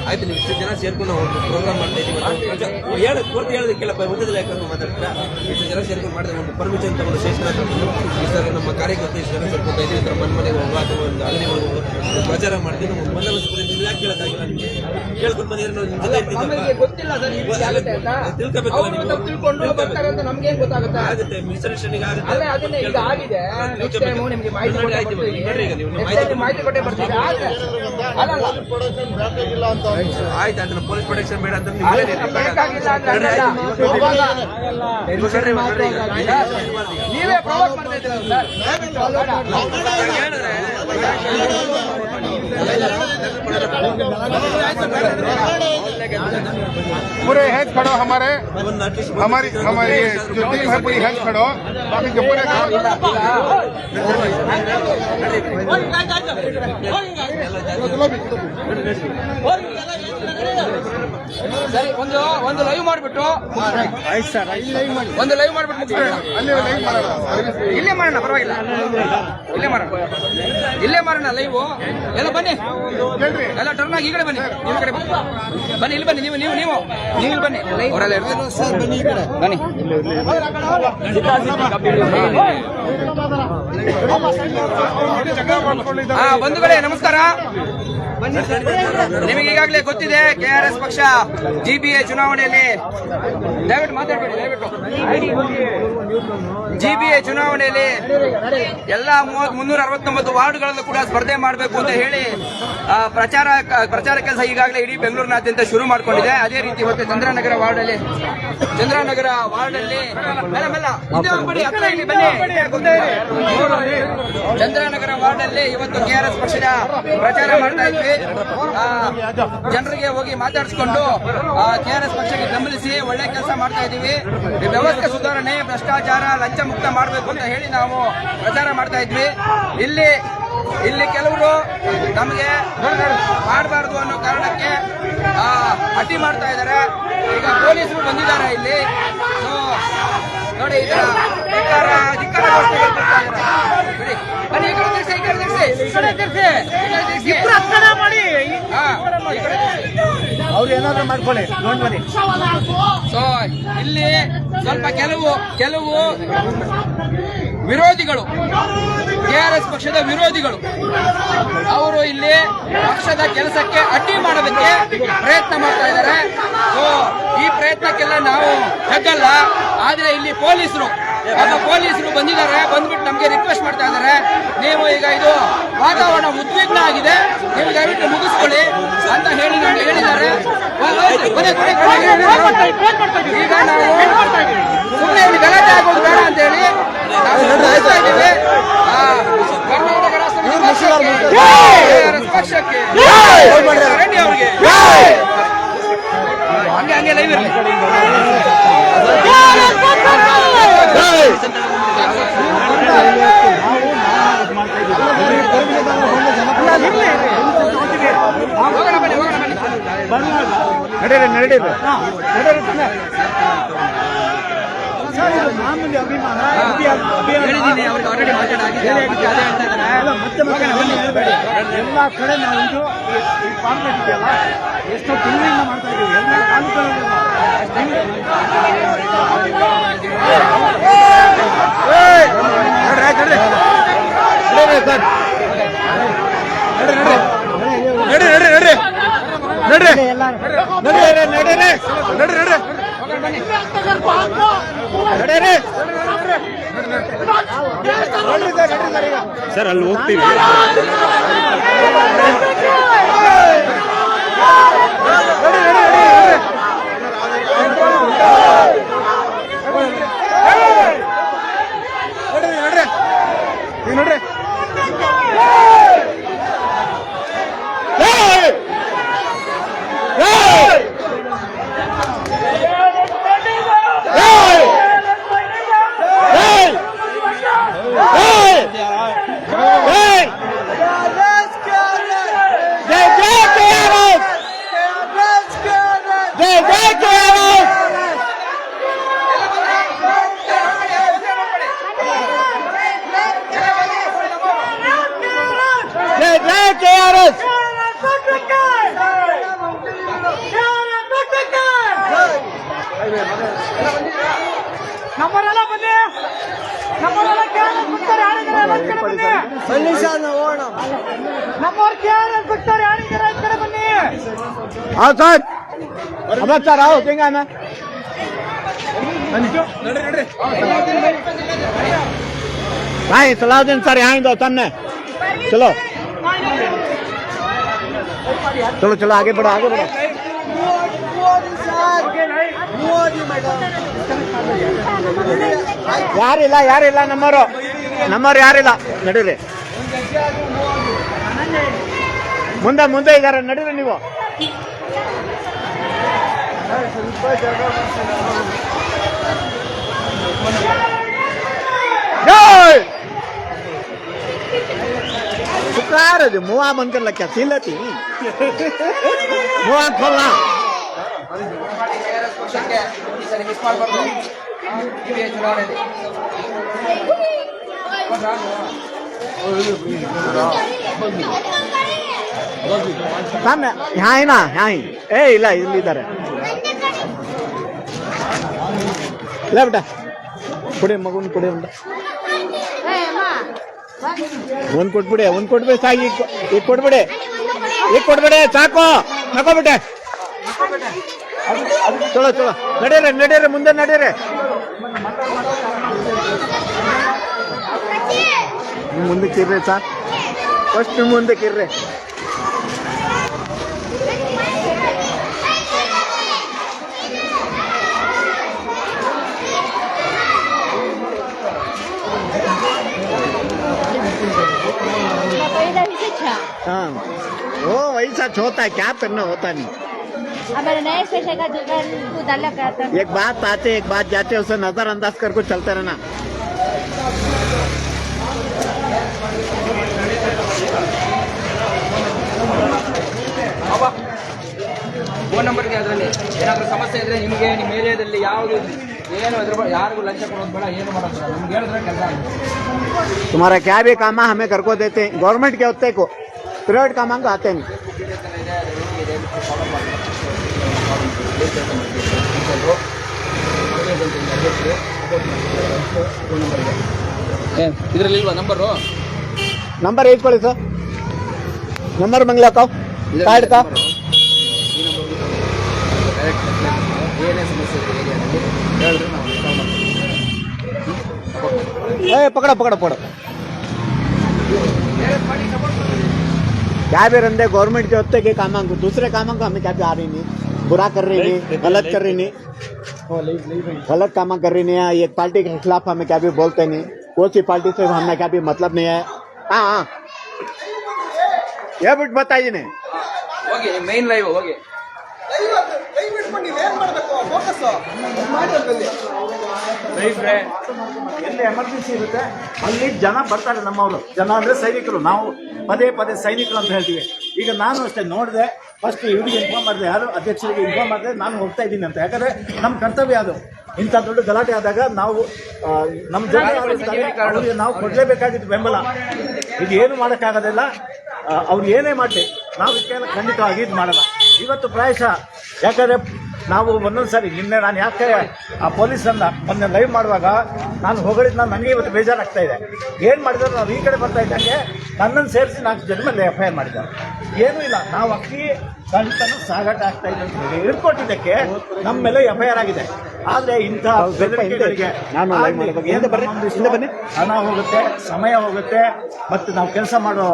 S9: ಆಯ್ತು ನೀವು ಇಷ್ಟು ಜನ ಸೇರ್ಕೊಂಡು ಪ್ರೋಗ್ರಾಮ್ ಮಾಡ್ತಾ ಇದೀವಿ ಹೇಳಿ ಪೂರ್ತಿ ಹೇಳೋದಕ್ಕೆಲ್ಲ ಉದ್ದದಲ್ಲಿ ಯಾಕಂದ್ರೆ ಮಾತಾಡ್ತಾ ಇಷ್ಟು ಜನ ಸೇರ್ಕೊಂಡು ಮಾಡಿದ್ರೆ ಒಂದು ಪರ್ಮಿಷನ್ ತಗೊಂಡು ಸ್ಟೇಷನ್ ಹಾಕೊಂಡು ಇಷ್ಟು ನಮ್ಮ ಕಾರ್ಯಕರ್ತರು ಇಷ್ಟು ಜನ ಸೇರ್ಕೊತಾ ಇದ್ದೀವಿ ಈ ಥರ ಮನೆಗೆ ಹೋಗುವ ಅಥವಾ ಒಂದು ಅಂಗಡಿಗಳಿಗೆ ಹೋಗುವ ಪ್ರಚಾರ ಮಾಡ್ತೀವಿ ನಮ್ಮ ಬಂದೋಬಸ್ತ್ ಯಾಕೆ ಕೇಳೋಕ್ಕಾಗಿಲ್ಲ ನಿಮಗೆ ಕೇಳ್ಕೊಂಡು ಬಂದಿರೋ ನಿಮ್ಮ ಜೊತೆ
S1: ನಮಗೆ ಗೊತ್ತಿಲ್ಲ ಸರ್ ಈ ರೀತಿ ಆಗುತ್ತೆ ಅಂತ
S9: ತಿಳ್ಕೊಬೇಕಲ್ಲ
S1: ಅವ್ರು ತಪ್ಪು ತಿಳ್ಕೊಂಡು ಬರ್ತಾರೆ ಅಂತ ನಮ್ಗೇನ್ ಗೊತ್ತಾಗುತ್ತೆ
S9: ಆಗುತ್ತೆ ಮಿಸ್ಅಂಡರ್ಸ್ಟ್ಯಾಂಡಿಂಗ್ ಆಗುತ್ತೆ
S1: ಅಲ್ಲೇ ಅದನ್ನೇ ಈಗ ಆಗಿದೆ ನೆಕ್ಸ್ಟ್ ಟೈಮ್ ನಿಮಗೆ ಮಾಹಿತಿ ಕೊಟ್ಟೆ ಬರ್ತೀವಿ ನೆಕ್ಸ್ಟ್ ಟೈಮ್ ಮಾಹಿತಿ ಕೊಟ್ಟೆ ಬರ್ತೀವಿ ಆದ್ರೆ ಅಲ್ಲಲ್ಲ
S9: ಆಯ್ತು ಅದನ್ನ ಪೊಲೀಸ್ ಪ್ರೊಟೆಕ್ಷನ್ ಬೇಡ ಅಂತ
S1: ಬೇಕಾಗಿಲ್ಲ ಅಂದ್ರೆ ನೀವೇ ಪ್ರೊವೋಕ್ ಮಾಡ್ತಾ ಇದ್ದೀರ
S4: पूरे हेड खड़ो हमारी हमारी जो टीम है पूरी हेड खड़ो बाकी जो पूरे
S1: ಸರಿ ಒಂದು ಲೈವ್ ಮಾಡ್ಬಿಟ್ಟು ಒಂದು ಲೈವ್ ಮಾಡ್ಬಿಟ್ಟು ಮುಗಿಸ್ಬಿಡೋಣ. ಇಲ್ಲೇ ಮಾಡೋಣ ಪರವಾಗಿಲ್ಲ ಇಲ್ಲೇ ಮಾಡೋಣ ಲೈವ್ ಎಲ್ಲ ಬನ್ನಿ ಎಲ್ಲ ಟರ್ನ್ ಆಗಿ ಈ ಕಡೆ ಬನ್ನಿ ನೀವು ಕಡೆ ಬನ್ನಿ ಇಲ್ಲಿ ಬನ್ನಿ ನೀವು ಇಲ್ಲಿ ಬನ್ನಿ ಅವರೆಲ್ಲ ಇರ್ತಾರೆ ಬನ್ನಿ ಬಂಧುಗಳೇ ನಮಸ್ಕಾರ. ನಿಮಗೆ ಈಗಾಗಲೇ ಗೊತ್ತಿದೆ ಕೆಆರ್ಎಸ್ ಪಕ್ಷ ಜಿಬಿಎ ಚುನಾವಣೆಯಲ್ಲಿ ದಯವಿಟ್ಟು ಮಾತಾಡಬೇಡಿ ಜಿಬಿಎ ಚುನಾವಣೆಯಲ್ಲಿ ಎಲ್ಲ 369 ವಾರ್ಡ್ಗಳಲ್ಲೂ ಕೂಡ ಸ್ಪರ್ಧೆ ಮಾಡಬೇಕು ಅಂತ ಹೇಳಿ ಪ್ರಚಾರ ಕೆಲಸ ಈಗಾಗಲೇ ಇಡೀ ಬೆಂಗಳೂರಿನಾದ್ಯಂತ ಶುರು ಮಾಡಿಕೊಂಡಿದೆ. ಅದೇ ರೀತಿ ಇವತ್ತು ಚಂದ್ರನಗರ ವಾರ್ಡಲ್ಲಿ ಚಂದ್ರನಗರ ವಾರ್ಡಲ್ಲಿ ಇವತ್ತು ಕೆಆರ್ಎಸ್ ಪಕ್ಷದ ಪ್ರಚಾರ ಮಾಡ್ತಾ ಇದ್ವಿ. ಜನರಿಗೆ ಹೋಗಿ ಮಾತಾಡಿಸಿಕೊಂಡು ಕೆಆರ್ಎಸ್ ಪಕ್ಷಕ್ಕೆ ಬೆಂಬಲಿಸಿ ಒಳ್ಳೆ ಕೆಲಸ ಮಾಡ್ತಾ ಇದ್ದೀವಿ. ವ್ಯವಸ್ಥೆ ಸುಧಾರಣೆ, ಭ್ರಷ್ಟಾಚಾರ, ಲಂಚ ಮುಕ್ತ ಮಾಡಬೇಕು ಅಂತ ಹೇಳಿ ನಾವು ಪ್ರಚಾರ ಮಾಡ್ತಾ ಇದ್ವಿ. ಇಲ್ಲಿ ಕೆಲವರು ನಮಗೆ ಮಾಡಬಾರ್ದು ಅನ್ನೋ ಕಾರಣಕ್ಕೆ ಅಡ್ಡಿ ಮಾಡ್ತಾ ಇದ್ದಾರೆ. ಈಗ ಪೊಲೀಸರು ಬಂದಿದ್ದಾರೆ ಇಲ್ಲಿ. ಸೊ ನೋಡಿ ಈ ತರ ಧಿಕ್ಕಾರ
S7: ಅವ್ರು ಏನಾದ್ರು ಮಾಡ್ಕೊಳ್ಳಿ ನೋಡಿ.
S1: ಸೊ ಇಲ್ಲಿ ಸ್ವಲ್ಪ ಕೆಲವು ವಿರೋಧಿಗಳು, ಕೆಆರ್ಎಸ್ ಪಕ್ಷದ ವಿರೋಧಿಗಳು, ಅವರು ಇಲ್ಲಿ ಪಕ್ಷದ ಕೆಲಸಕ್ಕೆ ಅಡ್ಡಿ ಮಾಡೋದಕ್ಕೆ ಪ್ರಯತ್ನ ಮಾಡ್ತಾ ಇದ್ದಾರೆ. ಸೊ ಈ ಪ್ರಯತ್ನಕ್ಕೆಲ್ಲ ನಾವು ತಗ್ಗಲ್ಲ. ಆದ್ರೆ ಇಲ್ಲಿ ಪೊಲೀಸರು ಬಂದಿದ್ದಾರೆ, ಬಂದ್ಬಿಟ್ಟು ನಮ್ಗೆ ರಿಕ್ವೆಸ್ಟ್ ಮಾಡ್ತಾ ಇದ್ದಾರೆ, ನೀವು ಈಗ ಇದು ವಾತಾವರಣ ಉದ್ವಿಗ್ನ ಆಗಿದೆ, ನೀವು ದಯವಿಟ್ಟು ಮುಗಿಸ್ಕೊಳ್ಳಿ ಅಂತ ಹೇಳಿ ನಮ್ಗೆ ಹೇಳಿದ್ದಾರೆ. ಈಗ ನಾವು ಸುಮ್ಮನೆ ಇಲ್ಲಿ ಗಲಾಟೆ ಆಗೋದು ಬೇಡ ಅಂತ ಹೇಳಿ ನಾವು ಹೇಳ್ತಾ ಇದ್ದೀವಿ. ಕರ್ನಾಟಕ ರಾಷ್ಟ್ರ ಪಕ್ಷಕ್ಕೆ ರೆಡ್ಡಿ ಅವರಿಗೆ ಹಂಗೆ ಲೈವ್ ಇರಲಿ.
S7: ನಡೀರಿ ಮಾಮೂಲಿ ಅಭಿಮಾನ
S9: ಹೇಳಿದ್ದೀನಿ ಅವ್ರಿಗೆ ಆಲ್ರೆಡಿ ಮಾತಾಡಾಗಿದೆ ಮತ್ತೆ ಅದೇ ಹೇಳ್ತಾ ಇದ್ದಾರೆ
S7: ಮತ್ತೆ ಎಲ್ಲ ಕಡೆ ನಾವು ಇದು ಈ ಕಾಂಗ್ರೆಸ್ ಇದೆಯಲ್ಲ ಎಷ್ಟೋ ತಿಂಗಳಿಂದ ಮಾಡ್ತಾ ಇದೀವಿ ಎಲ್ಲ ತಾಲೂಕುಗಳಲ್ಲಿ
S2: ಸರ್ ಅಲ್ಲಿ ಹೋಗ್ತೀವಿ
S8: ನಮ್ಮವರೆಲ್ಲ ಬನ್ನಿ ನಮ್ಮವರೆಲ್ಲ KRS ಬಿಡ್ತಾರೆ ಯಾರಿದ್ದಾರೆ ಒಂದ್ ಕಡೆ ಬನ್ನಿ ನಮ್ಮವ್ರು KRS ಬಿಡ್ತಾರೆ ಯಾರಿದ್ದಾರೆ ಒಂದ್ ಕಡೆ ಬನ್ನಿ
S7: हाँ सर अमित सर आओ देंगे हमें भाई सलाउद्दीन सर यहाँ ही दो सामने चलो चलो चलो आगे बढ़ो आगे बढ़ो ಯಾರಿಲ್ಲ ನಮ್ಮರು ಯಾರಿಲ್ಲ ನಡೀರಿ ಮುಂದೆ ಇದಾರೆ ನಡೀರಿ ನೀವು शुक्र मुआ बंद कर क्या सील मुआ खोलना
S9: ಪಕ್ಷಕ್ಕೆ ಈ ಸರಿ ಮಿಸ್ ಮಾಡಬಾರ್ದು ಈ ಚುನಾವಣೆಯಲ್ಲಿ
S7: सामने यहाँ ही ना यहाँ ही ए ಇಲ್ಲ ಇಲ್ಲಿದ್ದಾರೆ ಇಲ್ಲ ಬೇಟ ಕೊಡಿ ಮಗುನ್ ಕೊಡಿ ಒಂದ್ ಕೊಟ್ಬಿಡಿ ಸಾಗಿ ಈಗ ಕೊಟ್ಬಿಡಿ ಸಾಕು ತಗೋಬಿಟ್ಟೆ ಚಲೋ ನಡೀರಿ ಮುಂದೆ ನಡೀರಿ ಮುಂದಕ್ಕೆ ಇರ್ರಿ ಸರ್ ಫಸ್ಟ್ ಮುಂದಕ್ಕೆ ಇರ್ರಿ हाँ वो वैसा होता है क्या करना होता नहीं
S5: हमारे नए पेशे का जुगाड़ खुद अलग करता है
S7: एक बात आते एक बात जाते उसे नजरअंदाज करके चलते रहना
S9: ಫೋನ್ ನಂಬರ್ಗೆ ಅದರಲ್ಲಿ ಏನಾದರೂ ಸಮಸ್ಯೆ ಇದ್ರೆ ನಿಮಗೆ ನಿಮ್ಮ ಏರಿಯಾದಲ್ಲಿ ಯಾವುದು ಏನು ಯಾರಿಗೂ ಲಂಚ ಕೊಡೋದು ಬೇಡ ಏನು ಮಾಡೋದು ಬೇಡ ನಮ್ಗೆ ಹೇಳಿದ್ರೆ ಕೆಲಸ ಆಗುತ್ತೆ
S7: तुम्हारा क्या भी काम है हमें घर को देते हैं गवर्नमेंट के होते को प्राइवेट काम को आते नहीं
S9: ಇದರಲ್ಲಿ ಇಲ್ವಾ ನಂಬರು
S7: नंबर ಇಟ್ಕೊಳ್ಳಿ ಸರ್ ನಂಬರ್ ಮಂಗ್ಲಾಕಾವ್ ಕಾರ್ಡ್ का
S9: ಏನೇ ಸಮಸ್ಯೆ ಇದೆ ಏರಿಯಾದಲ್ಲಿ ಹೇಳಿದ್ರೆ ನಾವು ಸಾಲ್ವ್ ಮಾಡ್ತೀವಿ
S7: ए पकड़ो क्या भी रंदे गवर्नमेंट के होते के काम को दूसरे कामों को हमें क्या भी आ रही नहीं बुरा कर रही नहीं गलत कर रही नहीं गलत काम कर रही नहीं है एक पार्टी के खिलाफ हमें क्या भी बोलते नहीं कोई सी पार्टी से हमें क्या भी मतलब नहीं है हाँ ये बिट बताइए नहीं
S9: ಹೋಗಿ ಮೇನ್ ಲೈವ್ ಹೋಗಿ
S2: ಎಲ್ಲಿ ಎಮರ್ಜೆನ್ಸಿ ಇರುತ್ತೆ ಅಲ್ಲಿ ಜನ ಬರ್ತಾರೆ ನಮ್ಮವರು ಜನ ಅಂದ್ರೆ ಸೈನಿಕರು ನಾವು ಪದೇ ಸೈನಿಕರು ಅಂತ ಹೇಳ್ತೀವಿ ಈಗ ನಾನು ಅಷ್ಟೇ ನೋಡಿದೆ
S7: ಫಸ್ಟ್ ಇವರಿಗೆ ಇನ್ಫಾರ್ಮ್ ಮಾಡಿದೆ, ಯಾರು ಅಧ್ಯಕ್ಷರಿಗೆ ಇನ್ಫಾರ್ಮ್ ಮಾಡಿದೆ ನಾನು ಹೋಗ್ತಾ ಇದ್ದೀನಿ ಅಂತ. ಯಾಕಂದರೆ ನಮ್ಮ ಕರ್ತವ್ಯ ಅದು. ಇಂಥ ದೊಡ್ಡ ಗಲಾಟೆ ಆದಾಗ ನಾವು ನಮ್ಮ ಜನ ಅವರಿಗೆ ನಾವು ಕೊಡಲೇಬೇಕಾಗಿದ್ದು ಬೆಂಬಲ. ಇದು ಏನು ಮಾಡೋಕ್ಕಾಗೋದಿಲ್ಲ. ಅವ್ರು ಏನೇ ಮಾಡಲಿ ನಾವು ಇದಕ್ಕೆಲ್ಲ ಖಂಡಿತವಾಗಿ ಇದು ಮಾಡೋಣ. ಇವತ್ತು ಪ್ರಾಯಶಃ ಯಾಕಂದರೆ ನಾವು ಒಂದೊಂದು ಸಾರಿ ನಿನ್ನೆ ನಾನು ಯಾಕೆ ಆ ಪೊಲೀಸನ್ನ ಮೊನ್ನೆ ಲೈವ್ ಮಾಡುವಾಗ ನಾನು ಹೊಗಳಿದ್ದು ನನಗೆ ಇವತ್ತು ಬೇಜಾರಾಗ್ತಾ ಇದೆ. ಏನು ಮಾಡಿದ್ರು ನಾವು ಈ ಕಡೆ ಬರ್ತಾ ಇದ್ದಂಗೆ ನನ್ನನ್ನು ಸೇರಿಸಿ 4 ಜನ ಮೇಲೆ FIR ಮಾಡಿದ್ದಾರೆ. ಏನೂ ಇಲ್ಲ, ನಾವು ಅಕ್ಕಿ ಕಳ್ತನ ಸಾಗಾಟ ಆಗ್ತಾ ಇದೆ ಅಂತ ಹೇಳಿ ಹಿಡ್ಕೊಟ್ಟಿದ್ದಕ್ಕೆ ನಮ್ಮ ಮೇಲೆ FIR ಆಗಿದೆ. ಆದರೆ ಇಂಥ ಬೆದರಿಕೆಗಳಿಗೆ ಹಣ ಹೋಗುತ್ತೆ, ಸಮಯ ಹೋಗುತ್ತೆ, ಮತ್ತು ನಾವು ಕೆಲಸ ಮಾಡೋ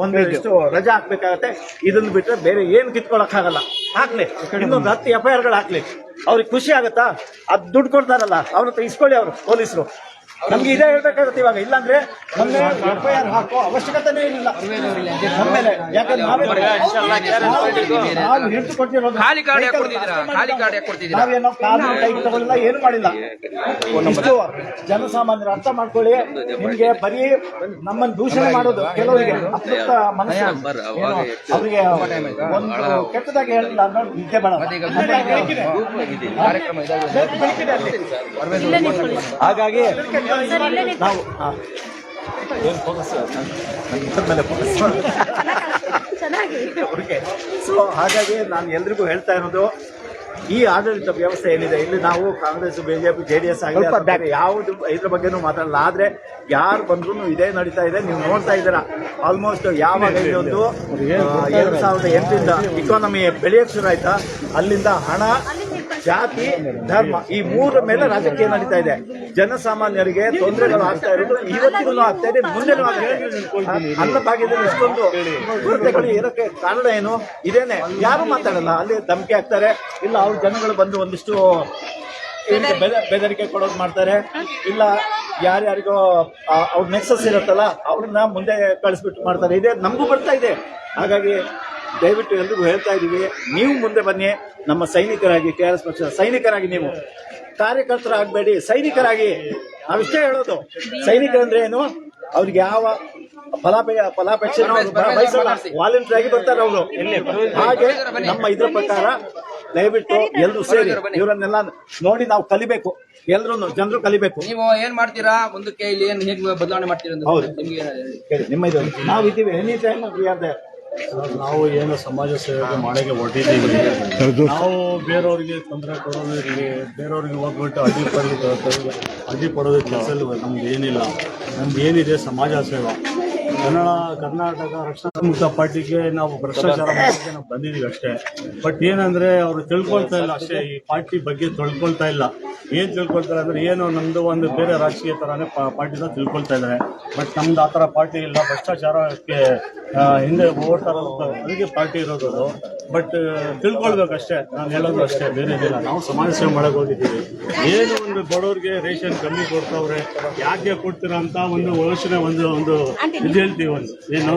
S7: ಒಂದಿಷ್ಟು ರಜಾ ಹಾಕ್ಬೇಕಾಗತ್ತೆ. ಇದನ್ನು ಬಿಟ್ಟರೆ ಬೇರೆ ಏನು ಕಿತ್ಕೊಳ್ಳೋಕ್ಕಾಗಲ್ಲ. ಹಾಕ್ಲಿ ಇನ್ನೊಂದು 10 FIRಗಳು ಹಾಕ್ಲಿ, ಅವ್ರಿಗೆ ಖುಷಿ ಆಗುತ್ತಾ? ಅದು ದುಡ್ಡು ಕೊಡ್ತಾರಲ್ಲ ಅವ್ರ ಹತ್ರ ಇಸ್ಕೊಳ್ಳಿ ಅವರು ಪೊಲೀಸರು. ನಮ್ಗೆ ಇದೇ ಹೇಳ್ಬೇಕಾಗುತ್ತೆ ಇವಾಗ. ಇಲ್ಲಾಂದ್ರೆ ನಮ್ಗೆ FIR ಹಾಕೋ ಅವಶ್ಯಕತೆನೇ ಇಲ್ಲ ನಮ್ಮ ಮೇಲೆ. ಯಾಕಂದ್ರೆ ನಾವು ಹಿಡಿದು ಕೊಟ್ಟಿರೋದು
S1: ಖಾಲಿ ಕಾರ್ಡ್ ಯಾಕೆ ಕೊಡ್ತಿದ್ದೀರಾ? ಖಾಲಿ ಕಾರ್ಡ್ ಯಾಕೆ ಕೊಡ್ತಿದ್ದೀರಾ?
S7: ನಾವೇನೋ ಕಾನೂನು ಕೈಗೆ ತಗೊಳ್ಳಿಲ್ಲ, ಏನು ಮಾಡಿಲ್ಲ. ಇಷ್ಟು ಜನಸಾಮಾನ್ಯರು ಅರ್ಥ ಮಾಡ್ಕೊಳ್ಳಿ. ನಿಮ್ಗೆ ಬರೀ ನಮ್ಮನ್ನು ದೂಷಣೆ ಮಾಡೋದು ಕೆಲವರಿಗೆ ಅತೃಪ್ತ ಮನಸ್ಸು, ಅವರಿಗೆ ಒಂದು ಕೆಟ್ಟದಾಗಿ ಹೇಳಿಲ್ಲ ಅನ್ನೋದು ನಿದ್ದೆ ಬೇಡ. ಹಾಗಾಗಿ ನಾವು ಅವ್ರಿಗೆ ಸೊ ಹಾಗಾಗಿ ನಾನು ಎಲ್ರಿಗೂ ಹೇಳ್ತಾ ಇರೋದು, ಈ ಆಡಳಿತ ವ್ಯವಸ್ಥೆ ಏನಿದೆ ಇಲ್ಲಿ ನಾವು ಕಾಂಗ್ರೆಸ್, ಬಿಜೆಪಿ, JDS ಆಗಿದೆ ಯಾವುದು ಇದ್ರ ಬಗ್ಗೆನೂ ಮಾತಾಡಲ್ಲ. ಆದರೆ ಯಾರು ಬಂದ್ರೂ ಇದೇ ನಡೀತಾ ಇದೆ. ನೀವು ನೋಡ್ತಾ ಇದ್ದೀರಾ ಆಲ್ಮೋಸ್ಟ್ ಯಾವಾಗ ಇದೊಂದು 2008ರಿಂದ ಇಕಾನಮಿ ಬೆಳೆಯಕ್ಕೆ ಶುರು ಆಯ್ತಾ ಅಲ್ಲಿಂದ ಹಣ, ಜಾತಿ, ಧರ್ಮ ಈ 3 ಮೇಲೆ ರಾಜಕೀಯ ನಡೀತಾ ಇದೆ. ಜನಸಾಮಾನ್ಯರಿಗೆ ತೊಂದರೆಗಳು ಆಗ್ತಾ ಇರೋದು ಇವತ್ತಿಗೂ ಆಗ್ತಾ ಇದೆ, ಮುಂದೆನೂ ಆಗ್ತಾ ಇದೆ. ಅನ್ನ ಭಾಗ್ಯದಲ್ಲಿ ಇಷ್ಟೊಂದು ಕೊರತೆಗಳು ಇರೋಕ್ಕೆ ಕಾರಣ ಏನು? ಇದೇನೆ. ಯಾರು ಮಾತಾಡಲ್ಲ. ಅಲ್ಲಿ ಧಮಕಿ ಹಾಕ್ತಾರೆ, ಇಲ್ಲ ಅವ್ರ ಜನಗಳು ಬಂದು ಒಂದಿಷ್ಟು ಬೆದರಿಕೆ ಕೊಡೋದು ಮಾಡ್ತಾರೆ, ಇಲ್ಲ ಯಾರ್ಯಾರಿಗೋ ಅವ್ರ ನೆಕ್ಸಸ್ ಇರುತ್ತಲ್ಲ ಅವ್ರನ್ನ ಮುಂದೆ ಕಳಿಸ್ಬಿಟ್ಟು ಮಾಡ್ತಾರೆ. ಇದೇ ನಮಗೂ ಬರ್ತಾ ಇದೆ. ಹಾಗಾಗಿ ದಯವಿಟ್ಟು ಎಲ್ರಿಗೂ ಹೇಳ್ತಾ ಇದ್ದೀವಿ, ನೀವು ಮುಂದೆ ಬನ್ನಿ. ನಮ್ಮ ಸೈನಿಕರಾಗಿ, TRS ಪಕ್ಷದ ಸೈನಿಕರಾಗಿ, ನೀವು ಕಾರ್ಯಕರ್ತರಾಗಬೇಡಿ, ಸೈನಿಕರಾಗಿ. ನಾವಿಷ್ಟೇ ಹೇಳೋದು. ಸೈನಿಕರಂದ್ರೆ ಏನು? ಅವ್ರಿಗೆ ಯಾವ ಫಲಾಪೇಕ್ಷೆ ಬಯಸಲ್ಲ, ವಾಲಂಟಿಯರ್ ಆಗಿ ಬರ್ತಾರೆ ಅವರು. ಹಾಗೆ ನಮ್ಮ ಇದ್ರ ಪ್ರಕಾರ ದಯವಿಟ್ಟು ಎಲ್ಲರೂ ಸೇರಿ ಇವರನ್ನೆಲ್ಲ ನೋಡಿ ನಾವು ಕಲಿಬೇಕು. ಎಲ್ಲರೂ ಜನರು ಕಲಿಬೇಕು.
S1: ನೀವು ಏನ್ ಮಾಡ್ತೀರಾ ಮುಂದಕ್ಕೆ? ಇಲ್ಲಿ ಏನ್ ಹೇಗೆ ಬದಲಾವಣೆ ಮಾಡ್ತೀರಾ?
S7: ಹೌದು, ನಿಮ್ಮ ಇದು ನಾವಿದ್ದೀವಿ. ಎನಿ ಟೈಮ್
S2: ನಾವು ಏನು ಸಮಾಜ ಸೇವೆ ಮಾಡಕ್ಕೆ ಹೊರಟಿದ್ದೀವಿ. ನಾವು ಬೇರೆಯವ್ರಿಗೆ ತೊಂದರೆ ಕೊಡೋದಿರಲಿ, ಬೇರೆಯವ್ರಿಗೆ ಹೋಗ್ಬಿಟ್ಟು ಅಡ್ಡಿ ಪಡೋದು ಕೆಲಸ ನಮ್ದು ಏನಿಲ್ಲ. ನಮ್ದು ಏನಿದೆ ಸಮಾಜ ಸೇವೆ. ಕರ್ನಾಟಕ ರಕ್ಷಣಾ ಮುಕ್ತ ಪಾರ್ಟಿಗೆ ನಾವು ಭ್ರಷ್ಟಾಚಾರ ಮಾಡೋಕ್ಕೆ ನಾವು ಬಂದಿದ್ದೀವಿ ಅಷ್ಟೇ. ಬಟ್ ಏನಂದ್ರೆ ಅವರು ತಿಳ್ಕೊಳ್ತಾ ಇಲ್ಲ ಅಷ್ಟೇ. ಈ ಪಾರ್ಟಿ ಬಗ್ಗೆ ತಿಳ್ಕೊಳ್ತಾ ಇಲ್ಲ. ಏನು ತಿಳ್ಕೊಳ್ತಾರೆ ಅಂದ್ರೆ ಏನು ನಮ್ದು ಒಂದು ಬೇರೆ ರಾಜಕೀಯ ತರಾನೇ ಪಾರ್ಟಿನ ತಿಳ್ಕೊಳ್ತಾ ಇದ್ದಾರೆ. ಬಟ್ ನಮ್ದು ಆ ಥರ ಪಾರ್ಟಿ ಇಲ್ಲ. ಭ್ರಷ್ಟಾಚಾರಕ್ಕೆ ಹಿಂದೆ ಓಡ್ತಾರೋ ಅದಕ್ಕೆ ಪಾರ್ಟಿ ಇರೋದು. ಬಟ್ ತಿಳ್ಕೊಳ್ಬೇಕಷ್ಟೇ. ನಾನು ಹೇಳೋದು ಅಷ್ಟೇ, ಬೇರೆ ಏನಿಲ್ಲ. ನಾವು ಸಮಾಜ ಸೇವೆ ಮಾಡಕ್ಕೆ ಹೋಗಿದ್ದೀವಿ. ಏನು ಒಂದು ಬಡವ್ರಿಗೆ ರೇಷನ್ ಕಮ್ಮಿ ಕೊಡ್ತಾವ್ರೆ, ಯಾಕೆ ಕೊಡ್ತೀರಾ ಅಂತ ಒಂದು ಯೋಚನೆ ಒಂದು ಇದು ಹೇಳ್ತೀವಿ. ಒಂದು ಏನು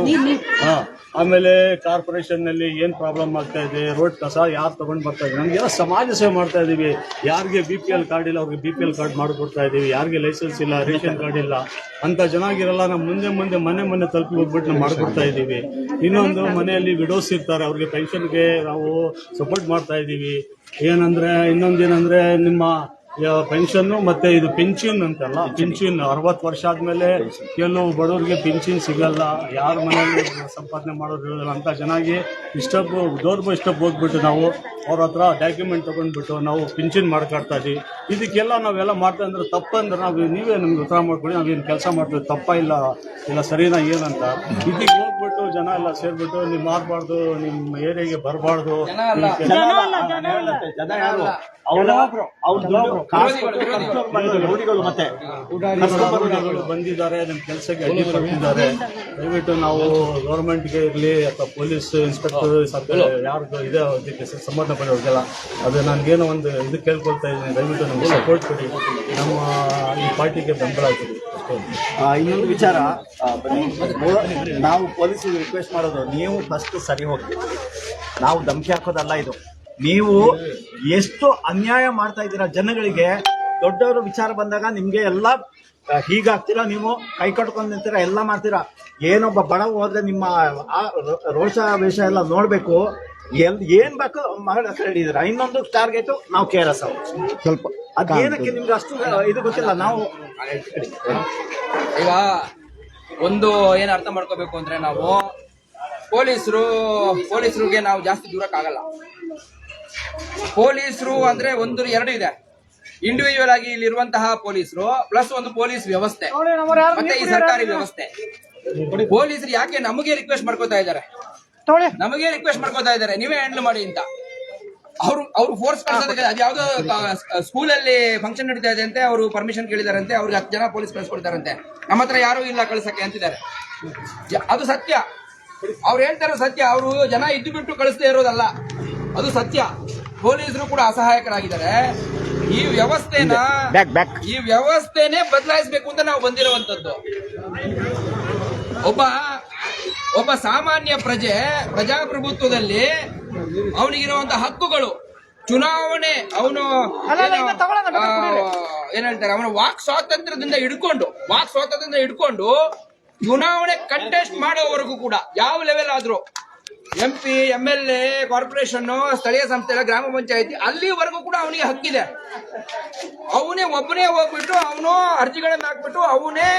S2: ಆಮೇಲೆ ಕಾರ್ಪೊರೇಷನ್ ನಲ್ಲಿ ಏನ್ ಪ್ರಾಬ್ಲಮ್ ಆಗ್ತಾ ಇದೆ, ರೋಡ್ ಕಸ ಯಾರು ತಗೊಂಡ್ ಬರ್ತಾ ಇದ್ದಾರೆ. ನಮ್ಗೆಲ್ಲ ಸಮಾಜ ಸೇವೆ ಮಾಡ್ತಾ ಇದೀವಿ. ಯಾರಿಗೆ BPL ಕಾರ್ಡ್ ಇಲ್ಲ ಅವ್ರಿಗೆ BPL ಕಾರ್ಡ್ ಮಾಡಿಕೊಡ್ತಾ ಇದೀವಿ. ಯಾರಿಗೆ ಲೈಸೆನ್ಸ್ ಇಲ್ಲ, ರೇಷನ್ ಕಾರ್ಡ್ ಇಲ್ಲ ಅಂತ ಜನಾಗಿರಲ್ಲ, ನಾವು ಮುಂದೆ ಮನೆ ತಲುಪಿ ಹೋಗ್ಬಿಟ್ಟು ನಾವು ಮಾಡಿಕೊಡ್ತಾ ಇದ್ದೀವಿ. ಇನ್ನೊಂದು ಮನೆಯಲ್ಲಿ ವಿಡೋಸ್ ಇರ್ತಾರೆ, ಅವ್ರಿಗೆ ಪೆನ್ಷನ್ಗೆ ನಾವು ಸಪೋರ್ಟ್ ಮಾಡ್ತಾ ಇದ್ದೀವಿ. ಇನ್ನೊಂದೇನಂದ್ರೆ ನಿಮ್ಮ ಪೆನ್ಷನ್ನು ಮತ್ತೆ ಇದು ಪಿಂಚಿನ್ ಅಂತಲ್ಲ, ಪಿಂಚಿನ್ 60 ವರ್ಷ ಆದ್ಮೇಲೆ ಕೆಲವು ಬಡವರಿಗೆ ಪಿಂಚಿನ್ ಸಿಗಲ್ಲ. ಯಾರ ಮನೆಯಲ್ಲಿ ಸಂಪಾದನೆ ಮಾಡೋದು ಇರೋದಿಲ್ಲ ಅಂತ ಚೆನ್ನಾಗಿ ಡೋರ್ ಬೈ ಸ್ಟೆಪ್ ಹೋಗ್ಬಿಟ್ಟು ನಾವು ಅವ್ರ ಹತ್ರ ಡಾಕ್ಯುಮೆಂಟ್ ತಗೊಂಡ್ಬಿಟ್ಟು ನಾವು ಪಿಂಚಿನ್ ಮಾಡ್ಕೊಡ್ತಾ ಇದೀವಿ. ಇದಕ್ಕೆಲ್ಲ ನಾವೆಲ್ಲ ಮಾಡ್ತಾ ಅಂದ್ರೆ ತಪ್ಪಂದ್ರೆ ನೀವೇ ನಮ್ಗೆ ಉತ್ತರ ಮಾಡ್ಕೊಳ್ಳಿ. ನಾವೇನು ಕೆಲಸ ಮಾಡ್ತೀವಿ ತಪ್ಪ ಇಲ್ಲ ಸರಿನಾ ಏನಂತ. ಇದಕ್ಕೆ ಹೋಗ್ಬಿಟ್ಟು ಜನ ಎಲ್ಲ ಸೇರ್ಬಿಟ್ಟು ನೀವು ಮಾಡಬಾರ್ದು, ನಿಮ್ಮ ಏರಿಯಾಗೆ ಬರಬಾರ್ದು. ಮತ್ತೆ ಬಂದಿದ್ದಾರೆ, ನಮ್ಮ ಕೆಲಸಕ್ಕೆ ಅಡ್ಡಿ ಬರ್ತಿದ್ದಾರೆ. ದಯವಿಟ್ಟು ನಾವು ಗೌರ್ಮೆಂಟ್ಗೆ ಇರಲಿ ಅಥವಾ ಪೊಲೀಸ್ ಇನ್ಸ್ಪೆಕ್ಟರ್ ಯಾರ್ದು ಇದೆ ಅದಕ್ಕೆ ಸಂಬಂಧಪಟ್ಟವ್ರಿಗೆಲ್ಲ ಅದು ನನಗೇನೋ ಒಂದು ಇದು ಕೇಳ್ಕೊಳ್ತಾ ಇದ್ದೀನಿ. ದಯವಿಟ್ಟು ನಮ್ಗೆ ಸಪೋರ್ಟ್ ಕೊಡಿ, ನಮ್ಮ ಈ ಪಾರ್ಟಿಗೆ ಬೆಂಬಲ ಆಗ್ತದೆ.
S7: ಇನ್ನೊಂದು ವಿಚಾರ, ನಾವು ಪೊಲೀಸರಿಗೆ ರಿಕ್ವೆಸ್ಟ್ ಮಾಡೋದು, ನೀವು ಫಸ್ಟ್ ಸರಿ ಹೋಗಿ. ನಾವು ಧಮಕಿ ಹಾಕೋದಲ್ಲ ಇದು. ನೀವು ಎಷ್ಟು ಅನ್ಯಾಯ ಮಾಡ್ತಾ ಇದ್ದೀರಾ ಜನಗಳಿಗೆ. ದೊಡ್ಡವರು ವಿಚಾರ ಬಂದಾಗ ನಿಮಗೆ ಎಲ್ಲ ಹೀಗಾಗ್ತೀರಾ, ನೀವು ಕೈ ಕಟ್ಕೊಂಡು ನಿಂತೀರಾ, ಎಲ್ಲ ಮಾಡ್ತೀರಾ. ಏನೊಬ್ಬ ಬಡವ ಹೋದ್ರೆ ನಿಮ್ಮ ರೋಷ ವೇಷ ಎಲ್ಲ ನೋಡಬೇಕು.
S10: ಏನ್ ಬೇಕು ಹೇಳಿದ್ರ. ಇನ್ನೊಂದು ಟಾರ್ಗೆಟ್ ನಾವು KRS
S7: ಸ್ವಲ್ಪ
S10: ಅದೇನಕ್ಕೆ ನಿಮ್ಗೆ ಅಷ್ಟು ಇದು ಗೊತ್ತಿಲ್ಲ. ನಾವು
S9: ಈಗ ಒಂದು ಏನ್ ಅರ್ಥ ಮಾಡ್ಕೋಬೇಕು ಅಂದ್ರೆ ನಾವು ಪೊಲೀಸರಿಗೆ ನಾವು ಜಾಸ್ತಿ ದೂರಕ್ಕಾಗಲ್ಲ. ಪೊಲೀಸರು ಅಂದ್ರೆ ಒಂದು ಎರಡು ಇದೆ. ಇಂಡಿವಿಜುವಲ್ ಆಗಿ ಇಲ್ಲಿರುವಂತಹ ಪೊಲೀಸರು ಪ್ಲಸ್ ಒಂದು ಪೊಲೀಸ್ ವ್ಯವಸ್ಥೆ ಮತ್ತೆ ಈ ಸರ್ಕಾರಿ ವ್ಯವಸ್ಥೆ. ಪೊಲೀಸರು ಯಾಕೆ ನಮಗೆ ರಿಕ್ವೆಸ್ಟ್ ಮಾಡ್ಕೋತಾ ಇದ್ದಾರೆ, ನೀವೇ ಹ್ಯಾಂಡಲ್ ಮಾಡಿ ಅಂತ. ಅವ್ರು ಫೋರ್ಸ್ ಕಳ್ಸೋದಕ್ಕೆ ಅದ್ಯಾವುದೋ ಸ್ಕೂಲಲ್ಲಿ ಫಂಕ್ಷನ್ ನಡೀತಾ ಇದೆ ಅಂತೆ, ಅವರು ಪರ್ಮಿಷನ್ ಕೇಳಿದಾರಂತೆ, ಅವ್ರಿಗೆ 10 ಜನ ಪೊಲೀಸ್ ಕಳ್ಸ್ಕೊಡ್ತಾರಂತೆ, ನಮ್ಮ ಹತ್ರ ಯಾರು ಇಲ್ಲ ಕಳ್ಸಕ್ಕೆ ಅಂತಿದ್ದಾರೆ. ಅದು ಸತ್ಯ, ಅವ್ರು ಹೇಳ್ತಾರೋ ಸತ್ಯ. ಅವರು ಜನ ಇದ್ದು ಬಿಟ್ಟು ಕಳಿಸದೇ ಇರೋದಲ್ಲ, ಅದು ಸತ್ಯ. ಪೊಲೀಸರು ಕೂಡ ಅಸಹಾಯಕರಾಗಿದ್ದಾರೆ. ಈ ವ್ಯವಸ್ಥೆನೇ ಬದಲಾಯಿಸಬೇಕು ಅಂತ ನಾವು ಬಂದಿರುವಂತದ್ದು. ಒಬ್ಬ ಸಾಮಾನ್ಯ ಪ್ರಜಾಪ್ರಭುತ್ವದಲ್ಲಿ ಅವನಿಗಿರುವಂತಹ ಹಕ್ಕುಗಳು, ಚುನಾವಣೆ, ಅವನು ಏನ್ ಹೇಳ್ತಾರೆ, ಅವನ ವಾಕ್ ಸ್ವಾತಂತ್ರ್ಯದಿಂದ ಹಿಡ್ಕೊಂಡು ಚುನಾವಣೆ ಕಂಟೆಸ್ಟ್ ಮಾಡೋವರೆಗೂ ಕೂಡ ಯಾವ ಲೆವೆಲ್ ಆದ್ರೂ MP, MLA, ಕಾರ್ಪೊರೇಷನ್, ಸ್ಥಳೀಯ ಸಂಸ್ಥೆ, ಗ್ರಾಮ ಪಂಚಾಯತಿ, ಅಲ್ಲಿವರೆಗೂ ಕೂಡ ಅವನಿಗೆ ಹಕ್ಕಿದೆ. ಅವನೇ ಒಬ್ಬನೇ ಹೋಗ್ಬಿಟ್ಟು ಅವನು ಅರ್ಜಿಗಳನ್ನ ಹಾಕ್ಬಿಟ್ಟು ಅವನೇ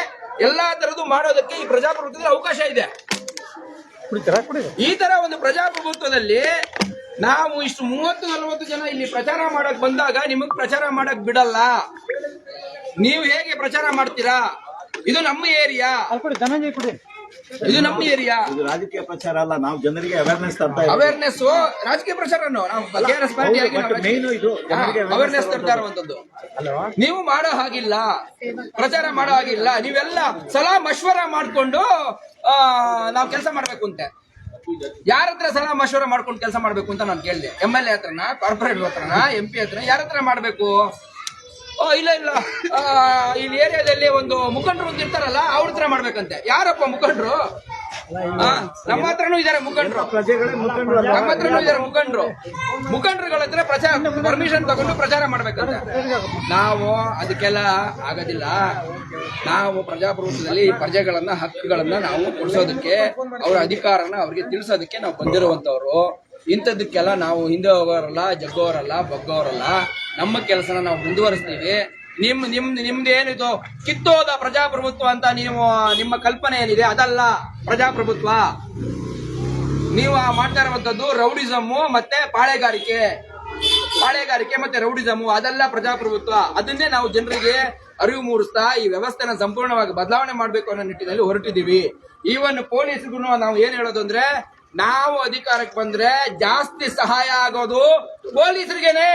S9: ಎಲ್ಲಾ ತರದ್ದು ಮಾಡೋದಕ್ಕೆ ಈ ಪ್ರಜಾಪ್ರಭುತ್ವದಲ್ಲಿ ಅವಕಾಶ ಇದೆ. ಈ ತರ ಒಂದು ಪ್ರಜಾಪ್ರಭುತ್ವದಲ್ಲಿ ನಾವು ಇಷ್ಟು 30-40 ಜನ ಇಲ್ಲಿ ಪ್ರಚಾರ ಮಾಡಕ್ ಬಂದಾಗ ನಿಮಗ್ ಪ್ರಚಾರ ಮಾಡಕ್ ಬಿಡಲ್ಲ. ನೀವು ಹೇಗೆ ಪ್ರಚಾರ ಮಾಡ್ತೀರಾ? ಇದು ನಮ್ಮ ಏರಿಯಾ, ಇದು
S10: ರಾಜಕೀಯ ಪ್ರಚಾರ ಅಲ್ಲ, ನಾವು ಜನರಿಗೆ ಅವೇರ್ನೆಸ್ ತರ್ತಾ
S9: ಅವೇರ್ನೆಸ್. ರಾಜಕೀಯ ಪ್ರಚಾರ ನಾವು KRS ಪಾರ್ಟಿಯಾಗಿ ಅವೇರ್ನೆಸ್ ತರ್ತಾ ಇರುವಂತದ್ದು. ನೀವು ಮಾಡೋ ಹಾಗಿಲ್ಲ, ಪ್ರಚಾರ ಮಾಡೋ ಹಾಗಿಲ್ಲ. ನೀವೆಲ್ಲ ಸಲಹಾ ಮಶ್ವರ ಮಾಡ್ಕೊಂಡು ನಾವು ಕೆಲಸ ಮಾಡ್ಬೇಕು ಅಂತೆ. ಯಾರ ಹತ್ರ ಸಲಹಾ ಮಶ್ವರ ಮಾಡ್ಕೊಂಡು ಕೆಲಸ ಮಾಡ್ಬೇಕು ಅಂತ ನಾನು ಕೇಳಿದೆ. MLA ಹತ್ರನ, ಕಾರ್ಪೊರೇಟರ್ ಹತ್ರನ, MP ಹತ್ರ, ಯಾರ ಹತ್ರ ಮಾಡ್ಬೇಕು? ಇಲ್ಲ ಇಲ್ಲಿ ಏರಿಯಾದಲ್ಲಿ ಒಂದು ಮುಖಂಡರು ಅಂತ ಇರ್ತಾರಲ್ಲ, ಅವ್ರ ಹತ್ರ ಮಾಡ್ಬೇಕಂತೆ. ಯಾರಪ್ಪ ಮುಖಂಡರು? ನಮ್ಮ ಹತ್ರನೂ ಇದಾರೆ ಮುಖಂಡರು, ಮುಖಂಡರುಗಳ ಹತ್ರ ಪರ್ಮಿಷನ್ ತಗೊಂಡು ಪ್ರಚಾರ ಮಾಡ್ಬೇಕಂತೆ. ನಾವು ಅದಕ್ಕೆಲ್ಲ ಆಗೋದಿಲ್ಲ. ನಾವು ಪ್ರಜಾಪ್ರಭುತ್ವದಲ್ಲಿ ಪ್ರಜೆಗಳನ್ನ, ಹಕ್ಕುಗಳನ್ನ ನಾವು ಕೊಡಿಸೋದಕ್ಕೆ, ಅವರ ಅಧಿಕಾರನ ಅವ್ರಿಗೆ ತಿಳಿಸೋದಕ್ಕೆ ನಾವು ಬಂದಿರುವಂತವ್ರು. ಇಂಥದಕ್ಕೆಲ್ಲ ನಾವು ಹಿಂದೆ ಹೋಗೋರಲ್ಲ, ಜಗ್ಗೋರಲ್ಲ, ಬಗ್ಗೋರಲ್ಲ. ನಮ್ಮ ಕೆಲಸನ ನಾವು ಮುಂದುವರಿಸ್ತೀವಿ. ನಿಮ್ದೇನಿದು ಕಿತ್ತೋದ ಪ್ರಜಾಪ್ರಭುತ್ವ ಅಂತ ನಿಮ್ಮ ಕಲ್ಪನೆ ಏನಿದೆ, ಅದಲ್ಲ ಪ್ರಜಾಪ್ರಭುತ್ವ. ನೀವು ಮಾಡ್ತಾ ಇರುವಂತದ್ದು ರೌಡಿಸಮ್ ಮತ್ತೆ ಪಾಳೆಗಾರಿಕೆ ಮತ್ತೆ ರೌಡಿಸಮ್, ಅದೆಲ್ಲ ಪ್ರಜಾಪ್ರಭುತ್ವ. ಅದನ್ನೇ ನಾವು ಜನರಿಗೆ ಅರಿವು ಮೂಡಿಸ್ತಾ ಈ ವ್ಯವಸ್ಥೆನ ಸಂಪೂರ್ಣವಾಗಿ ಬದಲಾವಣೆ ಮಾಡಬೇಕು ಅನ್ನೋ ನಿಟ್ಟಿನಲ್ಲಿ ಹೊರಟಿದ್ದೀವಿ. ಈವನ್ ಪೊಲೀಸ್ಗೂ ನಾವು ಏನ್ ಹೇಳೋದು ಅಂದ್ರೆ, ನಾವು ಅಧಿಕಾರಕ್ಕೆ ಬಂದ್ರೆ ಜಾಸ್ತಿ ಸಹಾಯ ಆಗೋದು ಪೊಲೀಸರಿಗೇನೆ.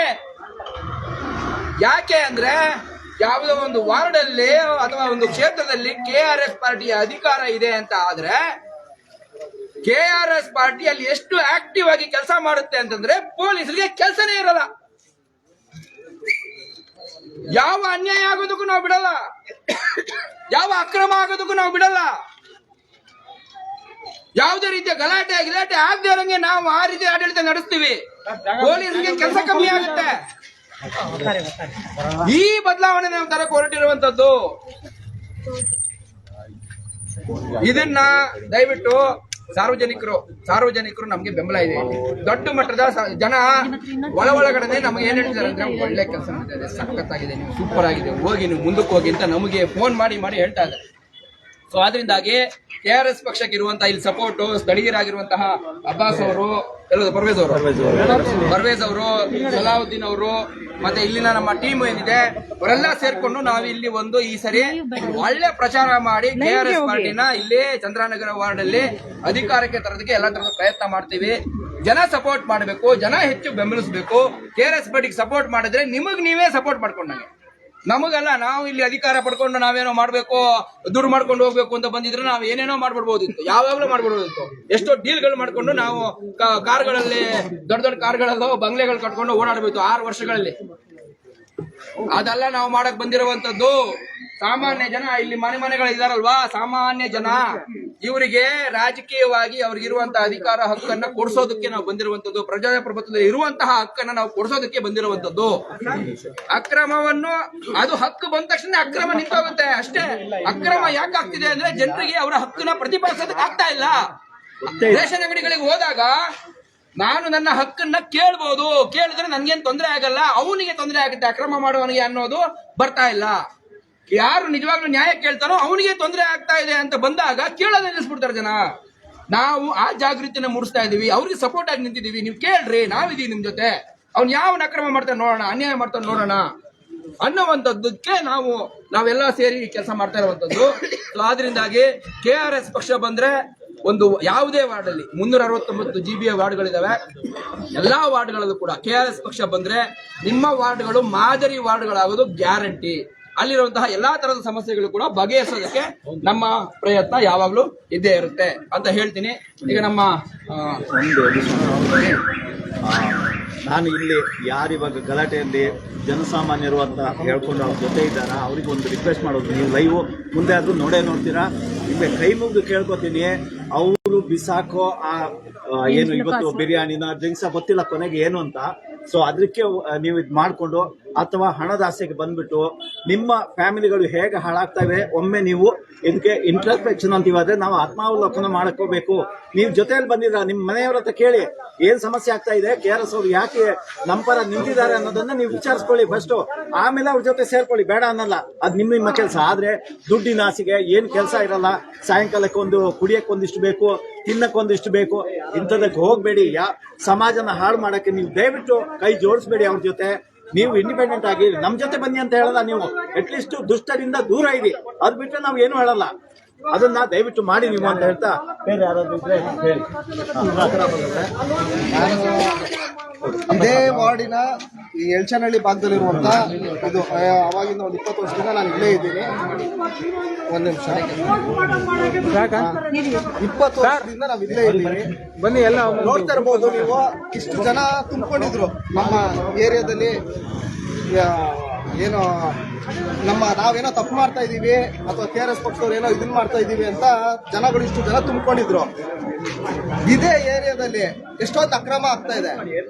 S9: ಯಾಕೆ ಅಂದ್ರೆ, ಯಾವುದೋ ಒಂದು ವಾರ್ಡ್ ಅಲ್ಲಿ ಅಥವಾ ಒಂದು ಕ್ಷೇತ್ರದಲ್ಲಿ KRS ಪಾರ್ಟಿಯ ಅಧಿಕಾರ ಇದೆ ಅಂತ ಆದ್ರೆ, KRS ಪಾರ್ಟಿ ಅಲ್ಲಿ ಎಷ್ಟು ಆಕ್ಟಿವ್ ಆಗಿ ಕೆಲಸ ಮಾಡುತ್ತೆ ಅಂತಂದ್ರೆ ಪೊಲೀಸರಿಗೆ ಕೆಲಸನೇ ಇರಲ್ಲ. ಯಾವ ಅನ್ಯಾಯ ಆಗೋದಕ್ಕೂ ನಾವು ಬಿಡಲ್ಲ, ಯಾವ ಅಕ್ರಮ ಆಗೋದಕ್ಕೂ ನಾವು ಬಿಡಲ್ಲ. ಯಾವುದೇ ರೀತಿಯ ಗಲಾಟೆ ಆಗದೆ ಇರಂಗೆ ನಾವು ಆ ರೀತಿ ಆಡಳಿತ ನಡೆಸ್ತೀವಿ. ಪೊಲೀಸರಿಗೆ ಕೆಲಸ ಕಮ್ಮಿ ಆಗುತ್ತೆ. ಈ ಬದಲಾವಣೆ ನಾವು ತರಕ್ಕೆ ಹೊರಟಿರುವಂತದ್ದು. ಇದನ್ನ ದಯವಿಟ್ಟು ಸಾರ್ವಜನಿಕರು ನಮ್ಗೆ ಬೆಂಬಲ ಇದೆ. ದೊಡ್ಡ ಮಟ್ಟದ ಜನ ಒಳಗಡೆ ನಮಗೆ ಏನ್ ಹೇಳ್ತಾರೆ ಅಂದ್ರೆ, ಒಳ್ಳೆ ಕೆಲಸ ಮಾಡಿದೆ, ಸಖತ್ತಾಗಿದೆ, ನೀವು ಸೂಪರ್ ಆಗಿದೆ, ಹೋಗಿ ನೀವು ಮುಂದಕ್ಕೆ ಹೋಗಿ ಅಂತ ನಮಗೆ ಫೋನ್ ಮಾಡಿ ಹೇಳ್ತಾ ಇದ್ದಾರೆ. ಸೊ ಆದ್ರಿಂದಾಗಿ KRS ಪಕ್ಷಕ್ಕೆ ಇರುವಂತಹ ಇಲ್ಲಿ ಸಪೋರ್ಟ್ ಸ್ಥಳೀಯರಾಗಿರುವಂತಹ ಅಬ್ಬಾಸ್ ಅವರು, ಪರ್ವೇಜ್ ಅವರು, ಸಲಾವುದ್ದೀನ್ ಅವರು, ಮತ್ತೆ ಇಲ್ಲಿನ ನಮ್ಮ ಟೀಮ್ ಏನಿದೆ ಅವರೆಲ್ಲ ಸೇರ್ಕೊಂಡು ನಾವು ಇಲ್ಲಿ ಈ ಸರಿ ಒಳ್ಳೆ ಪ್ರಚಾರ ಮಾಡಿ KRS ಪಾರ್ಟಿನ ಇಲ್ಲಿ ಚಂದ್ರನಗರ ವಾರ್ಡ್ ಅಲ್ಲಿ ಅಧಿಕಾರಕ್ಕೆ ತರೋದಕ್ಕೆ ಎಲ್ಲಾ ತರದ ಪ್ರಯತ್ನ ಮಾಡ್ತೀವಿ. ಜನ ಸಪೋರ್ಟ್ ಮಾಡಬೇಕು, ಜನ ಹೆಚ್ಚು ಬೆಂಬಲಿಸಬೇಕು. KRS ಪಾರ್ಟಿಗೆ ಸಪೋರ್ಟ್ ಮಾಡಿದ್ರೆ ನೀವೇ ಸಪೋರ್ಟ್ ಮಾಡ್ಕೊಂಡಂಗೆ. ನಮಗಲ್ಲ, ನಾವು ಇಲ್ಲಿ ಅಧಿಕಾರ ಪಡ್ಕೊಂಡು ನಾವೇನೋ ಮಾಡ್ಬೇಕು, ದುಡ್ಡು ಮಾಡ್ಕೊಂಡು ಹೋಗ್ಬೇಕು ಅಂತ ಬಂದಿದ್ರೆ ನಾವು ಏನೇನೋ ಮಾಡ್ಬಿಡ್ಬೋದಿತ್ತು, ಯಾವಾಗ್ಲೂ ಮಾಡ್ಬಿಡ್ಬೋದಿತ್ತು. ಎಷ್ಟೋ ಡೀಲ್ಗಳು ಮಾಡ್ಕೊಂಡು ನಾವು ಕಾರ್ಗಳಲ್ಲಿ, ದೊಡ್ಡ ಕಾರ್ಗಳಲ್ಲೋ ಬಂಗ್ಲೆಗಳು ಕಟ್ಕೊಂಡು ಓಡಾಡ್ಬೇಕು 6 ವರ್ಷಗಳಲ್ಲಿ. ಅದೆಲ್ಲ ನಾವು ಮಾಡಕ್ ಬಂದಿರುವಂತದ್ದು. ಸಾಮಾನ್ಯ ಜನ ಇಲ್ಲಿ ಮನೆಗಳು ಇದಾರಲ್ವಾ, ಸಾಮಾನ್ಯ ಜನ, ಇವರಿಗೆ ರಾಜಕೀಯವಾಗಿ ಅವ್ರಿಗಿರುವಂತಹ ಅಧಿಕಾರ ಹಕ್ಕನ್ನ ಕೊಡಿಸೋದಕ್ಕೆ ನಾವು ಬಂದಿರುವಂತದ್ದು. ಪ್ರಜಾಪ್ರಭುತ್ವದಲ್ಲಿ ಇರುವಂತಹ ಹಕ್ಕನ್ನ ನಾವು ಕೊಡಿಸೋದಕ್ಕೆ ಬಂದಿರುವಂತದ್ದು. ಅಕ್ರಮವನ್ನು, ಅದು ಹಕ್ಕು ಬಂದ ತಕ್ಷಣ ಅಕ್ರಮ ನಿಂತೋಗುತ್ತೆ ಅಷ್ಟೇ. ಅಕ್ರಮ ಯಾಕೆ ಆಗ್ತಿದೆ ಅಂದ್ರೆ, ಜನರಿಗೆ ಅವರ ಹಕ್ಕನ್ನ ಪ್ರತಿಪಾದಿಸೋದಕ್ಕೆ ಆಗ್ತಾ ಇಲ್ಲ. ರೇಷನ್ ಅಂಗಡಿಗಳಿಗೆ ಹೋದಾಗ
S1: ನಾನು ನನ್ನ ಹಕ್ಕನ್ನ ಕೇಳ್ಬೋದು, ಕೇಳಿದ್ರೆ ನನ್ಗೇನ್ ತೊಂದರೆ ಆಗಲ್ಲ, ಅವನಿಗೆ ತೊಂದರೆ ಆಗುತ್ತೆ ಅಕ್ರಮ ಮಾಡುವವನಿಗೆ ಅನ್ನೋದು ಬರ್ತಾ ಇಲ್ಲ. ಯಾರು ನಿಜವಾಗ್ಲೂ ನ್ಯಾಯ ಕೇಳ್ತಾರೋ ಅವನಿಗೆ ತೊಂದರೆ ಆಗ್ತಾ ಇದೆ ಅಂತ ಬಂದಾಗ ಕೇಳೋದೇ ನಿಲ್ಲಿಸ್ಬಿಡ್ತಾರೆ ಜನ. ನಾವು ಆ ಜಾಗೃತಿನ ಮೂಡಿಸ್ತಾ ಇದೀವಿ, ಅವ್ರಿಗೆ ಸಪೋರ್ಟ್ ಆಗಿ ನಿಂತಿದೀವಿ. ನೀವು ಕೇಳ್ರಿ, ನಾವಿದೀವಿ ನಿಮ್ ಜೊತೆ. ಅವ್ನು ಯಾವನ ಅಕ್ರಮ ಮಾಡ್ತಾನೆ ನೋಡೋಣ, ಅನ್ಯಾಯ ಮಾಡ್ತಾನೆ ನೋಡೋಣ ಅನ್ನುವಂಥದ್ದಕ್ಕೆ ನಾವೆಲ್ಲ ಸೇರಿ ಕೆಲಸ ಮಾಡ್ತಾ ಇರುವಂತದ್ದು. ಆದ್ರಿಂದಾಗಿ KRS ಪಕ್ಷ ಬಂದ್ರೆ ಒಂದು ಯಾವುದೇ ವಾರ್ಡ್ ಅಲ್ಲಿ 369 GBA ವಾರ್ಡ್ಗಳಿದಾವೆ. ಎಲ್ಲಾ ವಾರ್ಡ್ಗಳಲ್ಲೂ ಕೂಡ KRS ಪಕ್ಷ ಬಂದ್ರೆ ನಿಮ್ಮ ವಾರ್ಡ್ಗಳು ಮಾದರಿ ವಾರ್ಡ್ಗಳಾಗೋದು ಗ್ಯಾರಂಟಿ. ಅಲ್ಲಿರುವಂತಹ ಎಲ್ಲಾ ತರದ ಸಮಸ್ಯೆಗಳು ಕೂಡ ಬಗೆಹರಿಸೋದಕ್ಕೆ ನಮ್ಮ ಪ್ರಯತ್ನ ಯಾವಾಗ್ಲೂ ಇದ್ದೇ ಇರುತ್ತೆ ಅಂತ ಹೇಳ್ತೀನಿ. ಈಗ ನಮ್ಮ
S10: ನಾನು ಇಲ್ಲಿ ಯಾರಿವಾಗ ಗಲಾಟೆಯಲ್ಲಿ ಜನಸಾಮಾನ್ಯರು ಅಂತ ಹೇಳ್ಕೊಂಡು ಅವ್ರ ಜೊತೆ ಇದ್ದಾರ ಅವ್ರಿಗೆ ಒಂದು ರಿಕ್ವೆಸ್ಟ್ ಮಾಡೋದು, ನೀವು ಲೈವ್ ಮುಂದೆ ಆದ್ರೂ ನೋಡ್ತೀರಾ. ಈಗ ಕೈ ಮುಗಿದು ಕೇಳ್ಕೊತೀನಿ, ಅವರು ಬಿಸಾಕೋ ಏನು ಇವತ್ತು ಬಿರಿಯಾನಿನ ಡ್ರಿಂಕ್ಸ್ ಗೊತ್ತಿಲ್ಲ ಕೊನೆಗೆ ಏನು ಅಂತ. ಸೊ ಅದಕ್ಕೆ ನೀವು ಇದು ಮಾಡಿಕೊಂಡು ಅಥವಾ ಹಣದ ಆಸೆಗೆ ಬಂದ್ಬಿಟ್ಟು ನಿಮ್ಮ ಫ್ಯಾಮಿಲಿಗಳು ಹೇಗೆ ಹಾಳಾಗ್ತಾ ಇವೆ ಒಮ್ಮೆ ನೀವು ಇದಕ್ಕೆ ಇಂಟ್ರಸ್ಪೆಕ್ಷನ್ ಅಂತೀವಾದ್ರೆ ನಾವು ಆತ್ಮಾವಲೋಕನ ಮಾಡ್ಕೋಬೇಕು. ನೀವು ಜೊತೆಯಲ್ಲಿ ಬಂದಿದ್ರ ನಿಮ್ಮ ಮನೆಯವ್ರ ಹತ್ರ ಕೇಳಿ ಏನ್ ಸಮಸ್ಯೆ ಆಗ್ತಾ ಇದೆ, KRS ಅವರು ಯಾಕೆ ನಮ್ಮ ಪರ ನಿಂತಿದ್ದಾರೆ ಅನ್ನೋದನ್ನ ನೀವು ವಿಚಾರಿಸ್ಕೊಳ್ಳಿ ಫಸ್ಟ್. ಆಮೇಲೆ ಅವ್ರ ಜೊತೆ ಸೇರ್ಕೊಳ್ಳಿ, ಬೇಡ ಅನ್ನಲ್ಲ, ಅದು ನಿಮ್ಮ ಕೆಲಸ. ಆದ್ರೆ ದುಡ್ಡಿನ ಆಸೆಗೆ ಏನ್ ಕೆಲಸ ಇರಲ್ಲ, ಸಾಯಂಕಾಲಕ್ಕೆ ಒಂದು ಕುಡಿಯಕ್ಕೆ ಒಂದಿಷ್ಟು ಬೇಕು, ತಿನ್ನಕ್ಕೊಂದಿಷ್ಟು ಬೇಕು, ಇಂಥದಕ್ಕೆ ಹೋಗ್ಬೇಡಿ. ಸಮಾಜನ ಹಾಳು ಮಾಡಕ್ಕೆ ನೀವು ದಯವಿಟ್ಟು ಕೈ ಜೋಡಿಸ್ಬೇಡಿ ಅವ್ರ ಜೊತೆ. ನೀವು ಇಂಡಿಪೆಂಡೆಂಟ್ ಆಗಿ ನಮ್ ಜೊತೆ ಬನ್ನಿ ಅಂತ ಹೇಳಲ್ಲ, ನೀವು ಅಟ್ಲೀಸ್ಟ್ ದುಷ್ಟರಿಂದ ದೂರ ಇರಿ. ಅದ್ ಬಿಟ್ಟರೆ ನಾವು ಏನು ಹೇಳಲ್ಲ, ಅದನ್ನ ದಯವಿಟ್ಟು ಮಾಡಿ ನೀವು ಅಂತ ಹೇಳ್ತಾ ಬೇರೆ ಯಾರಾದ್ರೂ ಇದ್ರೆ ಹೇಳಿ.
S8: ಇದೇ ವಾರ್ಡಿನ ಈ ಎಲ್ಚನಹಳ್ಳಿ ಭಾಗದಲ್ಲಿರುವಂತ ಇದು ಅವಾಗಿಂದ ಒಂದು 20 ವರ್ಷದಿಂದ ನಾನು ಇಲ್ಲೇ ಇದ್ದೀನಿ. ಒಂದ್ ನಿಮಿಷ, 20 ವರ್ಷದಿಂದ ನಾವು ಇಲ್ಲೇ ಇದ್ದೀವಿ. ಬನ್ನಿ, ಎಲ್ಲ ನೋಡ್ತಾ ಇರ್ಬೋದು ನೀವು. ಇಷ್ಟು ಜನ ತುಂಬಿಕೊಂಡಿದ್ರು ನಮ್ಮ ಏರಿಯಾದಲ್ಲಿ. ಏನೋ ನಾವೇನೋ ತಪ್ಪು ಮಾಡ್ತಾ ಇದೀವಿ ಅಥವಾ KRS ಪಕ್ಷದವ್ರು ಏನೋ ಇದನ್ನ ಮಾಡ್ತಾ ಇದೀವಿ ಅಂತ ಜನಗಳು ಇಷ್ಟು ಜನ ತುಂಬಿಕೊಂಡಿದ್ರು. ಇದೇ ಏರಿಯಾದಲ್ಲಿ ಎಷ್ಟೊಂದು ಅಕ್ರಮ ಆಗ್ತಾ ಇದೆ.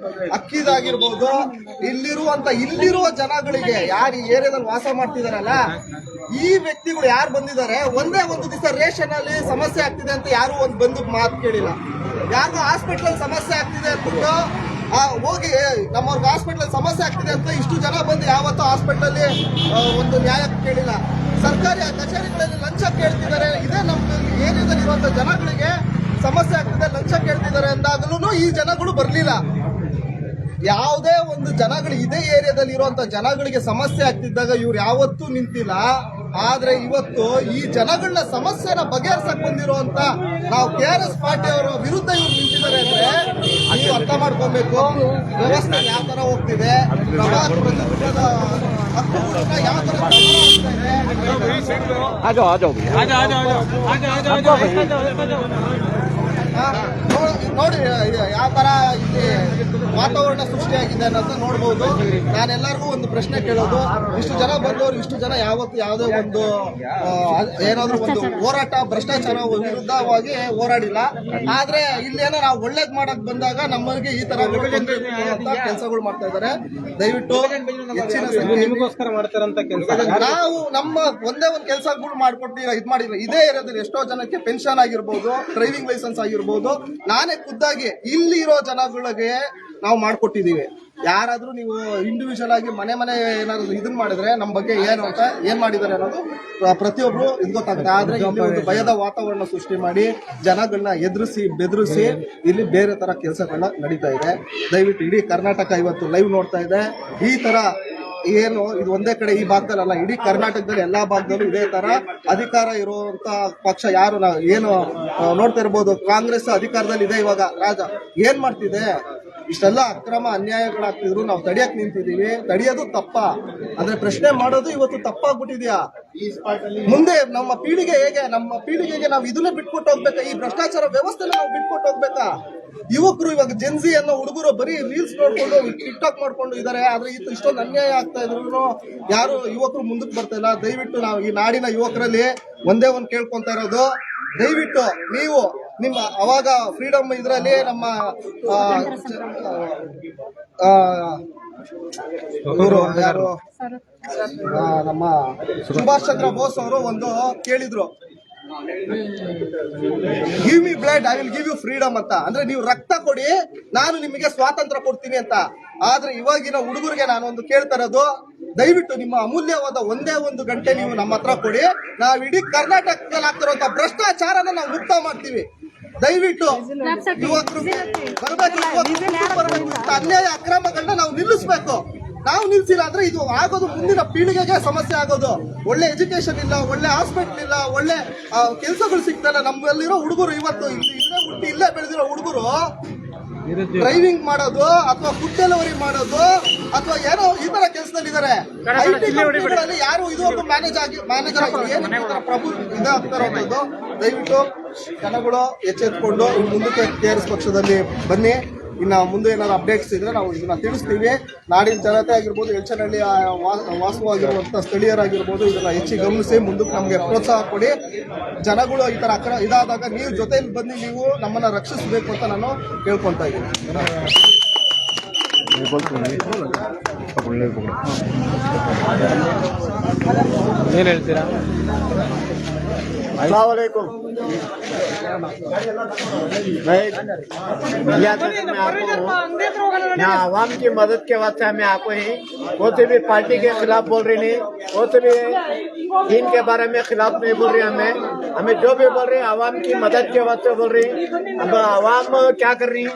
S8: ಅಕ್ಕಿದಾಗಿರ್ಬೋದು, ಇಲ್ಲಿರುವ ಜನಗಳಿಗೆ ಯಾರು ಈ ಏರಿಯಾದಲ್ಲಿ ವಾಸ ಮಾಡ್ತಿದಾರಲ್ಲ, ಈ ವ್ಯಕ್ತಿಗಳು ಯಾರು ಬಂದಿದ್ದಾರೆ, ಒಂದೇ ಒಂದು ದಿವಸ ರೇಷನ್ ಅಲ್ಲಿ ಸಮಸ್ಯೆ ಆಗ್ತಿದೆ ಅಂತ ಯಾರು ಒಂದು ಬಂದು ಮಾತು ಕೇಳಿಲ್ಲ. ಯಾರಿಗೂ ಹಾಸ್ಪಿಟಲ್ ಸಮಸ್ಯೆ ಆಗ್ತಿದೆ ಅಂದ್ಬಿಟ್ಟು ಹೋಗಿ ನಮ್ಮವ್ರಿಗೆ ಹಾಸ್ಪಿಟಲ್ ಸಮಸ್ಯೆ ಆಗ್ತಿದೆ ಅಂತ ಇಷ್ಟು ಜನ ಬಂದು ಯಾವತ್ತೂ ಹಾಸ್ಪಿಟಲ್ ಒಂದು ನ್ಯಾಯ ಕೇಳಿಲ್ಲ. ಸರ್ಕಾರಿ ಕಚೇರಿಗಳಲ್ಲಿ ಲಂಚ ಕೇಳ್ತಿದ್ದಾರೆ. ಇದೇ ನಮ್ಮ ಏರಿಯಾದಲ್ಲಿರುವಂತ ಜನಗಳಿಗೆ ಸಮಸ್ಯೆ ಆಗ್ತಿದೆ, ಲಂಚ ಕೇಳ್ತಿದ್ದಾರೆ ಅಂದಾಗಲೂ ಈ ಜನಗಳು ಬರ್ಲಿಲ್ಲ. ಯಾವುದೇ ಒಂದು ಜನಗಳು ಇದೇ ಏರಿಯಾದಲ್ಲಿ ಇರುವಂತ ಜನಗಳಿಗೆ ಸಮಸ್ಯೆ ಆಗ್ತಿದ್ದಾಗ ಇವ್ರು ಯಾವತ್ತೂ ನಿಂತಿಲ್ಲ. ಆದ್ರೆ ಇವತ್ತು ಈ ಜನಗಳನ್ನ ಸಮಸ್ಯೆನ ಬಗೆಹರಿಸಕ್ ಬಂದಿರುವಂತ ನಾವು KRS ಪಾರ್ಟಿ ಅವರ ವಿರುದ್ಧ ಇವ್ರು ನಿಂತಿದ್ದಾರೆ ಅಂದ್ರೆ ನೀವು ಅರ್ಥ ಮಾಡ್ಕೊಬೇಕು. ವ್ಯವಸ್ಥೆ ಯಾವ ತರ ಹೋಗ್ತಿದೆ, ಪ್ರಜಾಪ್ರಭುತ್ವದ ಹಕ್ಕುಗಳನ್ನ ಯಾವ ತರ ನೋಡಿ ಯಾವ ತರ ಇಲ್ಲಿ ವಾತಾವರಣ ಸೃಷ್ಟಿಯಾಗಿದೆ ಅನ್ನೋದನ್ನ ನೋಡ್ಬೋದು. ನಾನೆಲ್ಲರಿಗೂ ಒಂದು ಪ್ರಶ್ನೆ ಕೇಳೋದು, ಇಷ್ಟು ಜನ ಬಂದವರು, ಇಷ್ಟು ಜನ ಯಾವತ್ತು ಯಾವುದೇ ಒಂದು ಏನಾದ್ರೂ ಒಂದು ಹೋರಾಟ ಭ್ರಷ್ಟಾಚಾರ ವಿರುದ್ಧವಾಗಿ ಹೋರಾಡಿಲ್ಲ. ಆದ್ರೆ ಇಲ್ಲೇನೋ ನಾವು ಒಳ್ಳೇದ್ ಮಾಡಕ್ ಬಂದಾಗ ನಮ್ಮಲ್ಲಿ ಈ ತರ ಕೆಲಸಗಳು ಮಾಡ್ತಾ ಇದ್ದಾರೆ. ದಯವಿಟ್ಟು ಹೆಚ್ಚಿನ
S3: ನಿಮಗೋಸ್ಕರ ಮಾಡ್ತಾರಂತ ಕೆಲಸ
S8: ನಾವು ನಮ್ಮ ಒಂದೇ ಒಂದು ಕೆಲಸಗಳು ಮಾಡ್ಕೊಟ್ಟಿಲ್ಲ, ಇದ್ ಮಾಡಿಲ್ಲ. ಇದೇ ಏರಿಯಾದಲ್ಲಿ ಎಷ್ಟೋ ಜನಕ್ಕೆ ಪೆನ್ಷನ್ ಆಗಿರ್ಬೋದು, ಡ್ರೈವಿಂಗ್ ಲೈಸೆನ್ಸ್ ಆಗಿರ್ಬೋದು, ನಾನೇ ಖುದ್ದಾಗಿ ಇಲ್ಲಿ ಇರೋ ಜನಗಳಿಗೆ ನಾವು ಮಾಡ್ಕೊಟ್ಟಿದೀವಿ. ಯಾರಾದ್ರೂ ನೀವು ಇಂಡಿವಿಜುವಲ್ ಆಗಿ ಮನೆ ಏನಾದ್ರು ಇದನ್ನ ಮಾಡಿದ್ರೆ ನಮ್ಮ ಬಗ್ಗೆ ಏನು ಅಂತ ಏನ್ ಮಾಡಿದ್ದಾರೆ ಅನ್ನೋದು ಪ್ರತಿಯೊಬ್ರು ಇದು ಗೊತ್ತಾಗುತ್ತೆ. ಆದ್ರೆ ಇಲ್ಲಿ ಒಂದು ಭಯದ ವಾತಾವರಣ ಸೃಷ್ಟಿ ಮಾಡಿ ಜನಗಳನ್ನ ಎದುರಿಸಿ ಬೆದರಿಸಿ ಇಲ್ಲಿ ಬೇರೆ ತರ ಕೆಲಸಗಳನ್ನ ನಡೀತಾ ಇದೆ. ದಯವಿಟ್ಟು ಇಡೀ ಕರ್ನಾಟಕ ಇವತ್ತು ಲೈವ್ ನೋಡ್ತಾ ಇದೆ. ಈ ತರ ಏನು ಇದು ಒಂದೇ ಕಡೆ ಈ ಭಾಗದಲ್ಲ, ಇಡೀ ಕರ್ನಾಟಕದಲ್ಲಿ ಎಲ್ಲಾ ಭಾಗದಲ್ಲೂ ಇದೇ ತರ ಅಧಿಕಾರ ಇರುವಂತ ಪಕ್ಷ ಯಾರು ಏನು ನೋಡ್ತಾ ಇರ್ಬೋದು. ಕಾಂಗ್ರೆಸ್ ಅಧಿಕಾರದಲ್ಲಿ ಇದೆ ಇವಾಗ. ರಾಜ ಏನ್ ಮಾಡ್ತಿದೆ, ಇಷ್ಟೆಲ್ಲ ಅಕ್ರಮ ಅನ್ಯಾಯಗಳಾಗ್ತಿದ್ರು ನಾವು ತಡಿಯಕ್ ನಿಂತಿದೀವಿ. ತಡಿಯೋದು ತಪ್ಪ ಅಂದ್ರೆ ಪ್ರಶ್ನೆ ಮಾಡೋದು ಇವತ್ತು ತಪ್ಪಾಗ್ಬಿಟ್ಟಿದ್ಯಾ. ಮುಂದೆ ನಮ್ಮ ಪೀಳಿಗೆಗೆ ನಾವು ಇದನ್ನೇ ಬಿಟ್ಕೊಟ್ಟು ಹೋಗ್ಬೇಕಾ? ಈ ಭ್ರಷ್ಟಾಚಾರ ವ್ಯವಸ್ಥೆನ ನಾವು ಬಿಟ್ಕೊಟ್ಟು ಹೋಗ್ಬೇಕಾ? ಯುವಕರು ಇವಾಗ ಜೆನ್ಸಿ ಅನ್ನೋ ಹುಡುಗರು ಬರೀ ರೀಲ್ಸ್ ನೋಡ್ಕೊಂಡು ಟಿಕ್ಟಾಕ್ ಮಾಡ್ಕೊಂಡು ಇದಾರೆ. ಆದ್ರೆ ಇಷ್ಟೊಂದು ಅನ್ಯಾಯ ಆಗ್ತಾ ಇದ್ರು ಯಾರು ಯುವಕರು ಮುಂದಕ್ಕೆ ಬರ್ತಾ ಇಲ್ಲ. ದಯವಿಟ್ಟು ನಾವು ಈ ನಾಡಿನ ಯುವಕರಲ್ಲಿ ಒಂದೇ ಒಂದು ಕೇಳ್ಕೊಂತ ಇರೋದು, ದಯವಿಟ್ಟು ನೀವು ನಿಮ್ಮ ಅವಾಗ ಫ್ರೀಡಮ್ ಇದರಲ್ಲಿ ನಮ್ಮ ಯಾರು ನಮ್ಮ ಸುಭಾಷ್ ಚಂದ್ರ ಬೋಸ್ ಅವರು ಒಂದು ಕೇಳಿದ್ರು, give me blood I will give you freedom ಅಂತ, ಅಂದ್ರೆ ನೀವು ರಕ್ತ ಕೊಡಿ ನಾನು ನಿಮಗೆ ಸ್ವಾತಂತ್ರ್ಯ ಕೊಡ್ತೀನಿ ಅಂತ. ಆದ್ರೆ ಇವಾಗಿನ ಹುಡುಗರಿಗೆ ನಾನು ಒಂದು ಕೇಳ್ತಾ ಇರೋದು, ದಯವಿಟ್ಟು ನಿಮ್ಮ ಅಮೂಲ್ಯವಾದ ಒಂದೇ ಒಂದು ಗಂಟೆ ನೀವು ನಮ್ಮ ಹತ್ರ ಕೊಡಿ, ನಾವು ಇಡೀ ಕರ್ನಾಟಕದಲ್ಲಿ ಆಗ್ತಿರುವಂತ ಭ್ರಷ್ಟಾಚಾರನ ನಾವು ಮುಕ್ತ ಮಾಡ್ತೀವಿ. ದಯವಿಟ್ಟು ಯುವಕರು ಬರಬೇಕು, ಅನ್ಯಾಯ ಅಕ್ರಮಗಳನ್ನ ನಾವು ನಿಲ್ಲಿಸ್ಬೇಕು. ನಾವು ನಿಲ್ಸಿಲ್ಲ ಅಂದ್ರೆ ಇದು ಆಗೋದು ಮುಂದಿನ ಪೀಳಿಗೆಗೆ ಸಮಸ್ಯೆ ಆಗೋದು. ಒಳ್ಳೆ ಎಜುಕೇಶನ್ ಇಲ್ಲ, ಒಳ್ಳೆ ಹಾಸ್ಪಿಟಲ್ ಇಲ್ಲ, ಒಳ್ಳೆ ಕೆಲಸಗಳು ಸಿಗ್ತಲ್ಲ. ನಮ್ಮಲ್ಲಿರೋ ಹುಡುಗರು ಇವತ್ತು ಇಲ್ಲೇ ಹುಟ್ಟಿ ಇಲ್ಲೇ ಬೆಳೆದಿರೋ ಹುಡುಗರು ಡ್ರೈವಿಂಗ್ ಮಾಡೋದು ಅಥವಾ ಫುಡ್ ಡೆಲಿವರಿ ಮಾಡೋದು ಅಥವಾ ಏನೋ ಈ ತರ ಕೆಲಸದಲ್ಲಿ ಇದಾರೆ. ಯಾರು ಇದುವರೆಗೂ ಮ್ಯಾನೇಜರ್ ಆಗಿ ಏನು ಪ್ರಭು ಇದಾಗ್ತಾರೋ. ದಯವಿಟ್ಟು ಜನಗಳು ಎಚ್ಚೆತ್ಕೊಂಡು ಮುಂದಕ್ಕೆ KRS ಪಕ್ಷದಲ್ಲಿ ಬನ್ನಿ. ಇನ್ನು ಮುಂದೆ ಏನಾದ್ರು ಅಪ್ಡೇಟ್ಸ್ ಇದ್ರೆ ನಾವು ಇದನ್ನ ತಿಳಿಸ್ತೀವಿ. ನಾಡಿನ ಜನತೆ ಆಗಿರ್ಬೋದು, ಎಲ್ಚನಹಳ್ಳಿ ವಾಸವಾಗಿರುವಂಥ ಸ್ಥಳೀಯರಾಗಿರ್ಬೋದು, ಇದನ್ನ ಹೆಚ್ಚಿಗೆ ಗಮನಿಸಿ ಮುಂದಕ್ಕೆ ನಮಗೆ ಪ್ರೋತ್ಸಾಹ ಕೊಡಿ. ಜನಗಳು ಈ ಥರ ಇದಾದಾಗ ನೀವು ಜೊತೆಯಲ್ಲಿ ಬಂದು ನೀವು ನಮ್ಮನ್ನ ರಕ್ಷಿಸಬೇಕು ಅಂತ ನಾನು ಕೇಳ್ಕೊತಾ ಇದ್ದೀನಿ.
S3: ಏನ್ ಹೇಳ್ತೀರಾ?
S7: अस्सलामुअलैकुम। मैं आवाम की मदद के वास्ते हमें आपको ही वो से भी पार्टी के खिलाफ बोल रही नहीं, वो से भी दीन के बारे में खिलाफ नहीं बोल रही। हमें जो भी बोल रही आवाम की मदद के वास्ते बोल रही। अब आवाम क्या कर रही,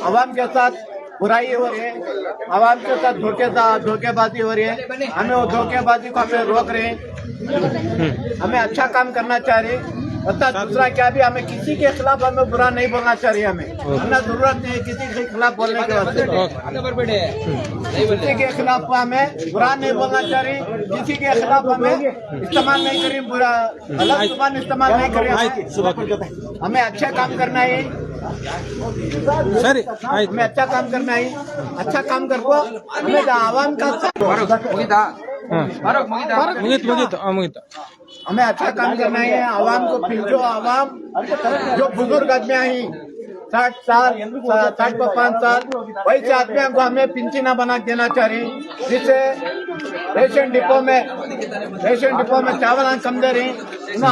S7: आवाम के साथ बुराई हो रही है, आवाम के साथ धोखेबाजी हो रही है। हमें वो धोखेबाजी को हमें रोक रहे हैं। हमें अच्छा काम करना चाह रहे, अर्थात दूसरा क्या भी हमें किसी के खिलाफ हमें बुरा नहीं बोलना चाह रही। हमें जरूरत नहीं है किसी के खिलाफ बोलने के वास्ते। किसी के खिलाफ हमें बुरा नहीं बोलना चाह रही, किसी के खिलाफ हमें इस्तेमाल नहीं करी, बुरा गलत जुबान इस्तेमाल नहीं करी। हमें अच्छा काम करना है, हमें अच्छा काम करना है। अच्छा काम करो, हमें आवाम का हमें अच्छा काम करना है। आवाम को जो आवाम जो बुजुर्ग आदमियाँ हैं 60 साल 65 साल वैसे आदमियों को हमें पिंचना बना देना चाहिए, जिससे रेशन डिपो में चावल कम दे रहे।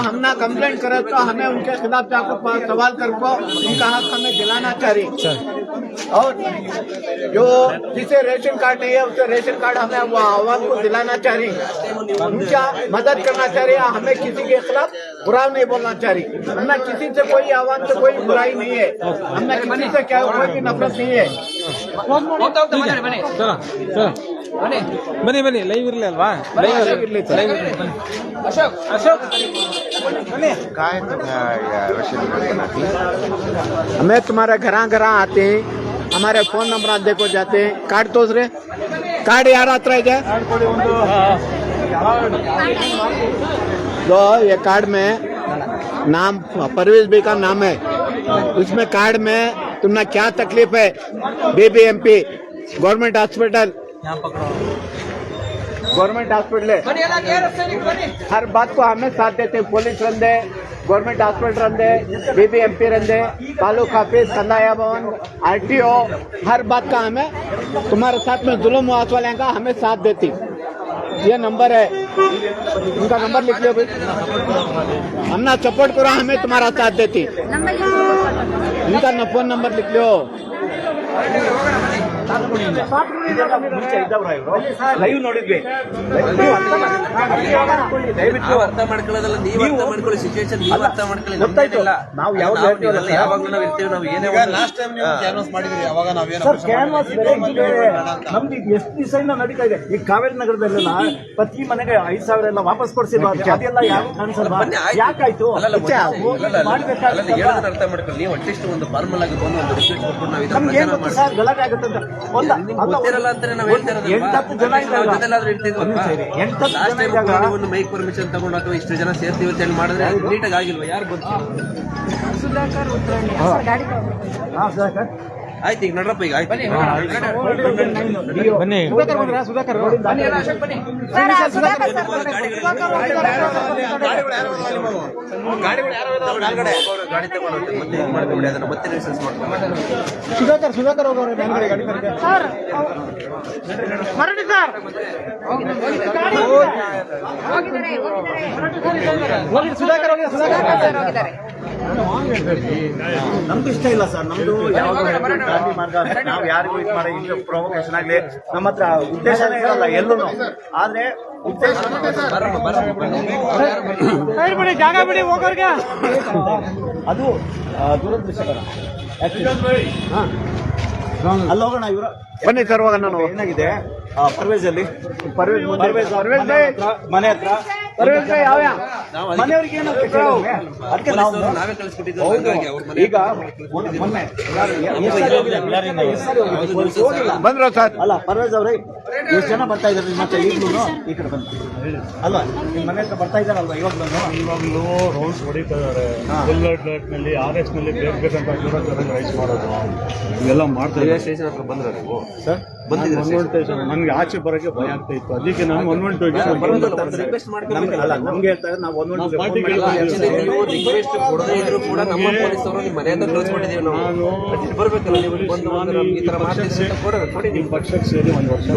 S7: हमने कंप्लेंट करे तो हमें उनके खिलाफ जाकर सवाल करके उनका हक हमें दिलाना चाहिए। और जो जिसे रेशन कार्ड नहीं है उसे रेशन कार्ड हमें वो आवाम को दिलाना चाहिए, उनका मदद करना चाहिए। हमें किसी के खिलाफ बुरा नहीं बोलना चाहिए। हमें किसी से कोई आवाम से कोई बुराई नहीं है, हमें किसी से क्या कोई भी नफरत नहीं है।
S3: ಬನ್ನಿ ಬನ್ನಿ, ಲೈವ್ ಇರ್ಲಿ ಅಲ್ವಾ? ಅಶೋಕ್
S7: हमें तुम्हारे घर आते हैं, हमारे फोन नंबर देखो जाते हैं। कार्ड तो रे कार्ड यार आता है क्या? तो ये कार्ड में नाम परवेज भाई का नाम है, उसमें कार्ड में तुमने क्या तकलीफ है, BBMP गवर्नमेंट हॉस्पिटल है। हर बात को हमें साथ देते, पुलिस रंदे, गवर्नमेंट हॉस्पिटल रंदे, BBMP रंदे, तालुका ऑफिस, कंदाया भवन, RTO, हर बात का हमें तुम्हारे साथ में जुल्म वाले का हमें साथ देती। ये नंबर है, उनका नंबर लिख लो भाई, हमने सपोर्ट करो, हमें तुम्हारा साथ देती। उनका फोन नंबर लिख लो। ಲೈವ್ ನೋಡಿದ್ವಿ,
S9: ದಯವಿಟ್ಟು ಅರ್ಥ ಮಾಡ್ಕೊಳ್ಳೋದಲ್ಲ, ನೀವು ಅರ್ಥ ಮಾಡ್ಕೊಳ್ಳಿ, ಸಿಚುವೇಶನ್ ನೀವು ಅರ್ಥ ಮಾಡ್ಕೊಳ್ಳಿ.
S7: ನಾವು
S9: ಯಾವಾಗಲೂ ನಾವು ಇರ್ತೀವಿ, ನಾವು ಏನೇ
S4: ಲಾಸ್ಟ್ ಟೈಮ್ ನೀವು ಕ್ಯಾನ್ವಾಸ್ ಮಾಡಿದ್ರಿ, ಅವಾಗ ನಾವೇನು
S2: ಕ್ಯಾನ್ವಾಸ್ ನಮ್ದು ಎಷ್ಟು ದಿವಸದಿಂದ ನಡೀತಾ ಇದೆ. ಈ ಕಾವೇರಿ ನಗರದಲ್ಲೆಲ್ಲ ಪ್ರತಿ ಮನೆಗೆ 5,000 ಎಲ್ಲ ವಾಪಸ್ ಕೊಡ್ಸಿಲ್ವಾ? ಅದೆಲ್ಲ ಯಾರು ಕಾಣಿಸಲ್ವಾ? ಯಾಕಾಯ್ತು?
S9: ಹೇಳೋದನ್ನ ಅರ್ಥ ಮಾಡ್ಕೊಳ್ಳಿ. ನೀವು ಅಟ್ಲೀಸ್ಟ್ ಒಂದು ಫಾರ್ಮಲ್ ಆಗಿ ಬಂದು ಒಂದು ರಿಕ್ವೆಸ್ಟ್ ಕೊಟ್ಕೊಂಡು ನಾವು ಇದನ್ನ
S2: ನಮ್ಗೆ ಏನ್ ಗೊತ್ತು ಸರ್, ಗಲಾಟೆ ಆಗುತ್ತೆ ಅಂತ
S9: ಗೊತ್ತಿರಲ್ಲ ಅಂತಾನೆ ನಾವು ಹೇಳ್ತಾ ಇರೋದು.
S2: 8-10 ಜನ
S9: ಜೊತೆಲಾದ್ರೂ ಇರ್ತಿದ್ವಿ. ಲಾಸ್ಟ್ ಟೈಮ್ ಒಂದು ಮೈಕ್ ಪರ್ಮಿಷನ್ ತಗೊಂಡು ಅಥವಾ ಇಷ್ಟು ಜನ ಸೇರ್ತೀವಿ ಅಂತ ಹೇಳಿ ಮಾಡಿದ್ರೆ ನೀಟಾಗಿ ಆಗಿಲ್ವಾ? ಯಾರು ಗೊತ್ತು? ಆಯ್ತು ಈಗ ನಡ್ರಪ್ಪ ಈಗ ಆಯ್ತು
S3: ಬನ್ನಿ
S1: ಬನ್ನಿ ಎಲ್ಲ ಅಶೋಕ್ ಬನ್ನಿ
S9: ಗಾಡಿ ತಗೊಂಡು ಮತ್ತೆ ಇದು ಮಾಡ್ಕೊಂಬಿಡಿ ಅದನ್ನ ಮತ್ತೆ ಲೈಸೆನ್ಸ್ ಮಾಡ್ಕೊಂಡು
S7: ಸುಧಾಕರ್ ಹೋಗೋರೆ
S5: ಸರ್ ಹೊರಡಿ ಸರ್
S10: ನಮ್ದು ಇಷ್ಟ ಇಲ್ಲ ಸರ್, ನಮ್ದು ಯಾವಾಗ ಗಾಂಧಿ ಮಾರ್ಗ ನಾವು ಯಾರಿಗೂ ಇದು ಮಾಡಿ ಇಲ್ಲ ಪ್ರೊವೊಕೇಶನ್ ಆಗ್ಲಿ ನಮ್ಮ ಹತ್ರ ಉದ್ದೇಶನೇ ಇರಲ್ಲ ಎಲ್ಲೂ, ಆದ್ರೆ ಉದ್ದೇಶ ಅದು ದುರದೃಷ್ಟಕರ. ಅಲ್ಲಿ ಹೋಗೋಣ ಇವರು
S7: ಬನ್ನಿ ಸರ್ ಹೋಗೋಣ ನಾನು
S10: ಏನಾಗಿದೆ ಪರ್ವೇಜ್ ಅಲ್ಲಿ ಮನೆ ಹತ್ರ ಮನೆಯವ್ರಿಗೆ ಏನೋ ಅದಕ್ಕೆ ನಾವು
S9: ನಾವೇ ಕಳಿಸ್ಬಿಟ್ಟಿದ್ದು ಹಂಗಾಗಿ ಅವ್ರ ಮನೆ
S10: ಈಗ ಮೊನ್ನೆ
S7: ಬಂದ್ರು ಸರ್.
S10: ಅಲ್ಲ ಪರ್ವೇಜ್ ಅವ್ರೆ ಎಷ್ಟು ಜನ ಬರ್ತಾ ಇದ್ದಾರೆ ನಿಮ್ಮ ಹತ್ರ ಈಗಲೂ ಈ ಕಡೆ ಬಂದು ಅಲ್ವಾ ನಿಮ್ಮ ಮನೆ ಹತ್ರ ಬರ್ತಾ ಇದ್ದಾರಲ್ವಾ
S2: ಇವಾಗಲೂ ರೌಂಡ್ಸ್ ಹೊಡಿತಾ ಇದಾರೆ. ನಲ್ಲಿ RS ನಲ್ಲಿ ಬೇಕಂತ ರೈಸ್ ಮಾಡೋದು ಇವೆಲ್ಲ ಮಾಡ್ತಾ ಇದ್ದಾರೆ.
S9: ಸ್ಟೇಷನ್ ಹತ್ರ ಬಂದ್ರ ನೀವು
S2: ಸರ್ ನನ್ಗೆ ಆಚೆ ಬರೋಕೆ ಭಯ ಆಗ್ತಾ ಇತ್ತು, ಅದಕ್ಕೆ ನಾನು 112
S9: ರಿಕ್ವೆಸ್ಟ್
S10: ಅಲ್ಲ ನಮ್ಗೆ ಹೇಳ್ತಾರೆ ನಾವು
S9: ರಿಕ್ವೆಸ್ಟ್ ಕೊಡದೇ ಇದ್ರು ಕೂಡ ನಮ್ಮ ಪೊಲೀಸರು ನಿಮ್ಮ ಮನೆ ಹತ್ರ ಕಳಿಸ್ಬಿಟ್ಟಿದೀವಿ ನಾವು ಬರ್ಬೇಕಲ್ಲ ನೀವು ಬಂದು ಈ ತರ ಮಾಡ್ತಿದ್ರೆ ಕೊಡಿ
S2: ನಿಮ್ಮ ಪಕ್ಷಕ್ಕೆ ಸೇರಿ 1 ವರ್ಷ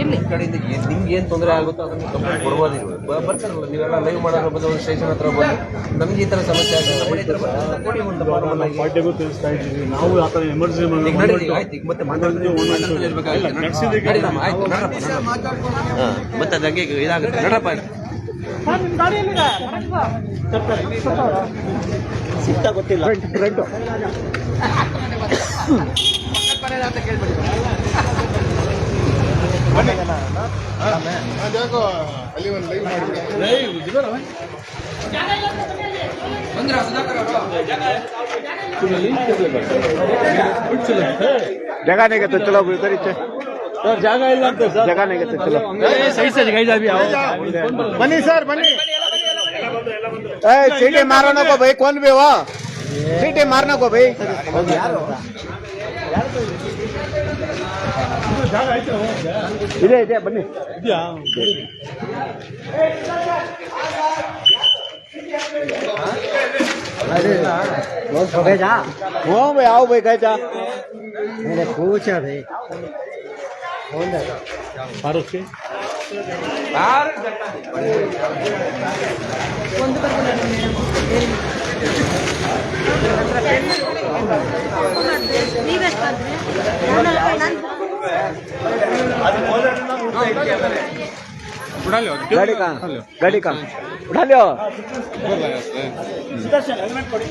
S9: ಈ ಕಡೆಯಿಂದ ನಿಮ್ಗೆ ಏನ್ ತೊಂದರೆ ಆಗುತ್ತೋ ಅದನ್ನ ಕಂಪ್ಲೇಂಟ್ ಕೊಡ್ಬೋದಿಲ್ಲ. ಬರ್ತಾರಲ್ಲ ನೀವೆಲ್ಲ ಲೈವ್ ಮಾಡೋದ್ರ ಬಂದು ಒಂದು ಸ್ಟೇಷನ್ ಹತ್ರ ಬಂದು ನಮ್ಗೆ ಈ ತರ ಸಮಸ್ಯೆ ಆಗಿದೆ ಕೊಡಿ ಒಂದು
S2: ಪಾರ್ಟಿಗೂ ತಿಳಿಸ್ತಾ ಇದ್ದೀವಿ ನಾವು. ಆ ಥರ ಎಮರ್ಜೆನ್ಸಿ
S9: ಆಯ್ತು ಈಗ ಮತ್ತೆ ಮಾತಾಡಿದ್ರೆ ಮತ್ತೆ ಅದಂಗೆ ಇದಾಗುತ್ತೆ ನಡಪ್ಪ.
S10: ಸಿಗ್ತ ಗೊತ್ತಿಲ್ಲ
S4: ಯಾಕೋ ಅಲ್ಲಿ ಒಂದು ಲೈವ್ ಮಾಡಿದ್ರೆ
S1: ಬಂದ್ರ ಸುಧಾಕರ್ ಅವರು
S7: जगह नहीं कहते चलो इधर ही
S2: ಸರ್ ಜಾಗ ಇಲ್ಲ ಅಂತ ಸರ್.
S7: जगह नहीं कहते चलो बनी सर बनी सीटी मारने को भाई कौन भी हो सीटी मारने को भाई ಇದೆ ಇದೆ ಬನ್ನಿ
S2: ಇದೆಯಾ?
S7: हो भाई आओ भाई कह जा
S2: फारूक के
S7: गाड़ी कहाँ उठा लियो
S10: ಸುದರ್ಶನ್ ಹೆಲ್ಮೆಟ್ ಕೊಡಿ.